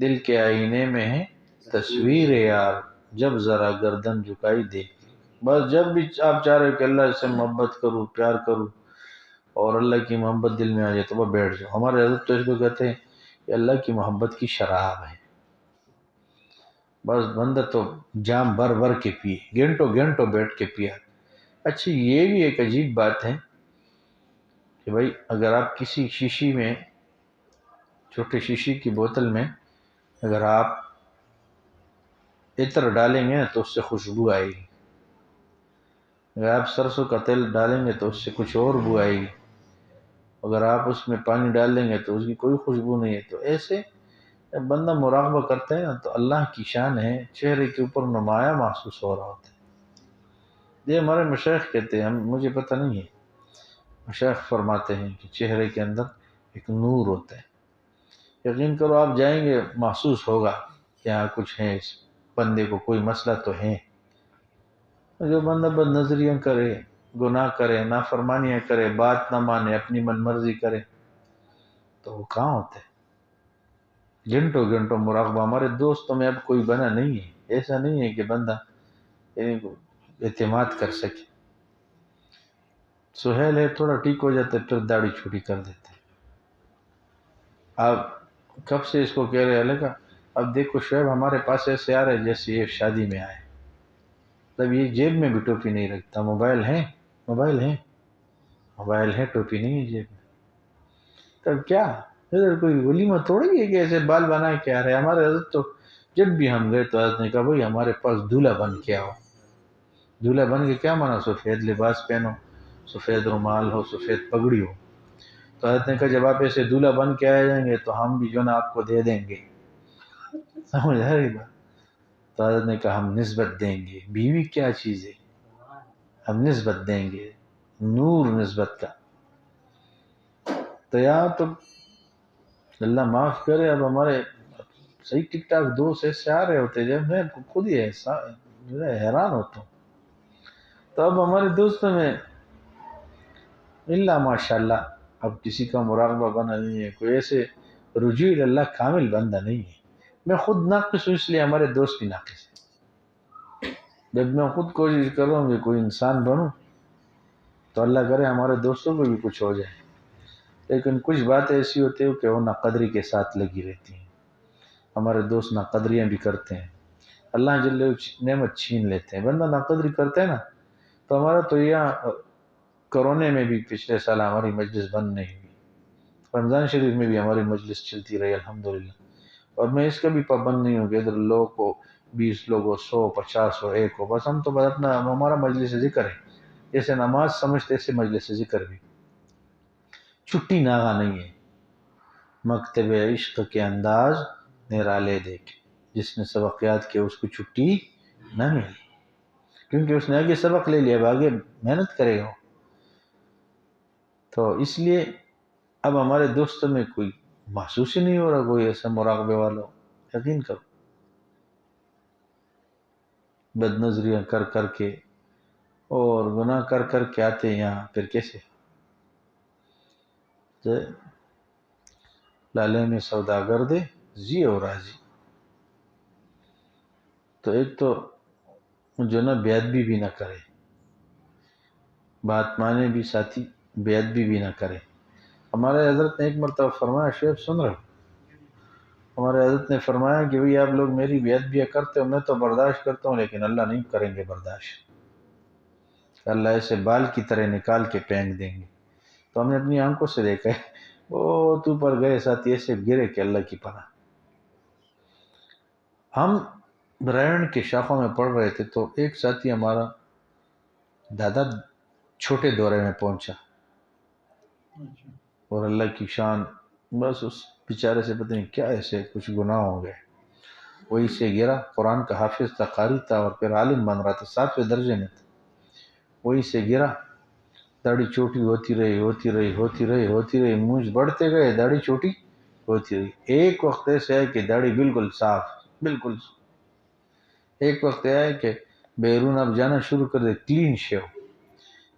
دل کے آئینے میں ہے تصویر یار، جب ذرا گردن جھکائی دیکھ لی۔ بس جب بھی آپ چاہ رہے ہو کہ اللہ سے محبت کروں، پیار کروں، اور اللہ کی محبت دل میں آ جائے تو وہ بیٹھ جاؤ۔ ہمارے حضرت تو اس کو کہتے ہیں کہ اللہ کی محبت کی شراب ہے، بس بندہ تو جام بھر بھر کے پیے، گھنٹوں گھنٹوں بیٹھ کے پیا۔ اچھا یہ بھی ایک عجیب بات ہے کہ بھائی اگر آپ کسی شیشی میں، چھوٹے شیشی کی بوتل میں اگر آپ عطر ڈالیں گے تو اس سے خوشبو آئے گی، اگر آپ سرسوں کا تیل ڈالیں گے تو اس سے کچھ اور بو آئے گی، اگر آپ اس میں پانی ڈال دیں گے تو اس کی کوئی خوشبو نہیں ہے۔ تو ایسے جب بندہ مراقبہ کرتا ہے نا تو اللہ کی شان ہے، چہرے کے اوپر نمایاں محسوس ہو رہا ہوتا ہے۔ یہ ہمارے مشائخ کہتے ہیں، مجھے پتہ نہیں ہے، مشائخ فرماتے ہیں کہ چہرے کے اندر ایک نور ہوتا ہے، یقین کرو آپ جائیں گے محسوس ہوگا کہ یہاں کچھ ہے، اس بندے کو کوئی مسئلہ تو ہے۔ جو بندہ بد نظریاں کرے، گناہ کرے، نافرمانیاں کرے، بات نہ مانے، اپنی من مرضی کرے، تو وہ کہاں ہوتا ہے؟ گھنٹوں گھنٹوں مراقبہ۔ ہمارے دوستوں میں اب کوئی بنا نہیں ہے، ایسا نہیں ہے کہ بندہ اعتماد کر سکے۔ سہیل ہے تھوڑا ٹھیک ہو جاتا ہے، پھر داڑھی چھوٹی کر دیتے ہیں۔ آپ کب سے اس کو کہہ رہے ہیں کا اب دیکھو شعیب ہمارے پاس ایسے آ رہے جیسے یہ شادی میں آئے، تب یہ جیب میں بھی ٹوپی نہیں رکھتا، موبائل ہے، موبائل ہے، موبائل ہے، ٹوپی نہیں ہے جیب میں، تب کیا ادھر کوئی ولیمہ تھوڑی ہے کہ ایسے بال بنا کے آ رہے ہیں۔ ہمارے حضرت تو جب بھی ہم گئے تو حضرت نے کہا بھائی ہمارے پاس دولہا بن کے آؤ، دولہا بن کے کیا مانا؟ سفید لباس پہنو، سفید رومال ہو، سفید پگڑی ہو. تو حضرت نے کہا جب آپ ایسے دولہا بن کے آ جائیں گے تو ہم بھی جو نا آپ کو دے دیں گے. سمجھ آ رہی بات؟ تو حضرت نے کہا ہم نسبت دیں گے. بیوی کیا چیز ہے؟ ہم نسبت دیں گے، نور نسبت کا. تو یہاں تو اللہ معاف کرے، اب ہمارے صحیح ٹک ٹاک دوست ایسے آ رہے ہوتے جب میں خود ہی حیران ہوتا ہوں. تو اب ہمارے دوستوں میں اللہ ماشاء اللہ اب کسی کا مراقبہ بنا نہیں ہے، کوئی ایسے رجوع اللہ کامل بندہ نہیں ہے. میں خود ناقص ہوں، اس لیے ہمارے دوست بھی ناقص ہیں. جب میں خود کوشش کروں کہ کوئی انسان بنوں تو اللہ کرے ہمارے دوستوں کو بھی کچھ ہو جائے. لیکن کچھ باتیں ایسی ہوتی ہیں کہ وہ ناقدری کے ساتھ لگی رہتی ہیں. ہمارے دوست ناقدریاں بھی کرتے ہیں، اللہ جل نعمت چھین لیتے ہیں. بندہ ناقدری کرتا ہے نا، تو ہمارا تو یہاں کرونے میں بھی پچھلے سال ہماری مجلس بند نہیں ہوئی، رمضان شریف میں بھی ہماری مجلس چلتی رہی الحمدللہ. اور میں اس کا بھی پابند نہیں ہوں کہ ادھر لوگ کو 20 لوگ ہو، 100 50 ہو، 1 ہو، بس ہم تو بس اپنا ہمارا مجلس ذکر ہے. جیسے نماز سمجھتے ایسے مجلس ذکر بھی. چھٹی ناغہ نہیں ہے. مکتب عشق کے انداز نرالے دیکھ، جس نے سبق یاد کیا اس کو چھٹی نہ ملی، کیونکہ اس نے آگے سبق لے لیا، اب آگے محنت کرے گا. تو اس لیے اب ہمارے دوستوں میں کوئی محسوس ہی نہیں ہو رہا کوئی ایسا مراقبے والا. یقین کرو بد نظریاں کر کر کے اور گناہ کر کر کے آتے ہیں یہاں، پھر کیسے؟ لالے میں سوداگر دے زی اور راضی. تو ایک تو جو نا بے ادبی بھی نہ کرے، بات مانے بھی ساتھی، بے ادبی بھی نہ کرے. ہمارے حضرت نے ایک مرتبہ فرمایا، شعیب سن رہے، ہمارے حضرت نے فرمایا کہ بھئی آپ لوگ میری بے ادبیاں کرتے ہو، میں تو برداشت کرتا ہوں لیکن اللہ نہیں کریں گے برداشت. اللہ ایسے بال کی طرح نکال کے پھینک دیں گے. تو ہم نے اپنی آنکھوں سے دیکھا ہے، وہ تو پر گئے ساتھی ایسے گرے کہ اللہ کی پناہ. ہم برائن کے شاخوں میں پڑھ رہے تھے تو ایک ساتھی ہمارا دادا چھوٹے دورے میں پہنچا، اور اللہ کی شان، بس اس بیچارے سے پتہ نہیں کیا ایسے کچھ گناہ ہو گئے، وہی سے گرا. قرآن کا حافظ تھا، قاری تھا، اور پھر عالم بن رہا تھا، 7ویں درجے میں تھا. وہی سے گرا، داڑھی چوٹی ہوتی رہی، مونچھ بڑھتے گئے، داڑھی چوٹی ہوتی رہی. ایک وقت ایسے ہے کہ داڑھی بالکل صاف، بالکل. ایک وقت ہے کہ بیرون اب جانا شروع کر دے، کلین شیو.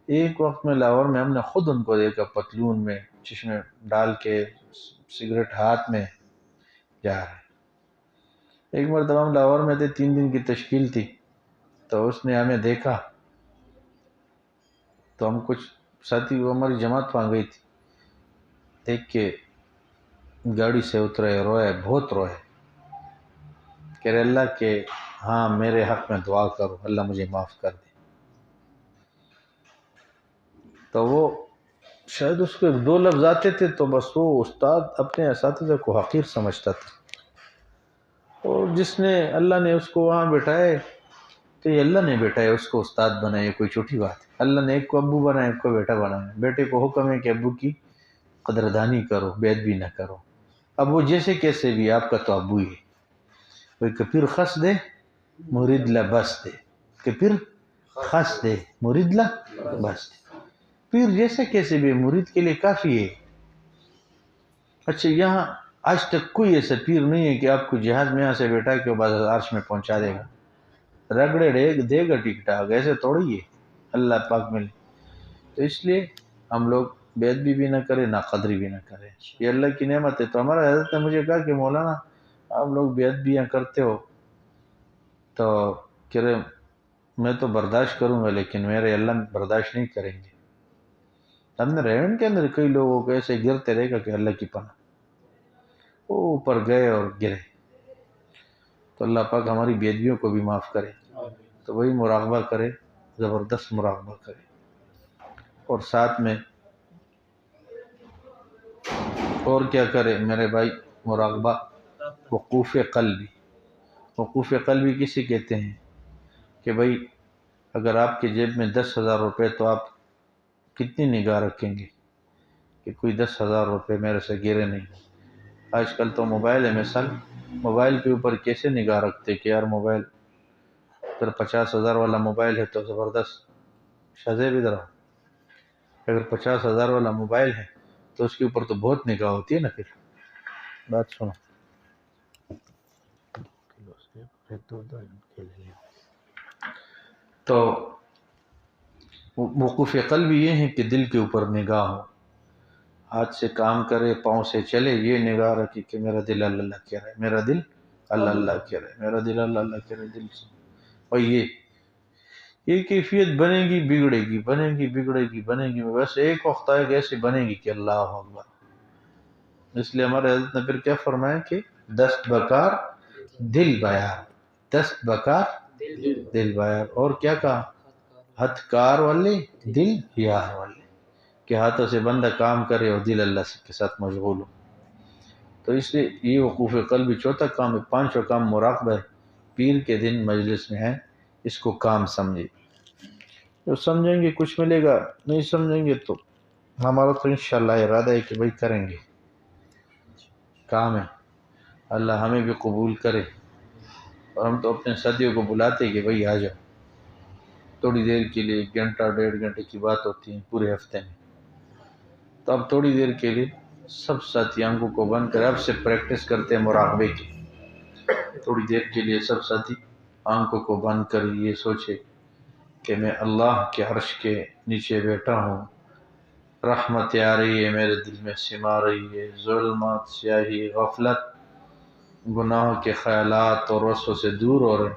ایک وقت میں لاہور میں ہم نے خود ان کو دیکھا، پتلون میں چشمے ڈال کے، سگریٹ ہاتھ میں جا رہے. ایک مرتبہ ہم لاہور میں تھے، 3 دن کی تشکیل تھی، تو اس نے ہمیں دیکھا، تو ہم کچھ ساتھی، وہ ہماری جماعت وہاں گئی تھی، دیکھ کے گاڑی سے اترے، روئے، بہت روئے، کہہ رہے اللہ کہ ہاں میرے حق میں دعا کرو، اللہ مجھے معاف کر دے. تو وہ شاید اس کو 2 لفظ آتے تھے تو بس وہ استاد اپنے اساتذہ کو حقیر سمجھتا تھا. اور جس نے اللہ نے اس کو وہاں بٹھائے تو یہ اللہ نے بیٹھائے، اس کو استاد بنائے، کوئی چھوٹی بات ہے. اللہ نے ایک کو ابو بنایا، ایک کو بیٹا بنایا. بیٹے کو حکم ہے کہ ابو کی قدردانی کرو، بے ادبی نہ کرو. اب وہ جیسے کیسے بھی آپ کا تو ابو ہی ہے. کوئی کپیر خس دے مرید لا بس دے، کپیر خس دے مرید لا بس دے. پیر جیسے کیسے بھی مرید کے لیے کافی ہے. اچھا یہاں آج تک کوئی ایسا پیر نہیں ہے کہ آپ کو جہاز میں یہاں سے بیٹھا کے بعد عرش میں پہنچا دے گا، رگڑے دے گا ٹک ٹاک، ایسے توڑی ہے اللہ پاک ملے. تو اس لیے ہم لوگ بے ادبی بھی نہ کریں، نا قدری بھی نہ کریں. یہ اللہ کی نعمت ہے. تو ہمارا حضرت نے مجھے کہا کہ مولانا آپ لوگ بے ادبیاں کرتے ہو تو کہہ رہے میں تو برداشت کروں گا لیکن میرے اللہ برداشت نہیں کریں گے. ہم نے ریون کے اندر کئی لوگوں کو ایسے گرتے رہے گا کہ اللہ کی پناہ، وہ اوپر گئے اور گرے. تو اللہ پاک ہماری بے ادبیوں کو بھی معاف کرے. تو وہی مراقبہ کرے، زبردست مراقبہ کرے. اور ساتھ میں اور کیا کرے میرے بھائی؟ مراقبہ وقوف قلبی. وقوف قلبی کسے کہتے ہیں؟ کہ بھئی اگر آپ کی جیب میں 10,000 روپے تو آپ کتنی نگاہ رکھیں گے کہ کوئی 10,000 روپے میرے سے گرے نہیں؟ آج کل تو موبائل ہے، مثال موبائل کے اوپر کیسے نگاہ رکھتے کہ یار موبائل اگر 50,000 والا موبائل ہے تو زبردست شزے بھی درا، اگر 50,000 والا موبائل ہے تو اس کے اوپر تو بہت نگاہ ہوتی ہے نا۔ پھر بات سنو، تو وقوف قلب یہ ہے کہ دل کے اوپر نگاہ ہو، ہاتھ سے کام کرے پاؤں سے چلے، یہ نگاہ رکھے کہ میرا دل اللہ اللہ کہہ رہا ہے، میرا دل اللہ اللہ کہہ رہا ہے، میرا دل اللہ اللہ کہہ رہا ہے دل سے۔ اور یہ کیفیت بنے گی بگڑے گی، بنے گی بگڑے گی، بنے گی، بس ایک وقت آئے گا ایسے بنے گی کہ اللہ اکبر۔ اس لیے ہمارے حضرت نے پھر کیا فرمایا کہ دست بکار دل بیار، دست بکار دل بیار، اور کیا کہا؟ ہتھ کار والے دل یار والے، کہ ہاتھوں سے بندہ کام کرے اور دل اللہ کے ساتھ مشغول ہو۔ تو اس لیے یہ وقوف قلبی چوتھا کام ہے۔ پانچواں کام مراقبہ ہے، پیر کے دن مجلس میں ہے، اس کو کام سمجھے، جو سمجھیں گے کچھ ملے گا، نہیں سمجھیں گے تو ہمارا تو انشاءاللہ ارادہ ہے کہ بھائی کریں گے، کام ہے، اللہ ہمیں بھی قبول کرے۔ اور ہم تو اپنے ساتھیوں کو بلاتے کہ بھائی آ جاؤ، تھوڑی دیر کے لیے 1 گھنٹہ 1.5 گھنٹے کی بات ہوتی ہے پورے ہفتے میں، تو اب تھوڑی دیر کے لیے سب ساتھی آنکھوں کو بند کرے، اب سے پریکٹس کرتے ہیں مراقبے کی۔ تھوڑی دیر کے لیے سب ساتھی آنکھوں کو بند کر یہ سوچے کہ میں اللہ کے عرش کے نیچے بیٹھا ہوں، رحمت آ رہی ہے میرے دل میں سما رہی ہے، ظلمات سیاہی غفلت گناہوں کے خیالات اور وسوسوں سے دور ہو رہے،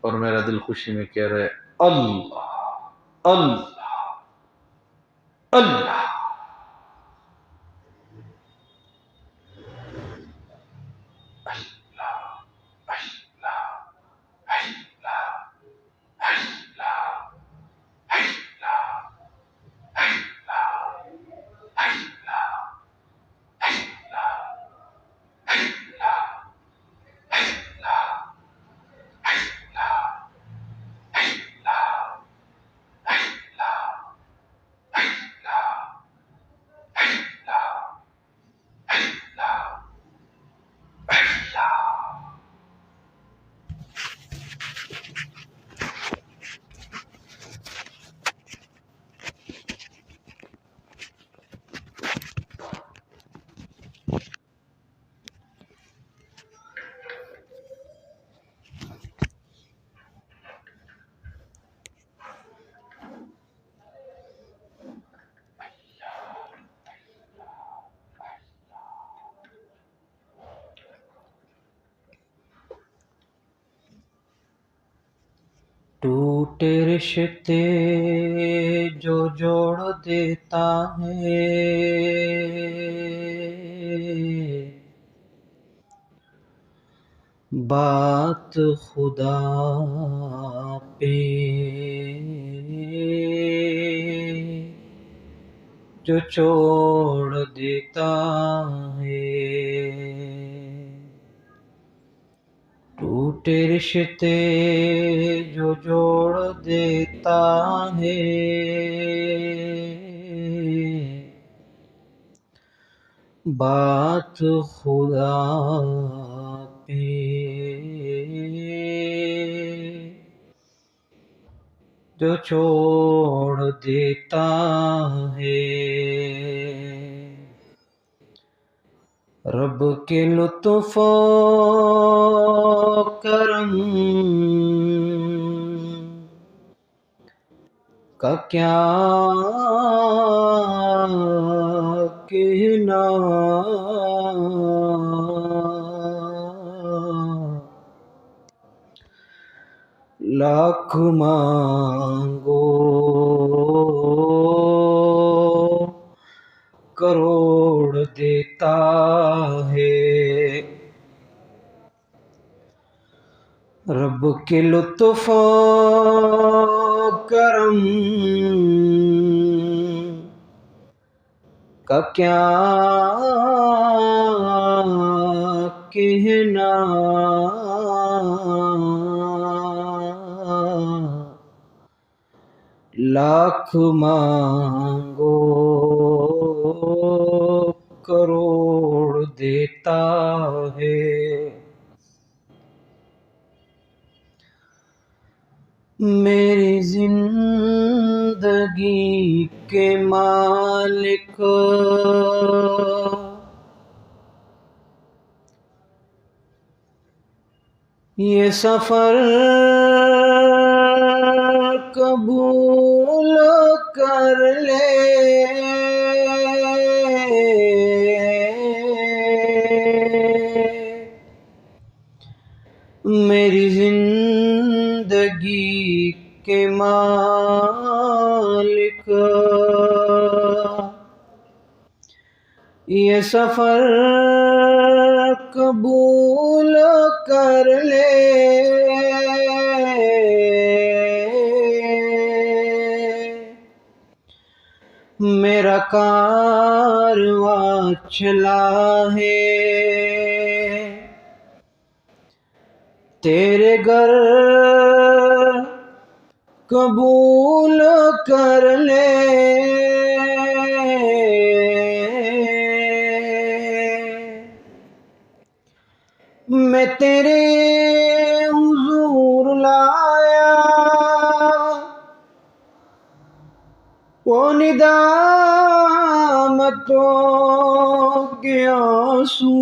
اور میرا دل خوشی میں کہہ رہے اللہ اللہ اللہ۔ ٹوٹے رشتے جو جوڑ دیتا ہے، بات خدا پہ جو چھوڑ دیتا ہے، ٹوٹے رشتے جو جوڑ دیتا ہے، بات خدا پہ جو چھوڑ دیتا ہے، رب کے لطف و کرم کا کیا کہنا، لاکھ مانگو کروڑ دیتا ہے، رب کے لطف و کرم کا کیا کہنا، لاکھ مانگو کروڑ دیتا ہے. میری زندگی کے مالک یہ سفر قبول کر لے. میری زندگی کے مالک یہ سفر قبول کر لے. میرا کارواں چلا ہے تیرے گھر قبول کر لے. میں تیرے حضور لایا وہ ندامتوں کے آنسو.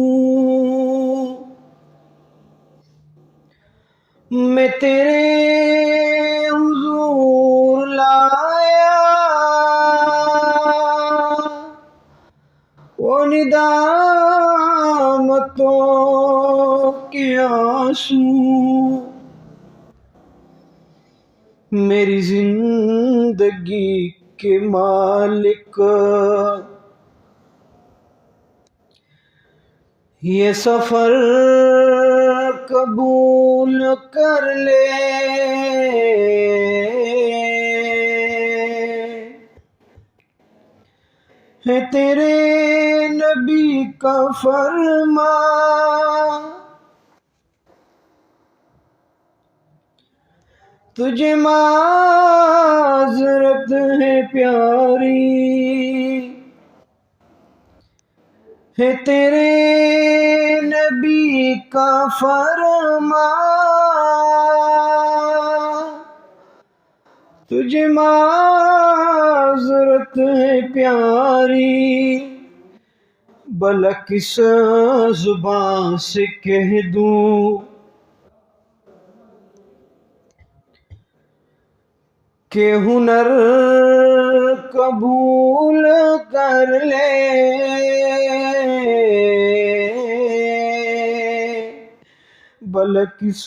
میں تیرے حضور لایا وہ ندامتوں کے آنسو. میری زندگی کے مالک یہ سفر قبول کر لے. ہے تیرے نبی کا فرمان تجھے معذرت ہے پیاری. ہے تیرے نبی کا فرمان تجھے معذرت ہے پیاری. بھلا کس زبان سے کہہ دوں کہ ہنر قبول کر لے. بھلا کس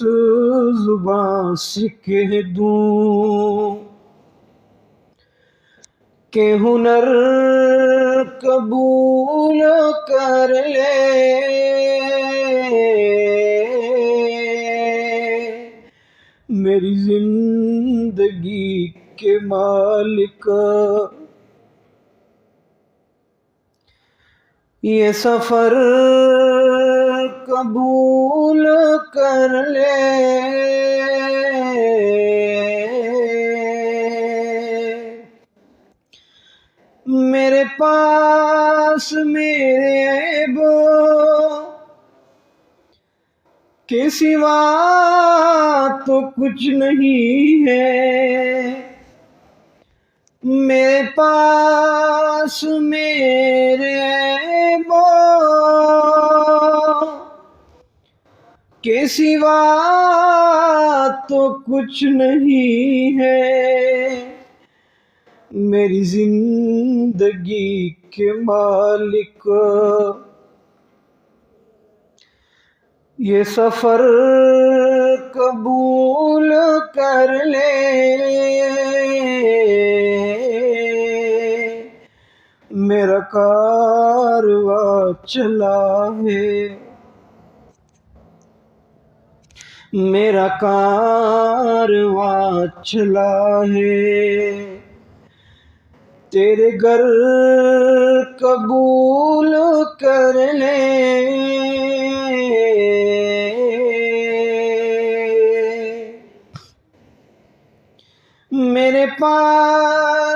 زبان سے کہہ دوں کہ ہنر قبول کر لے. میری زندگی کے مالک یہ سفر قبول کر لے. میرے پاس میرے عیبوں کے سوا تو کچھ نہیں ہے. میرے پاس میرے عیبوں کے سوا تو کچھ نہیں ہے. میری زندگی کے مالک یہ سفر قبول کر لے. میرا کارواں چلا ہے میرا کارواں چلا ہے تیرے گھر قبول کر لے. میرے پاس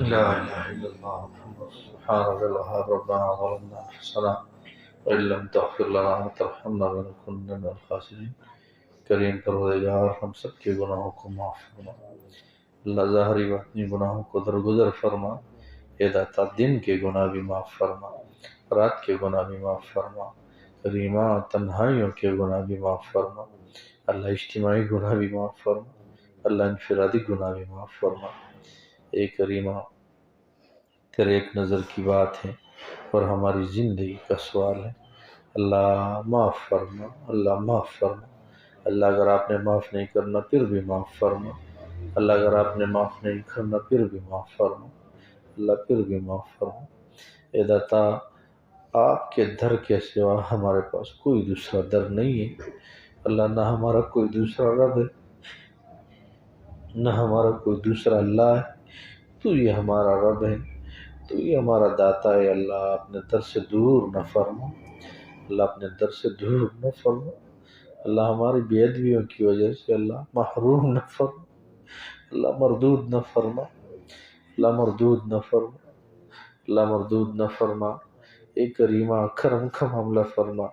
لا إله إلا الله محمد سبحانك الوهاب ربنا ظلمنا أنفسنا وإن لم تغفر لنا وترحمنا لنكن من الخاسرين. کریم پروردگار ہم سب کے گناہوں کو معاف فرما، اللہ ظاہری باطنی گناہوں کو درگزر فرما، اے داتا دن کے گناہ بھی معاف فرما، رات کے گناہ بھی معاف فرما، کریمہ تنہائیوں کے گناہ بھی معاف فرما، اللہ اجتماعی گناہ بھی معاف فرما، اللہ انفرادی گناہ بھی معاف فرما۔ اے کریمہ تیرے ایک نظر کی بات ہے اور ہماری زندگی کا سوال ہے، اللہ معاف فرما، اللہ معاف فرما، اللہ اگر آپ نے معاف نہیں کرنا پھر بھی معاف فرما، اللہ اگر آپ نے معاف نہیں کرنا پھر بھی معاف فرما، اللہ پھر بھی معاف فرما۔ اے داتا آپ کے در کے سوا ہمارے پاس کوئی دوسرا در نہیں ہے، اللہ نہ ہمارا کوئی دوسرا رب ہے، نہ ہمارا کوئی دوسرا اللہ ہے، تو یہ ہمارا رب ہے، تو یہ ہمارا داتا ہے۔ اللہ اپنے در سے دور نہ فرما، اللہ اپنے در سے دور نہ فرما، اللہ ہماری بے ادبیوں کی وجہ سے اللہ محروم نہ فرما، اللہ مردود نہ فرما، اللہ مردود نہ فرما، اللہ مردود نہ فرما۔ اے کریمہ کرم کا معاملہ فرما،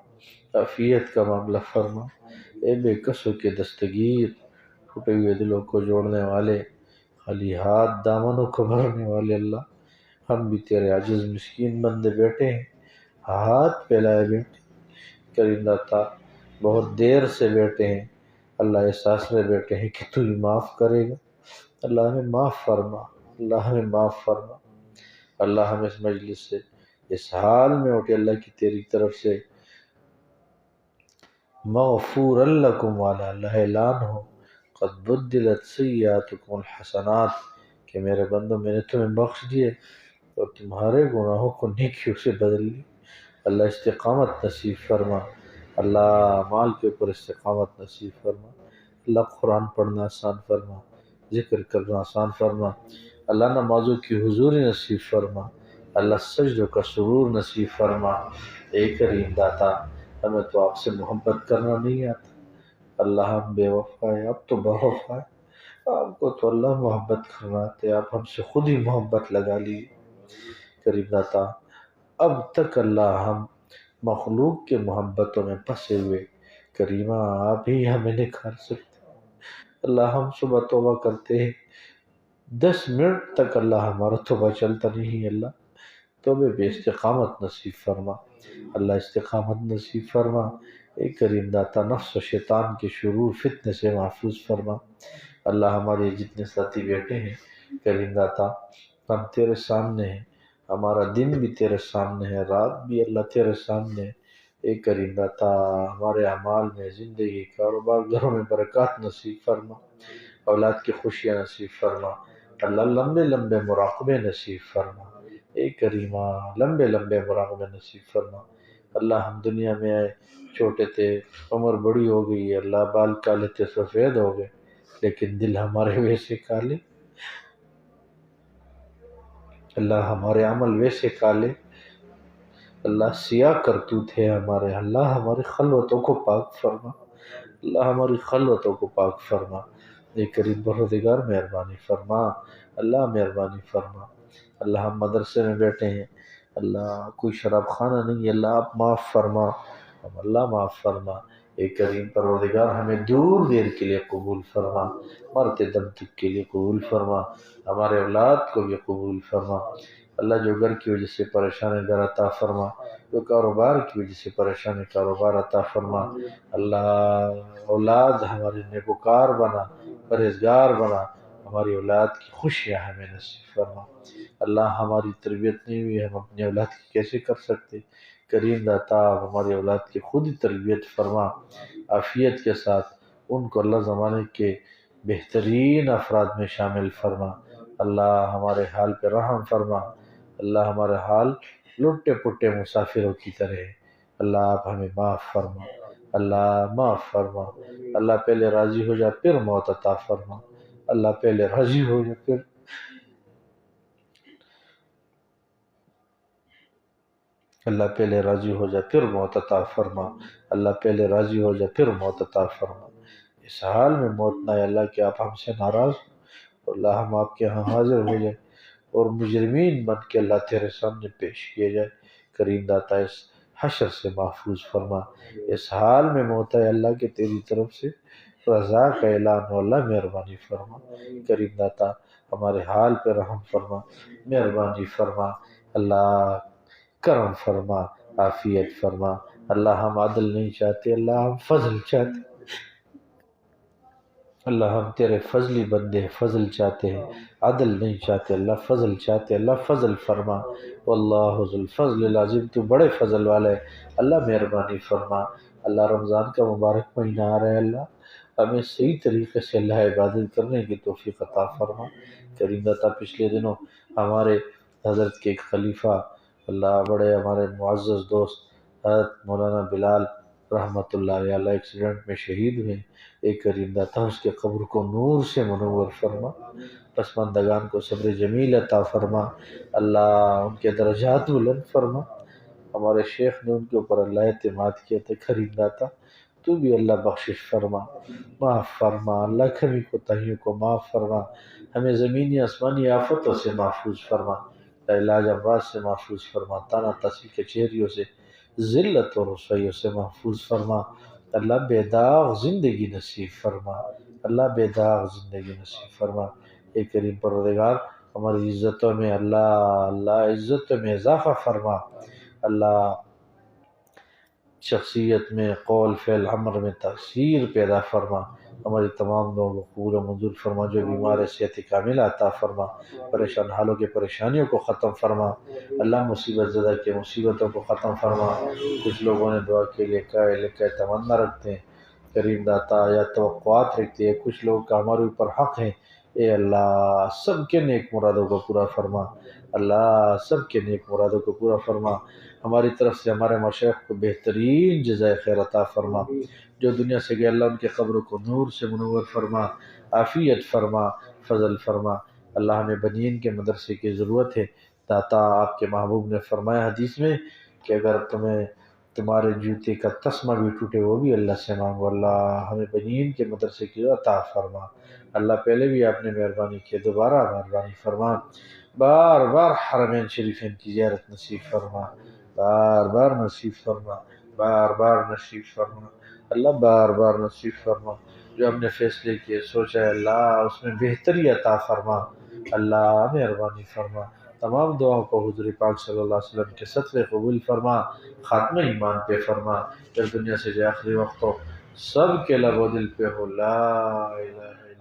عافیت کا معاملہ فرما، اے بے کسوں کے دستگیر، ٹوٹے ہوئے دلوں کو جوڑنے والے، خالی ہاتھ دامنوں کو بھرنے والے، اللہ ہم بھی تیرے عاجز مسکین بندے بیٹھے ہیں، ہاتھ پھیلائے بیٹھے، کریم داتا بہت دیر سے بیٹھے ہیں، اللہ احساس میں بیٹھے ہیں کہ تو ہی معاف کرے گا، اللہ ہمیں معاف فرما، اللہ ہمیں معاف فرما، اللہ ہم اس مجلس سے اس حال میں اٹھے اللہ کی تیری طرف سے مغفور لکم والا اللہ اعلان ہو، قد بدلت سیئاتکم الحسنات، کہ میرے بندو میں نے تمہیں بخش دیے اور تمہارے گناہوں کو نیکیوں سے بدل لی۔ اللہ استقامت نصیب فرما، اللہ اعمال کے اوپر استقامت نصیب فرما، اللہ قرآن پڑھنا آسان فرما، ذکر کرنا آسان فرما، اللہ نمازوں کی حضوری نصیب فرما، اللہ سجدوں کا سرور نصیب فرما۔ اے کریم داتا، ہمیں تو آپ سے محبت کرنا نہیں آتا، اللہ ہم بے وفا ہے، اب تو بے وفا ہے، آپ کو تو اللہ محبت کرنا آتے، آپ ہم سے خود ہی محبت لگا لیجیے۔ کریم داتا، اب تک اللہ ہم مخلوق کے محبتوں میں پھنسے ہوئے، کریمہ آپ ہی ہمیں نکھار سکتے۔ اللہ ہم صبح توبہ کرتے ہیں، 10 منٹ تک اللہ ہمارا توبہ چلتا نہیں، اللہ توبہ بے استقامت نصیب فرما، اللہ استقامت نصیب فرما۔ اے کریم داتا، نفس و شیطان کے شرور فتنے سے محفوظ فرما۔ اللہ ہمارے جتنے ساتھی بیٹھے ہیں، کریم داتا ہم تیرے سامنے ہیں، ہمارا دن بھی تیرے سامنے ہے، رات بھی اللہ تیرے سامنے ہے۔ اے کریم داتا، ہمارے اعمال میں، زندگی، کاروبار، گھروں میں برکات نصیب فرما، اولاد کی خوشیاں نصیب فرما، اللہ لمبے لمبے مراقبے نصیب فرما۔ اے کریمہ، لمبے لمبے مراقبے نصیب فرما۔ اللہ ہم دنیا میں آئے چھوٹے تھے، عمر بڑی ہو گئی، اللہ بال کالے تھے سفید ہو گئے، لیکن دل ہمارے ویسے کالے، اللہ ہمارے عمل ویسے کالے، اللہ سیاہ کرتوت ہے ہمارے، اللہ ہماری خلوتوں کو پاک فرما، اللہ ہماری خلوتوں کو پاک فرما۔ اے کریم پروردگار مہربانی فرما، اللہ مہربانی فرما۔ اللہ ہم مدرسے میں بیٹھے ہیں، اللہ کوئی شراب خانہ نہیں، اللہ آپ معاف فرما، ہم اللہ معاف فرما۔ اے کریم پروردگار ہمیں دور دیر کے لیے قبول فرما، مرتے دم تک کے لیے قبول فرما، ہمارے اولاد کو بھی قبول فرما۔ اللہ جو گھر کی وجہ سے پریشان ہے گھر عطا فرما، جو کاروبار کی وجہ سے پریشان ہے کاروبار عطا فرما۔ اللہ اولاد ہماری نیکوکار بنا، پرہیزگار بنا، ہماری اولاد کی خوشیاں ہمیں نصیب فرما۔ اللہ ہماری تربیت نہیں ہوئی، ہم اپنی اولاد کی کیسے کر سکتے؟ کریم داتا ہماری اولاد کی خود ہی تربیت فرما، عافیت کے ساتھ ان کو اللہ زمانے کے بہترین افراد میں شامل فرما۔ اللہ ہمارے حال پہ رحم فرما، اللہ ہمارے حال لٹے پٹے مسافروں کی طرح ہے، اللہ آپ ہمیں معاف فرما، اللہ معاف فرما۔ اللہ پہلے راضی ہو جا پھر موت عطا فرما، اللہ پہلے راضی ہو جا پھر، اللہ پہلے راضی ہو جا پھر موت عطا فرما، اللہ پہلے راضی ہو جا پھر موت عطا فرما۔ اس حال میں موت نہ آئے اللہ کہ آپ ہم سے ناراض ہو، اللہ ہم آپ کے ہاں حاضر ہو جائے اور مجرمین بن کے اللہ تیرے سامنے پیش کیے جائے۔ کریم داتا اس حشر سے محفوظ فرما، اس حال میں موت ہے اللہ کہ تیری طرف سے رضا کا اعلان ہو، اللہ مہربانی فرما۔ کریم داتا ہمارے حال پہ رحم فرما، مہربانی فرما، اللہ کرم فرما، عافیت فرما۔ اللہ ہم عدل نہیں چاہتے، اللہ ہم فضل چاہتے، اللہ ہم تیرے فضلی بندے ہیں، فضل چاہتے ہیں، عدل نہیں چاہتے، اللہ فضل چاہتے ہیں، اللہ فضل فرما۔ واللہ ذو الفضل العظیم، تو بڑے فضل والا ہے، اللہ مہربانی فرما۔ اللہ رمضان کا مبارک مہینہ آ رہا ہے، اللہ ہمیں صحیح طریقے سے اللہ عبادت کرنے کی توفیق عطا فرما۔ کریم داتا پچھلے دنوں ہمارے حضرت کے ایک خلیفہ، اللہ بڑے ہمارے معزز دوست حضرت مولانا بلال رحمۃ اللہ علیہ ایکسیڈنٹ میں شہید ہوئے۔ ایک کریم داتا اس کے قبر کو نور سے منور فرما، پسماندگان کو صبر جمیل عطا فرما، اللہ ان کے درجات بلند فرما۔ ہمارے شیخ نے ان کے اوپر اللہ اعتماد کیا تھا، کریم داتا تو بھی اللہ بخشش فرما، معاف فرما، اللہ کمی کوتاہیوں کو معاف فرما، ہمیں زمینی آسمانی آفتوں سے محفوظ فرما، علاج امراض سے محفوظ فرما، تانا تاسی کے چہریوں سے، ذلت اور رسوائیوں سے محفوظ فرما۔ اللہ بے داغ زندگی نصیب فرما، اللہ بے داغ زندگی نصیب فرما۔ اے کریم پروردگار ہماری عزتوں میں اللہ عزتوں میں اضافہ فرما، اللہ شخصیت میں، قول فعل عمر میں تاثیر پیدا فرما، ہماری تمام دعاؤں کو قبول و منظور فرما، جو بیمار ہے صحت کاملہ عطا فرما، پریشان حالوں کے پریشانیوں کو ختم فرما، اللہ مصیبت زدہ کے مصیبتوں کو ختم فرما۔ کچھ لوگوں نے دعا کے لیے لکھا تمنا رکھتے ہیں، کریم داتا یا توقعات رکھتے ہیں، کچھ لوگ کا ہمارے اوپر حق ہے، اے اللہ سب کے نیک مرادوں کو پورا فرما، اللہ سب کے نیک مرادوں کو پورا فرما، ہماری طرف سے ہمارے مشائخ کو بہترین جزائے خیر عطا فرما، جو دنیا سے گئے اللہ ان کے قبروں کو نور سے منور فرما، عافیت فرما، فضل فرما۔ اللہ ہمیں بنین کے مدرسے کی ضرورت ہے، داتا آپ کے محبوب نے فرمایا حدیث میں کہ اگر تمہارے جوتے کا تسمہ بھی ٹوٹے وہ بھی اللہ سے مانگو، اللہ ہمیں بنین کے مدرسے کی عطا فرما۔ اللہ پہلے بھی آپ نے مہربانی کی، دوبارہ مہربانی فرما، بار بار حرمین شریفین کی زیارت نصیب فرما، بار بار نصیب فرما، بار بار نصیب فرما، اللہ بار بار نصیب فرما۔ جو ہم نے فیصلے کیے سوچا ہے اللہ اس میں بہتری عطا فرما، اللہ مہربانی فرما۔ تمام دعاؤں کو حضور پاک صلی اللہ علیہ وسلم کے صدقے قبول فرما، خاتمہ ایمان پہ فرما، جب دنیا سے جائے آخری وقت ہو سب کے لب و دل پہ ہو لا الہ الا